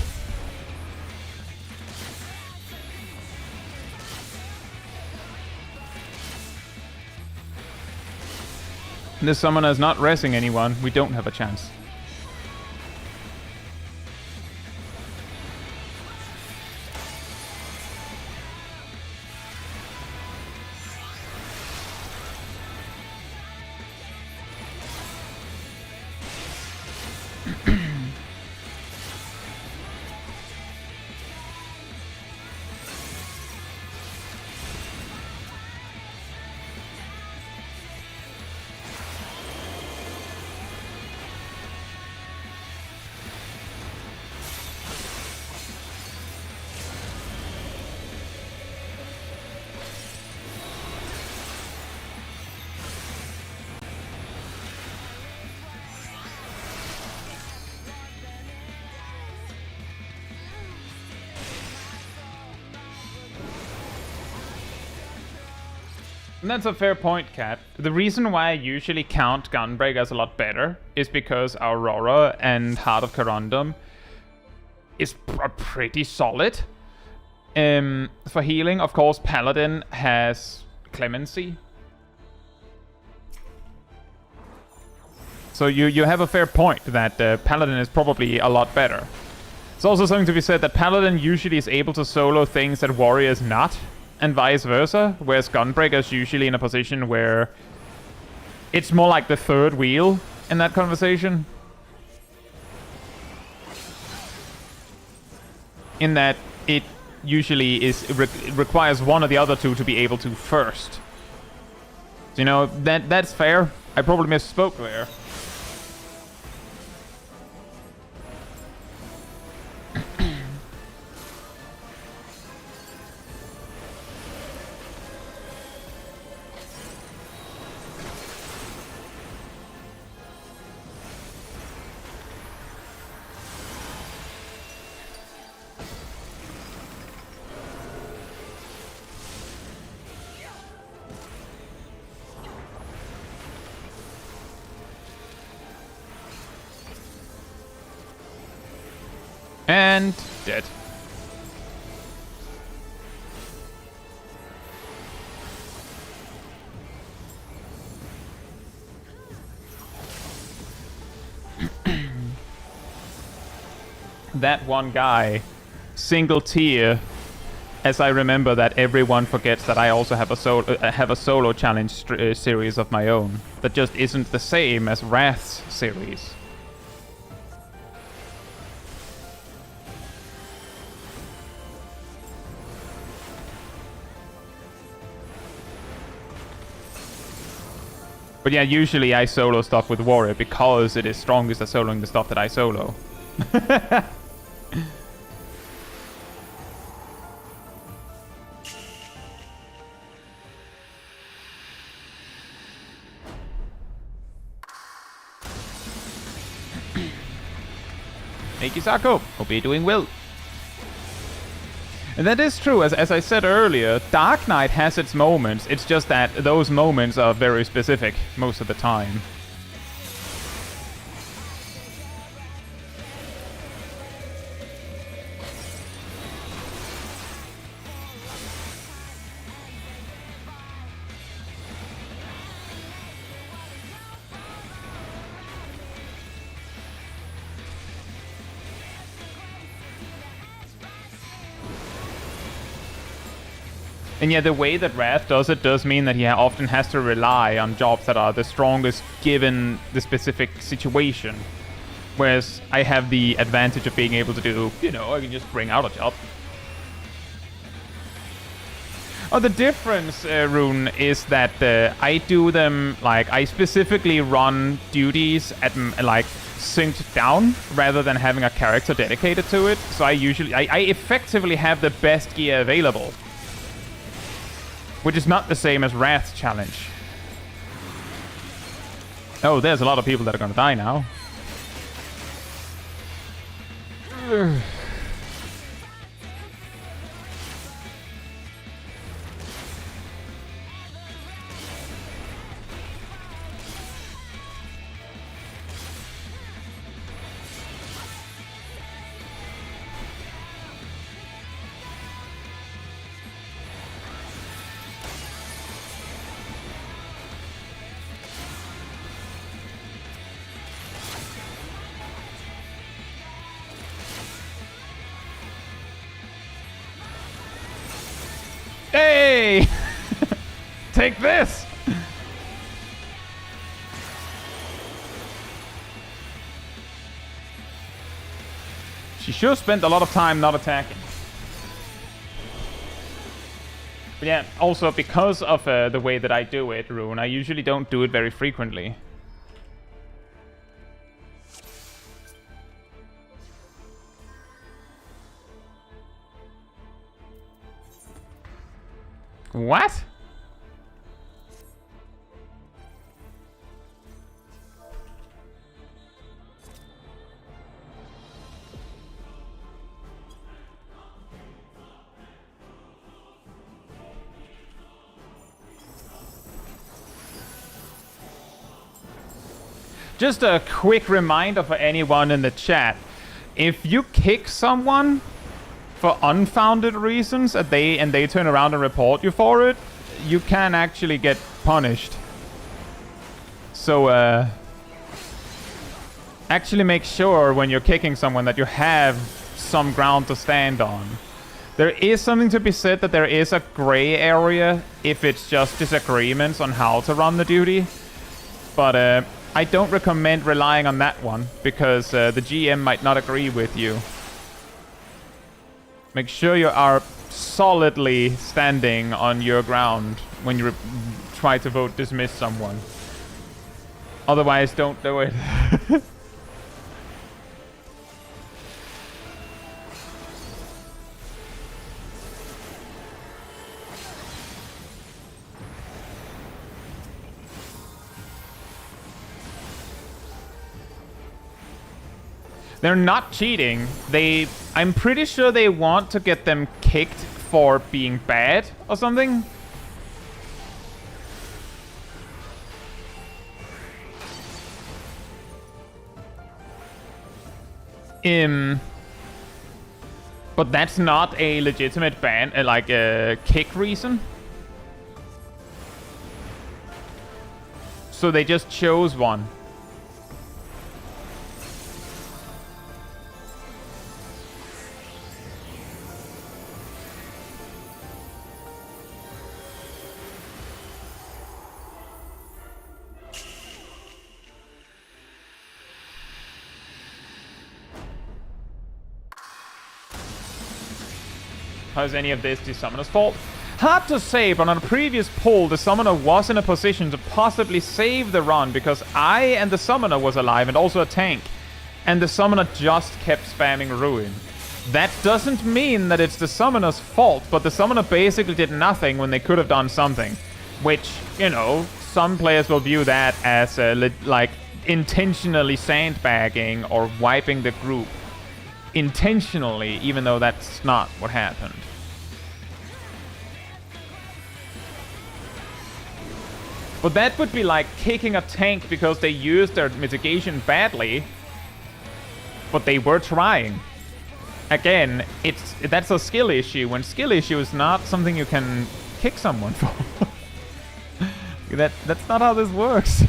This summoner is not resing anyone. We don't have a chance. And that's a fair point, Kat. The reason why I usually count Gunbreakers a lot better is because Aurora and Heart of Corundum is pretty solid. For healing, of course, Paladin has Clemency. So you have a fair point that Paladin is probably a lot better. It's also something to be said that Paladin usually is able to solo things that Warrior is not, and vice versa, whereas Gunbreaker is usually in a position where it's more like the third wheel in that conversation. In that it usually is requires one or the other two to be able to first. So, you know, that's fair. I probably misspoke there. And dead. That one guy, single tier, as I remember that everyone forgets that I also have a solo challenge series of my own that just isn't the same as Wrath's series. But yeah, usually I solo stuff with Warrior because it is strongest at soloing the stuff that I solo. Thank you, Sako. Hope you're doing well. And that is true, as I said earlier, Dark Knight has its moments, it's just that those moments are very specific most of the time. And yeah, the way that Wrath does it does mean that he often has to rely on jobs that are the strongest given the specific situation. Whereas I have the advantage of being able to do, you know, I can just bring out a job. Oh, the difference, Rune, is that I do them, like, I specifically run duties at, like, synced down rather than having a character dedicated to it. So I effectively have the best gear available, which is not the same as Wrath Challenge. Oh, there's a lot of people that are gonna die now. Hey! Take this! She sure spent a lot of time not attacking. But yeah, also because of the way that I do it, Rune, I usually don't do it very frequently. What? Just a quick reminder for anyone in the chat. If you kick someone for unfounded reasons and they turn around and report you for it, you can actually get punished. So actually make sure when you're kicking someone that you have some ground to stand on. There is something to be said that there is a gray area if it's just disagreements on how to run the duty. But I don't recommend relying on that one because the GM might not agree with you. Make sure you are solidly standing on your ground when you try to vote dismiss someone. Otherwise, don't do it. They're not cheating. I'm pretty sure they want to get them kicked for being bad or something. But that's not a legitimate ban, like a kick reason. So they just chose one. How is any of this the summoner's fault? Hard to say, but on a previous poll, the summoner was in a position to possibly save the run because I and the summoner was alive and also a tank. And the summoner just kept spamming Ruin. That doesn't mean that it's the summoner's fault, but the summoner basically did nothing when they could have done something. Which, you know, some players will view that as like intentionally sandbagging or wiping the group. Intentionally, even though that's not what happened. But that would be like kicking a tank because they used their mitigation badly, but they were trying. Again, that's a skill issue, and skill issue is not something you can kick someone for. That's not how this works.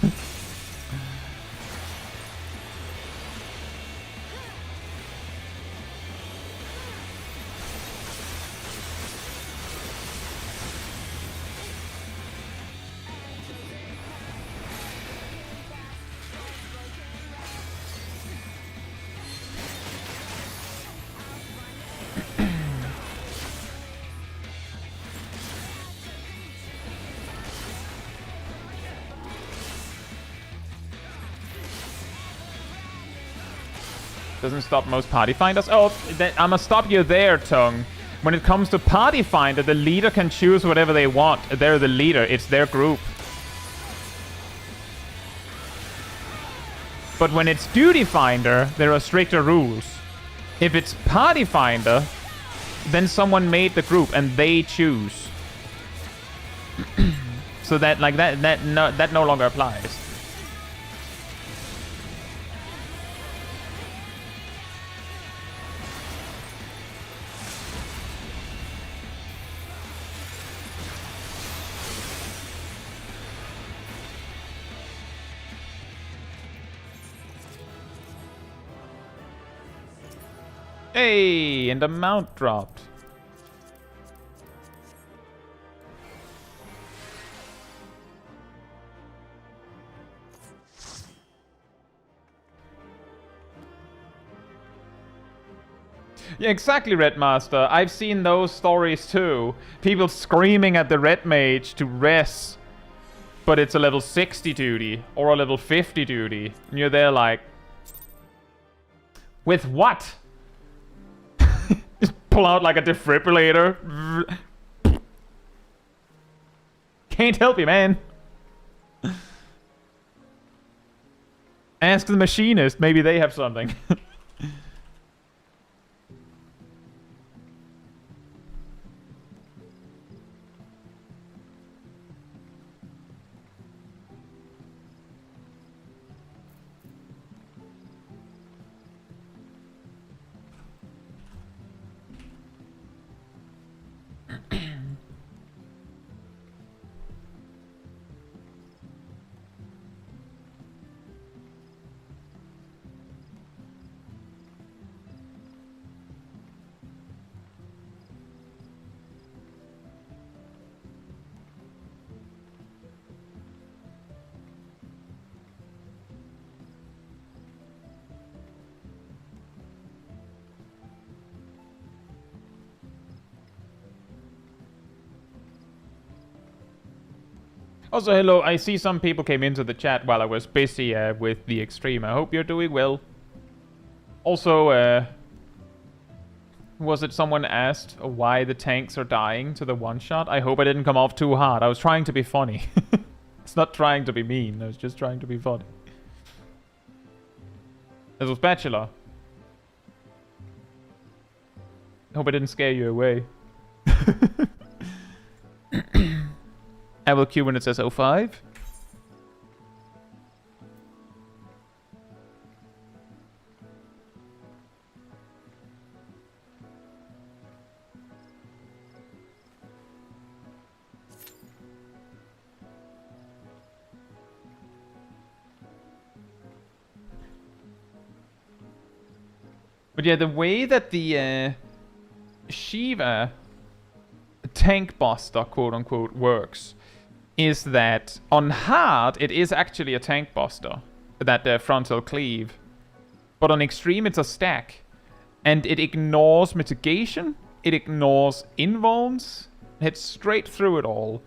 Doesn't stop most party finders. Oh, I'ma stop you there, Tongue. When it comes to party finder, the leader can choose whatever they want. They're the leader. It's their group. But when it's duty finder, there are stricter rules. If it's party finder, then someone made the group and they choose. So that like that no longer applies. Hey, and the mount dropped. Yeah, exactly, Red Master. I've seen those stories too. People screaming at the Red Mage to rest, but it's a level 60 duty or a level 50 duty. And you're there like, with what? Just pull out like a defibrillator. Can't help you, man. Ask the machinist. Maybe they have something. Also, hello, I see some people came into the chat while I was busy with the Extreme. I hope you're doing well. Also, was it someone asked why the tanks are dying to the one-shot? I hope I didn't come off too hard. I was trying to be funny. It's not trying to be mean. I was just trying to be funny. This was Bachelor. I hope I didn't scare you away. I will queue when it says 05. But yeah, the way that the Shiva tank buster, quote unquote, works is that on hard it is actually a tank buster, that frontal cleave, but on extreme it's a stack, and it ignores mitigation, it ignores invulns, hits straight through it all.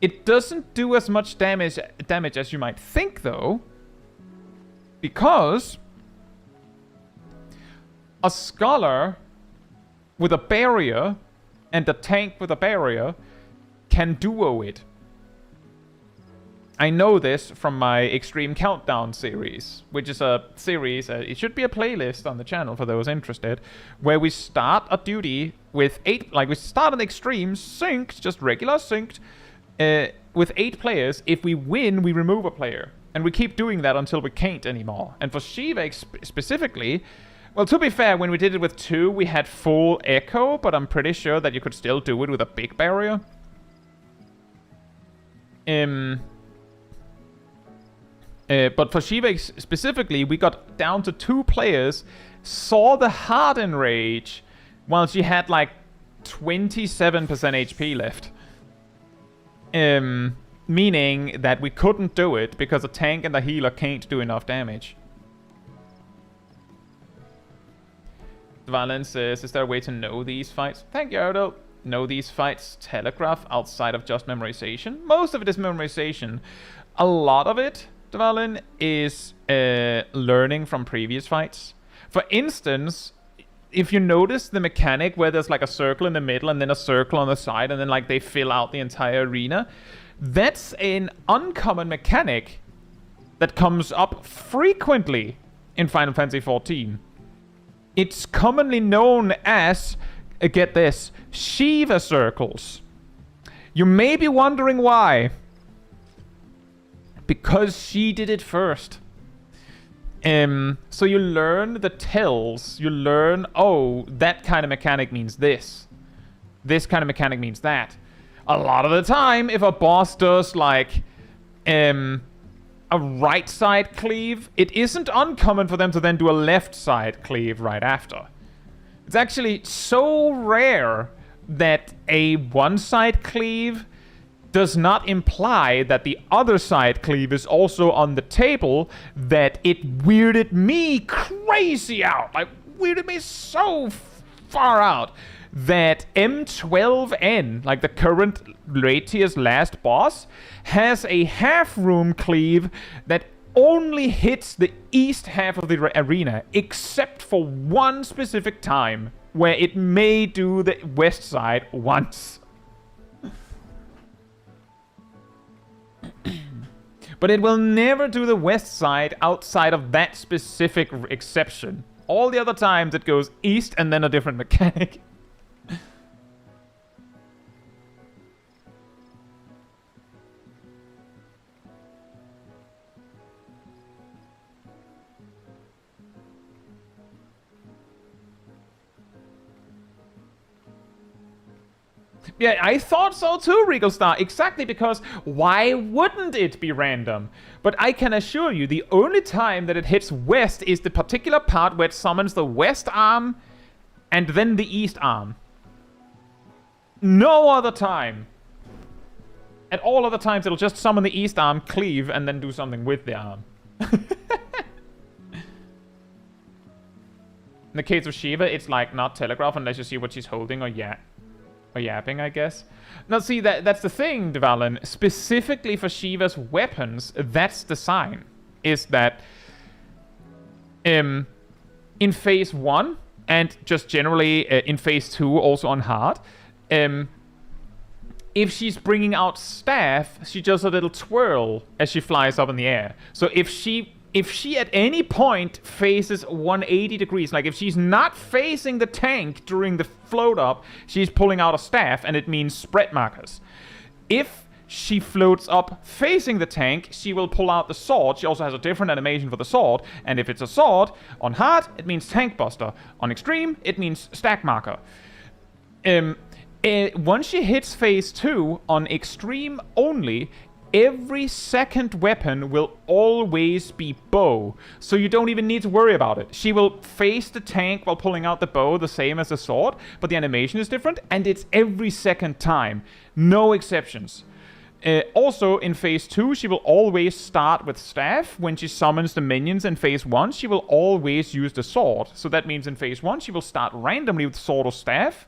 It doesn't do as much damage as you might think though, because a scholar with a barrier and a tank with a barrier can duo it. I know this from my Extreme Countdown series, which is a series, it should be a playlist on the channel for those interested, where we start a duty with 8, like we start an Extreme synced, just regular synced, with 8 players. If we win, we remove a player. And we keep doing that until we can't anymore. And for Shiva specifically, well, to be fair, when we did it with 2, we had full echo, but I'm pretty sure that you could still do it with a big barrier. But for Shiva specifically, we got down to 2 players, saw the hard enrage, while she had like 27% HP left. Meaning that we couldn't do it because a tank and a healer can't do enough damage. Valence says, is there a way to know these fights? Thank you, Erdo. Know these fights telegraph outside of just memorization? Most of it is memorization. A lot of it, Dvalin, is learning from previous fights. For instance, if you notice the mechanic where there's like a circle in the middle and then a circle on the side and then like they fill out the entire arena, that's an uncommon mechanic that comes up frequently in Final Fantasy XIV. It's commonly known as, get this, Shiva circles. You may be wondering why. Because she did it first. So you learn the tells. You learn, oh, that kind of mechanic means this. This kind of mechanic means that. A lot of the time, if a boss does like a right side cleave, it isn't uncommon for them to then do a left side cleave right after. It's actually so rare that a one side cleave does not imply that the other side cleave is also on the table, that it weirded me crazy out. Like, weirded me so far out that M12N, like the current Latia's last boss, has a half-room cleave that only hits the east half of the arena, except for one specific time, where it may do the west side once. But it will never do the west side outside of that specific exception. All the other times it goes east and then a different mechanic. Yeah, I thought so too, Regal Star. Exactly, because why wouldn't it be random? But I can assure you, the only time that it hits west is the particular part where it summons the west arm and then the east arm. No other time. At all other times, it'll just summon the east arm, cleave, and then do something with the arm. In the case of Shiva, it's like not telegraph unless you see what she's holding or yapping, I guess. Now, see, that's the thing, Dvalin. Specifically for Shiva's weapons, that's the sign. Is that in phase 1, and just generally in phase 2, also on hard, if she's bringing out staff, she does a little twirl as she flies up in the air. So if she at any point faces 180 degrees, like if she's not facing the tank during the float up, she's pulling out a staff, and it means spread markers. If she floats up facing the tank, she will pull out the sword. She also has a different animation for the sword, and if it's a sword, on hard, it means tank buster. On extreme, it means stack marker. Once she hits phase 2, on extreme only, every second weapon will always be bow, so you don't even need to worry about it. She will face the tank while pulling out the bow, the same as the sword, but the animation is different, and it's every second time. No exceptions. Also, in phase 2, she will always start with staff. When she summons the minions in phase 1, she will always use the sword. So that means in phase 1, she will start randomly with sword or staff,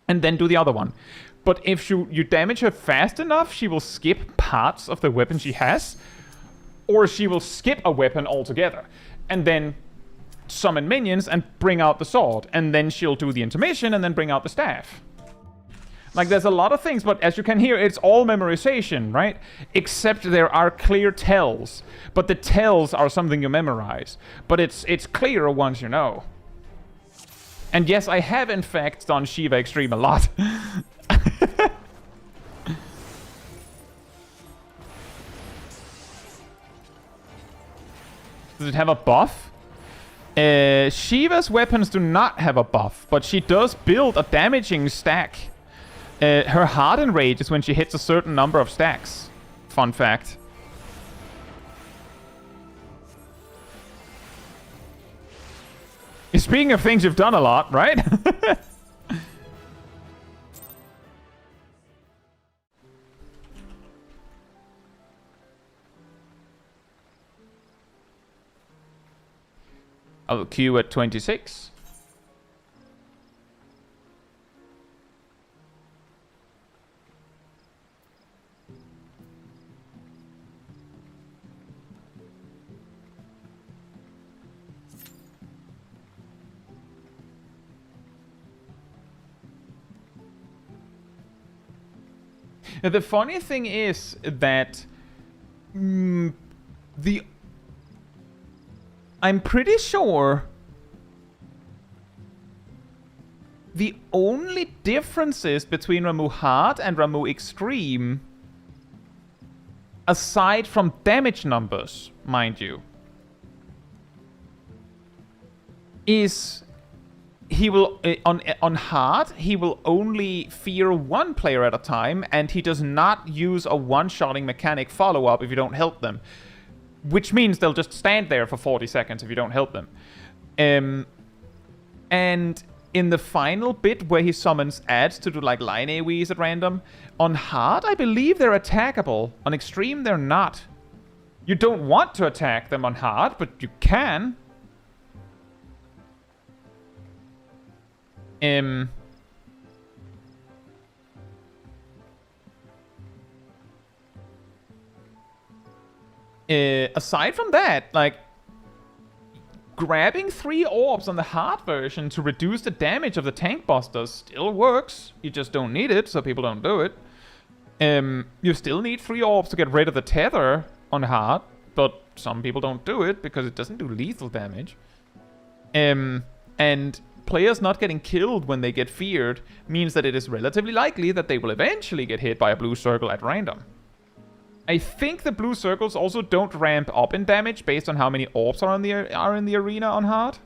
and then do the other one. But if you damage her fast enough, she will skip parts of the weapon she has, or she will skip a weapon altogether, and then summon minions and bring out the sword, and then she'll do the intermission and then bring out the staff. Like, there's a lot of things, but as you can hear, it's all memorization, right? Except there are clear tells, but the tells are something you memorize. But it's clearer once you know. And yes, I have in fact done Shiva Extreme a lot. Does it have a buff? Shiva's weapons do not have a buff, but she does build a damaging stack. Her hardened rage is when she hits a certain number of stacks. Fun fact. Speaking of things you've done a lot, right? I'll queue at 26. The funny thing is that I'm pretty sure the only differences between Ramuh Hard and Ramuh Extreme, aside from damage numbers, mind you, is he will on hard he will only fear one player at a time, and he does not use a one-shotting mechanic follow-up if you don't help them, which means they'll just stand there for 40 seconds if you don't help them. And in the final bit where he summons ads to do like line AoEs at random, on hard I believe they're attackable. On extreme they're not. You don't want to attack them on hard, but you can. Aside from that, like, grabbing 3 orbs on the hard version to reduce the damage of the tank busters still works. You just don't need it, so people don't do it. You still need 3 orbs to get rid of the tether on hard, but some people don't do it because it doesn't do lethal damage. And players not getting killed when they get feared means that it is relatively likely that they will eventually get hit by a blue circle at random. I think the blue circles also don't ramp up in damage based on how many orbs are in the arena on hard.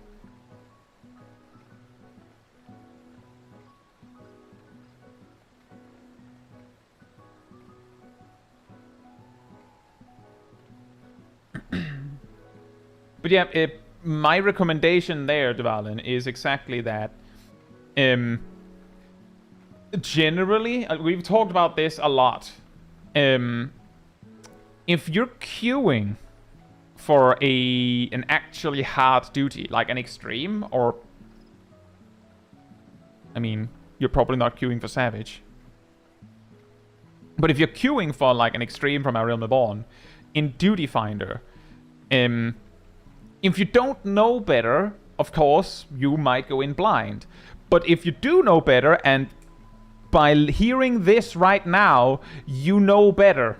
But yeah, my recommendation there, Dvalin, is exactly that. Generally, we've talked about this a lot. If you're queuing for an actually hard duty, like an extreme, or... I mean, you're probably not queuing for Savage. But if you're queuing for like an extreme from A Realm Reborn, in Duty Finder, if you don't know better, of course, you might go in blind. But if you do know better, and by hearing this right now, you know better,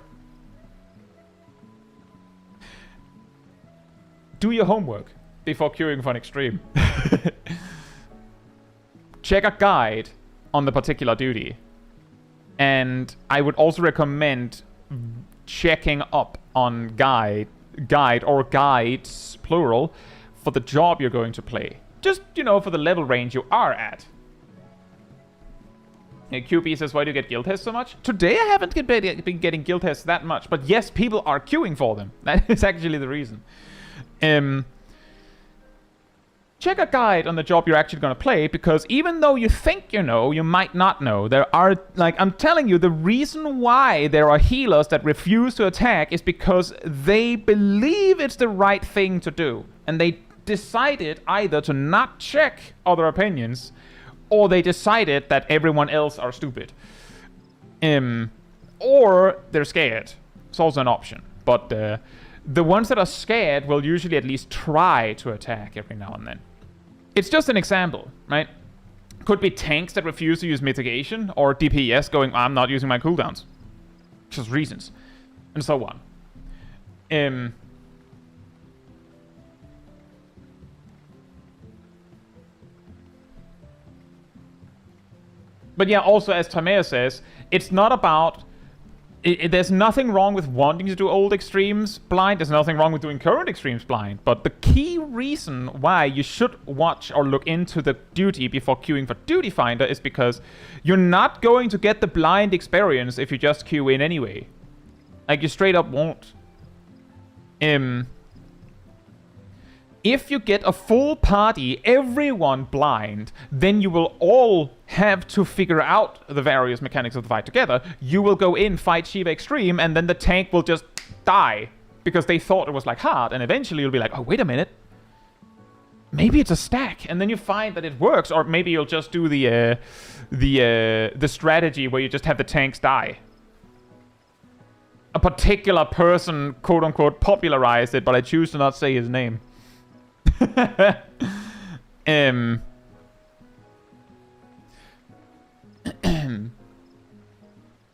do your homework before queuing for an extreme. Check a guide on the particular duty. And I would also recommend checking up on guide or guides, plural, for the job you're going to play. Just, you know, for the level range you are at. QB says, why do you get guild tests so much? Today I haven't been getting guild tests that much, but yes, people are queuing for them. That is actually the reason. Check a guide on the job you're actually going to play, because even though you think you know, you might not know. There are, like, I'm telling you, the reason why there are healers that refuse to attack is because they believe it's the right thing to do. And they decided either to not check other opinions, or they decided that everyone else are stupid. Or they're scared. It's also an option. But the ones that are scared will usually at least try to attack every now and then. It's just an example, right? Could be tanks that refuse to use mitigation, or DPS going, I'm not using my cooldowns. Just reasons. And so on. But yeah, also as Tamea says, it's not about... there's nothing wrong with wanting to do old extremes blind. There's nothing wrong with doing current extremes blind. But the key reason why you should watch or look into the duty before queuing for Duty Finder is because you're not going to get the blind experience if you just queue in anyway. Like, you straight up won't. If you get a full party, everyone blind, then you will all have to figure out the various mechanics of the fight together. You will go in, fight Shiva Extreme, and then the tank will just die because they thought it was like hard, and eventually you'll be like, oh, wait a minute. Maybe it's a stack, and then you find that it works, or maybe you'll just do the strategy where you just have the tanks die. A particular person, quote-unquote, popularized it, but I choose to not say his name.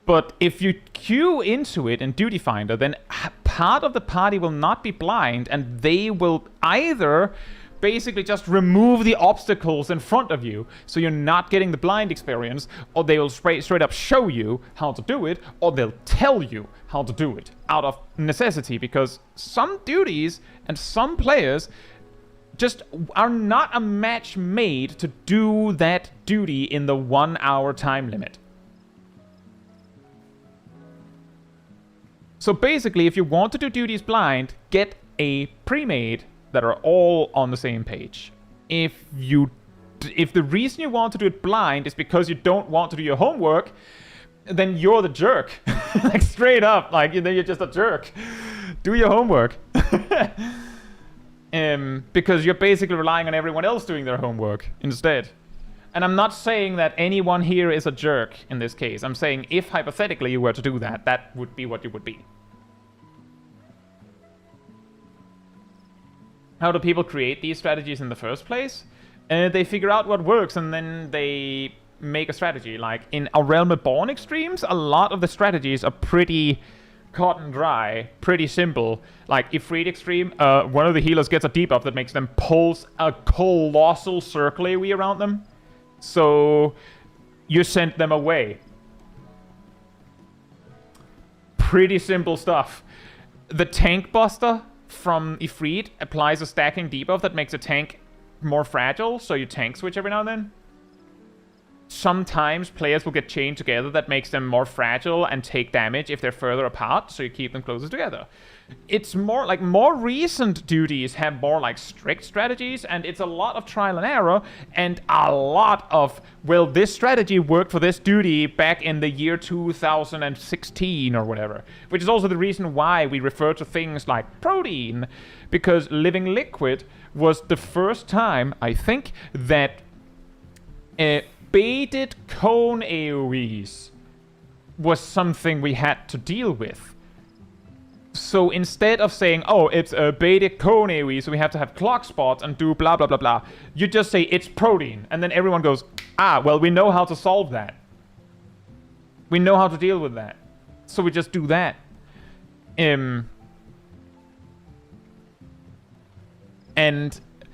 But if you queue into it in Duty Finder, then part of the party will not be blind, and they will either basically just remove the obstacles in front of you, so you're not getting the blind experience, or they will straight up show you how to do it, or they'll tell you how to do it out of necessity, because some duties and some players just are not a match made to do that duty in the 1 hour time limit. So basically, if you want to do duties blind, get a pre-made that are all on the same page. If the reason you want to do it blind is because you don't want to do your homework, then you're the jerk. Like straight up, like then you're just a jerk. Do your homework. Because you're basically relying on everyone else doing their homework instead. And I'm not saying that anyone here is a jerk in this case. I'm saying if hypothetically you were to do that, that would be what you would be. How do people create these strategies in the first place? They figure out what works and then they make a strategy. Like in A Realm Reborn extremes, a lot of the strategies are pretty cut and dry, pretty simple. Like Ifrit extreme, one of the healers gets a debuff that makes them pulse a colossal circle AoE around them. So you send them away. Pretty simple stuff. The Tank Buster from Ifrit applies a stacking debuff that makes a tank more fragile, so you tank switch every now and then. Sometimes players will get chained together that makes them more fragile and take damage if they're further apart, so you keep them closer together. It's more like more recent duties have more like strict strategies, and it's a lot of trial and error and a lot of, well, this strategy worked for this duty back in the year 2016 or whatever. Which is also the reason why we refer to things like Protein, because Living Liquid was the first time, I think, that baited cone AoEs was something we had to deal with. So instead of saying, oh, it's a baited cone AoE, so we have to have clock spots and do blah, blah, blah, blah, you just say it's Protein. And then everyone goes, ah, well, we know how to solve that. We know how to deal with that. So we just do that. And,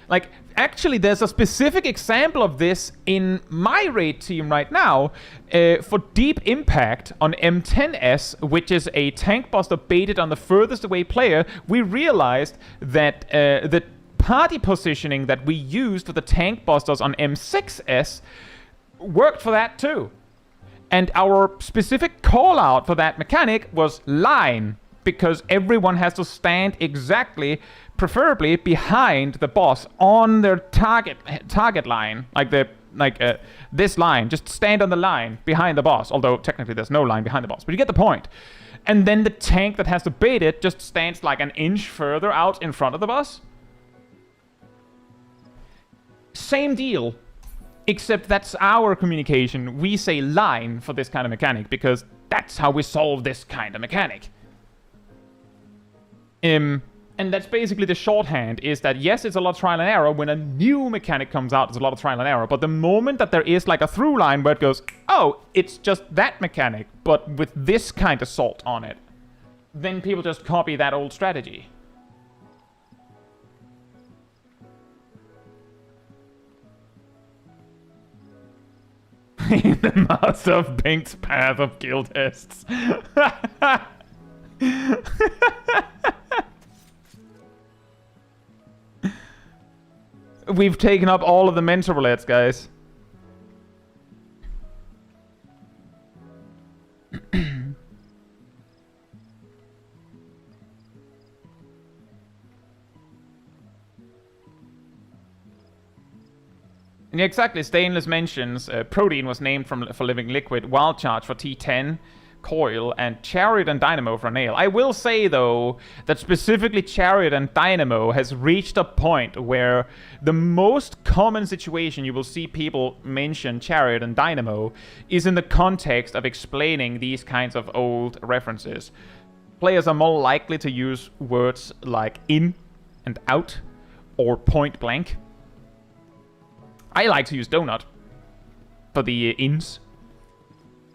like, actually, there's a specific example of this in my raid team right now. For Deep Impact on M10S, which is a tank buster baited on the furthest away player, we realized that the party positioning that we used for the tank busters on M6S worked for that too. And our specific call out for that mechanic was line, because everyone has to stand exactly, preferably behind the boss on their target line, like this line. Just stand on the line behind the boss, although technically there's no line behind the boss, but you get the point. And then the tank that has to bait it just stands like an inch further out in front of the boss. Same deal, except that's our communication. We say line for this kind of mechanic because that's how we solve this kind of mechanic. And that's basically the shorthand, is that yes, it's a lot of trial and error. When a new mechanic comes out, it's a lot of trial and error. But the moment that there is like a through line where it goes, oh, it's just that mechanic, but with this kind of salt on it, then people just copy that old strategy. The master of Pink's path of guild tests. We've taken up all of the mentor roulettes, guys. And yeah, exactly, Stainless mentions Protein was named for Living Liquid, Wild Charge for T10, Coil, and Chariot and Dynamo for Nail. I will say, though, that specifically Chariot and Dynamo has reached a point where the most common situation you will see people mention Chariot and Dynamo is in the context of explaining these kinds of old references. Players are more likely to use words like in and out or point blank. I like to use donut for the ins.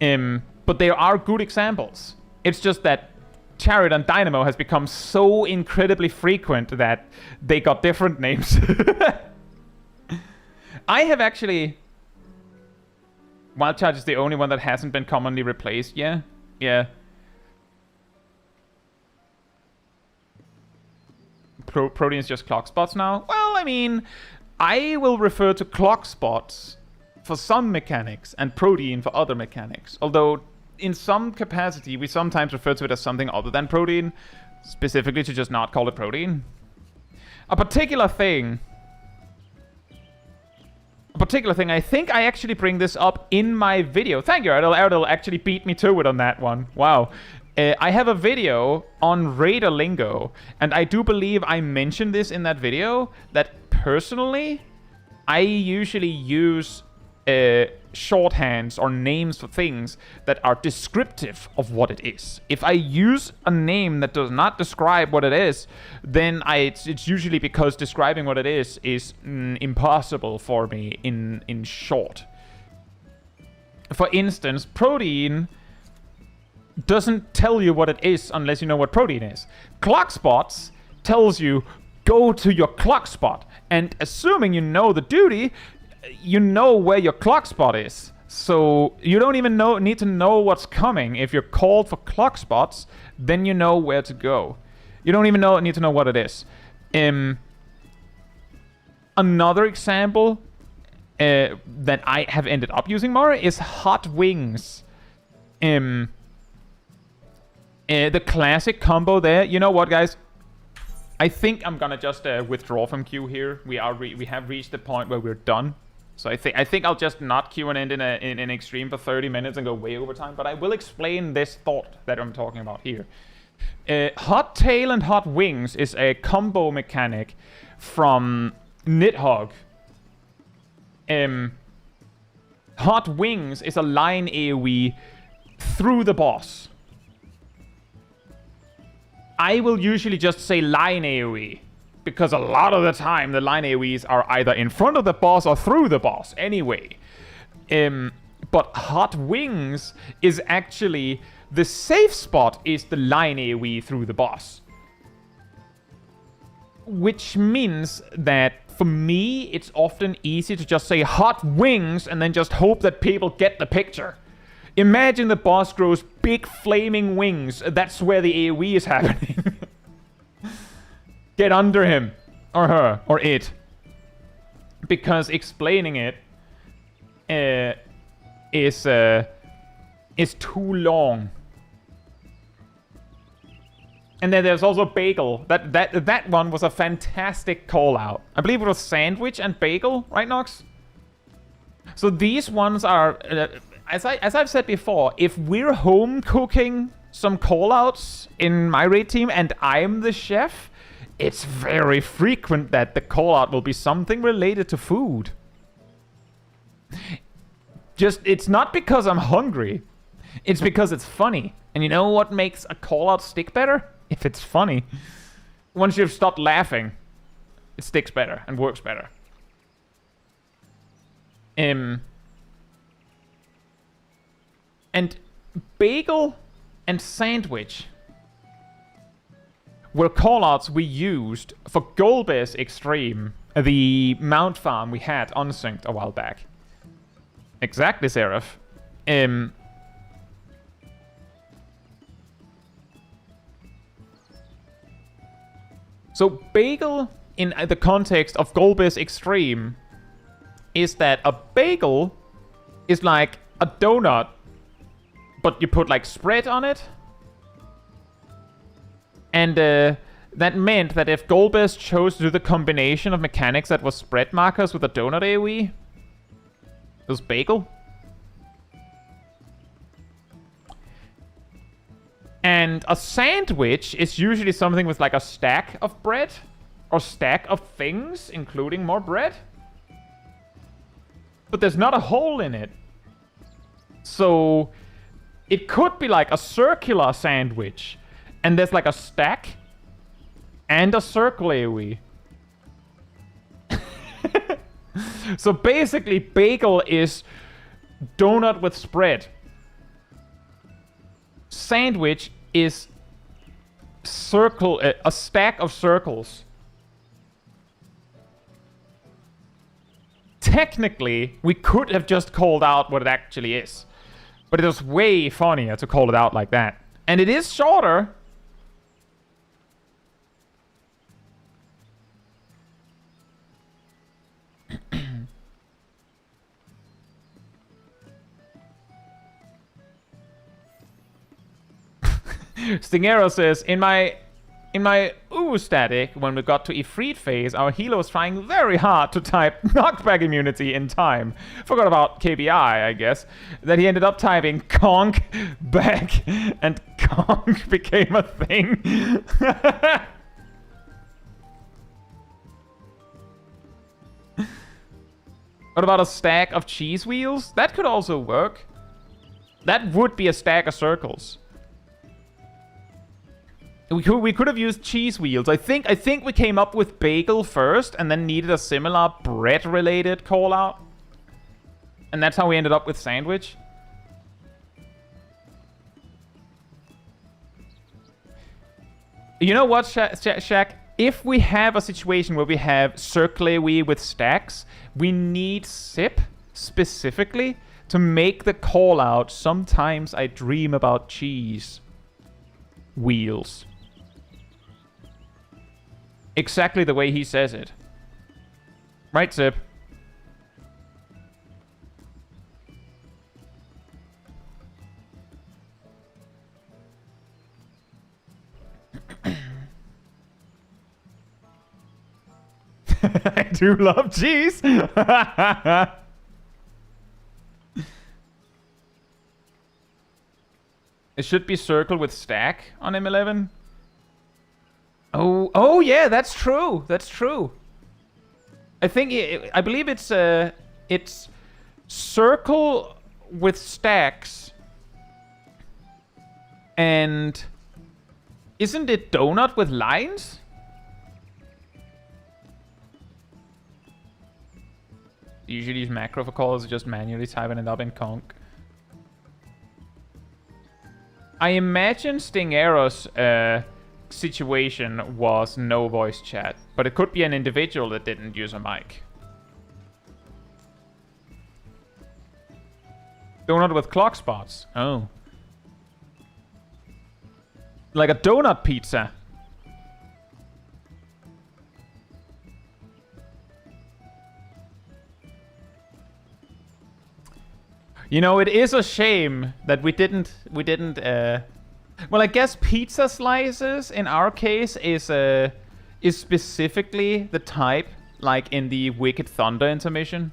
But But there are good examples. It's just that Chariot and Dynamo has become so incredibly frequent that they got different names. I have actually... Wild Charge is the only one that hasn't been commonly replaced. Yeah. Protean's just clock spots now. Well, I mean, I will refer to clock spots for some mechanics and Protean for other mechanics. Although, in some capacity, we sometimes refer to it as something other than Protean, specifically to just not call it Protean. A particular thing, I think I actually bring this up in my video. Thank you, Erdal actually beat me to it on that one. Wow. I have a video on Raider lingo, and I do believe I mentioned this in that video, that personally, I usually use shorthands or names for things that are descriptive of what it is. If I use a name that does not describe what it is, then it's usually because describing what it is impossible for me in short. For instance, Protean doesn't tell you what it is unless you know what Protean is. Clock spots tells you, go to your clock spot. And assuming you know the duty, you know where your clock spot is. So you don't even need to know what's coming. If you're called for clock spots, then you know where to go. You don't even need to know what it is. Another example that I have ended up using more is Hot Wings. The classic combo there. You know what, guys? I think I'm gonna just withdraw from queue here. We have reached the point where we're done. So I think I'll just not queue and end in an extreme for 30 minutes and go way over time. But I will explain this thought that I'm talking about here. Hot Tail and Hot Wings is a combo mechanic from Nidhogg. Hot Wings is a line AoE through the boss. I will usually just say line AoE, because a lot of the time the line AoEs are either in front of the boss or through the boss anyway. But Hot Wings is actually, the safe spot is the line AoE through the boss. Which means that for me, it's often easy to just say Hot Wings and then just hope that people get the picture. Imagine the boss grows big flaming wings. That's where the AoE is happening. Get under him. Or her. Or it. Because explaining it is too long. And then there's also Bagel. That one was a fantastic call out. I believe it was Sandwich and Bagel, right, Nox? So these ones are... As I've said before, if we're home cooking some callouts in my raid team and I'm the chef, it's very frequent that the callout will be something related to food. It's not because I'm hungry. It's because it's funny. And you know what makes a callout stick better? If it's funny. Once you've stopped laughing, it sticks better and works better. And Bagel and Sandwich were callouts we used for Golbez Extreme, the mount farm we had unsynced a while back. Exactly, Seraph. So Bagel, in the context of Golbez Extreme, is that a bagel is like a donut, but you put like spread on it. And that meant that if Golbez chose to do the combination of mechanics that was spread markers with a donut AoE, it was bagel. And a sandwich is usually something with like a stack of bread or stack of things, including more bread. But there's not a hole in it. So it could be like a circular sandwich, and there's like a stack and a circle AoE. So basically, bagel is donut with spread. Sandwich is circle, a stack of circles. Technically, we could have just called out what it actually is. But it was way funnier to call it out like that. And it is shorter. Stingero says, in my ooh static, when we got to Ifrit phase, our healer was trying very hard to type knockback immunity in time. Forgot about KBI, I guess. That he ended up typing conk back, and conk became a thing. What about a stack of cheese wheels? That could also work. That would be a stack of circles. We could have used cheese wheels. I think we came up with bagel first and then needed a similar bread-related call-out. And that's how we ended up with sandwich. You know what, Shaq? If we have a situation where we have circulae with stacks, we need sip specifically to make the call-out. Sometimes I dream about cheese wheels. Exactly the way he says it. Right, Zip? I do love cheese! It should be circle with stack on M11. Oh yeah, that's true. That's true. I believe it's circle with stacks, and isn't it donut with lines? Usually use macro for calls, just manually typing it up in conk. I imagine Stingero's situation was no voice chat, but it could be an individual that didn't use a mic. Donut with clock spots. Oh. Like a donut pizza. You know, it is a shame that we didn't well, I guess pizza slices in our case is specifically the type like in the Wicked Thunder intermission.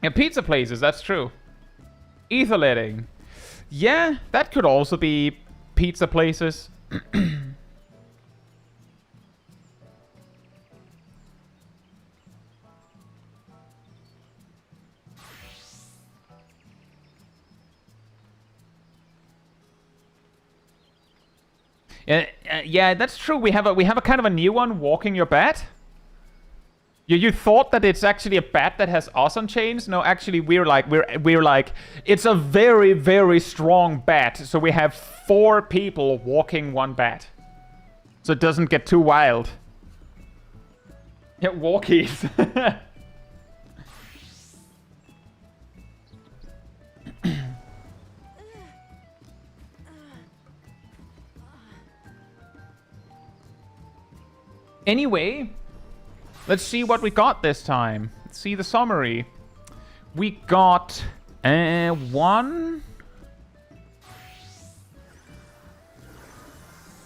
Yeah, pizza places, that's true. Etherletting. Yeah, that could also be pizza places. Yeah, that's true. We have a kind of a new one, walking your bat. You thought that it's actually a bat that has us on chains? No, actually we're like it's a very, very strong bat. So we have 4 people walking one bat. So it doesn't get too wild. Yeah, walkies. Anyway, let's see what we got this time. Let's see the summary. We got one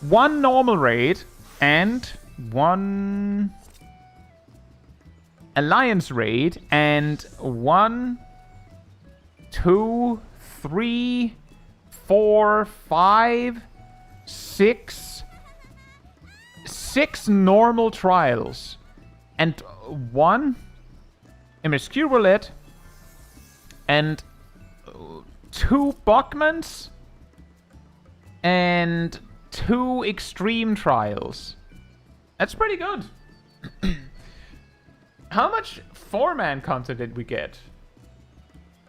normal raid and one alliance raid and 1, 2, 3, 4, 5, 6 normal trials and 1 MSQ Roulette and 2 Buckmans and 2 extreme trials. That's pretty good. How much 4-man content did we get?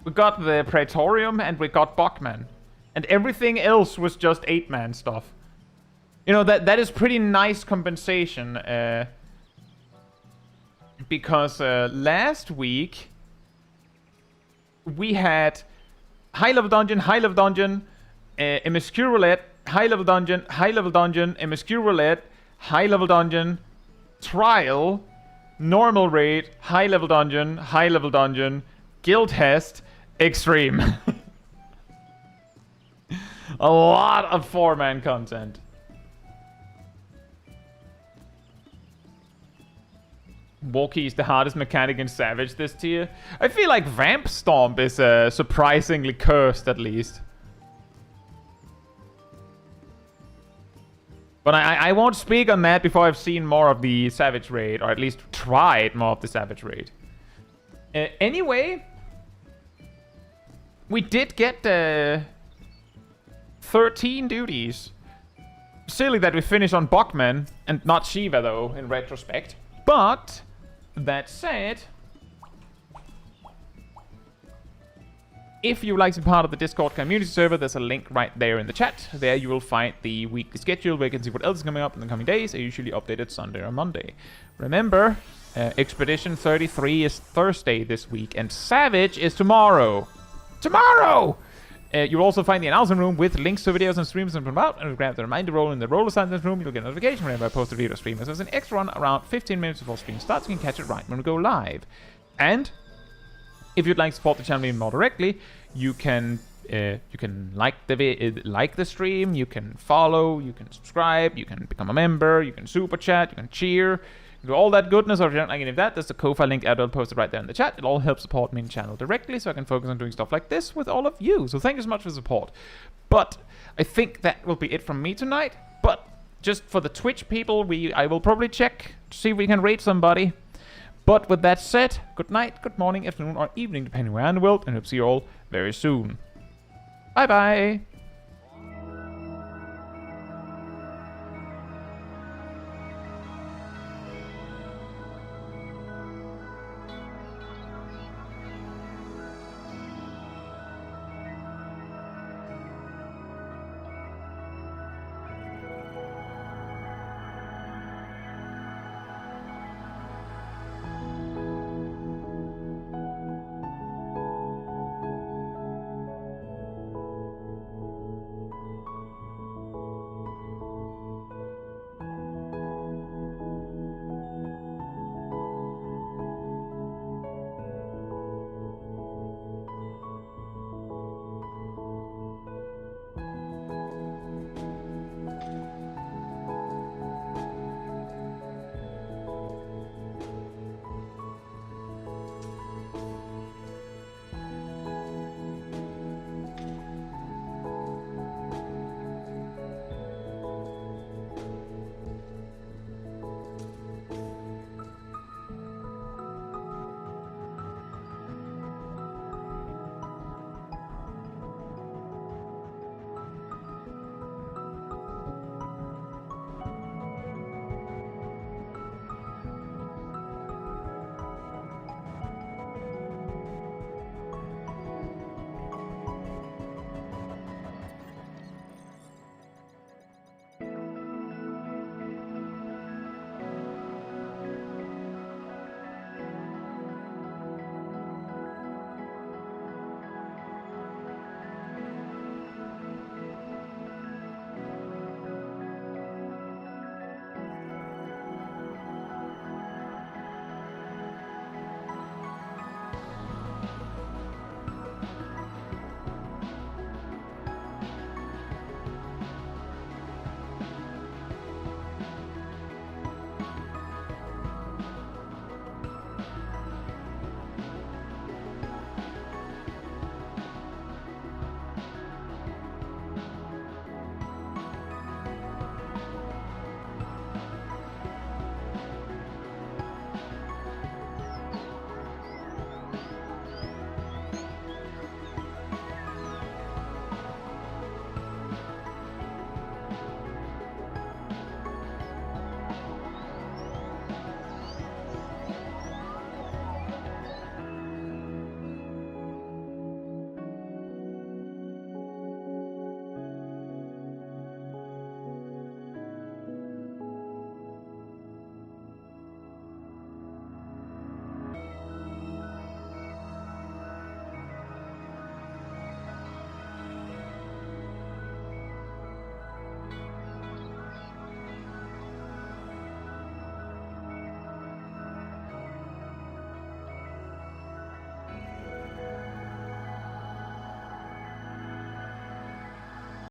We got the Praetorium and we got Bachman. And everything else was just 8-man stuff. You know, that is pretty nice compensation. Because last week we had high-level dungeon, MSQ Roulette, high-level dungeon, MSQ Roulette, high-level dungeon, trial, normal raid, high-level dungeon, guild test, extreme. A lot of 4-man content. Walkie is the hardest mechanic in Savage this tier. I feel like Vamp Stomp is surprisingly cursed, at least. But I won't speak on that before I've seen more of the Savage Raid, or at least tried more of the Savage Raid. Anyway, we did get 13 duties. Silly that we finished on Bachman, and not Shiva though, in retrospect. But that said, if you would like to be part of the Discord community server, there's a link right there in the chat. There you will find the weekly schedule where you can see what else is coming up in the coming days. I usually update it Sunday or Monday. Remember, Expedition 33 is Thursday this week, and Savage is tomorrow. Tomorrow! You'll also find the announcement room with links to videos and streams and from out, and if you grab the reminder roll in the roller silence room, you'll get a notification whenever I post a video stream. There's an extra one around 15 minutes before stream starts, so you can catch it right when we go live. And if you'd like to support the channel even more directly, you can like the stream, you can follow, you can subscribe, you can become a member, you can super chat, you can cheer. Do all that goodness, or if you don't like any of that, there's the Ko-Fi link I'll post it right there in the chat. It all helps support me and channel directly, so I can focus on doing stuff like this with all of you. So thank you so much for the support. But I think that will be it from me tonight. But just for the Twitch people, I will probably check to see if we can rate somebody. But with that said, good night, good morning, afternoon, or evening, depending where in the world, and hope to see you all very soon. Bye bye.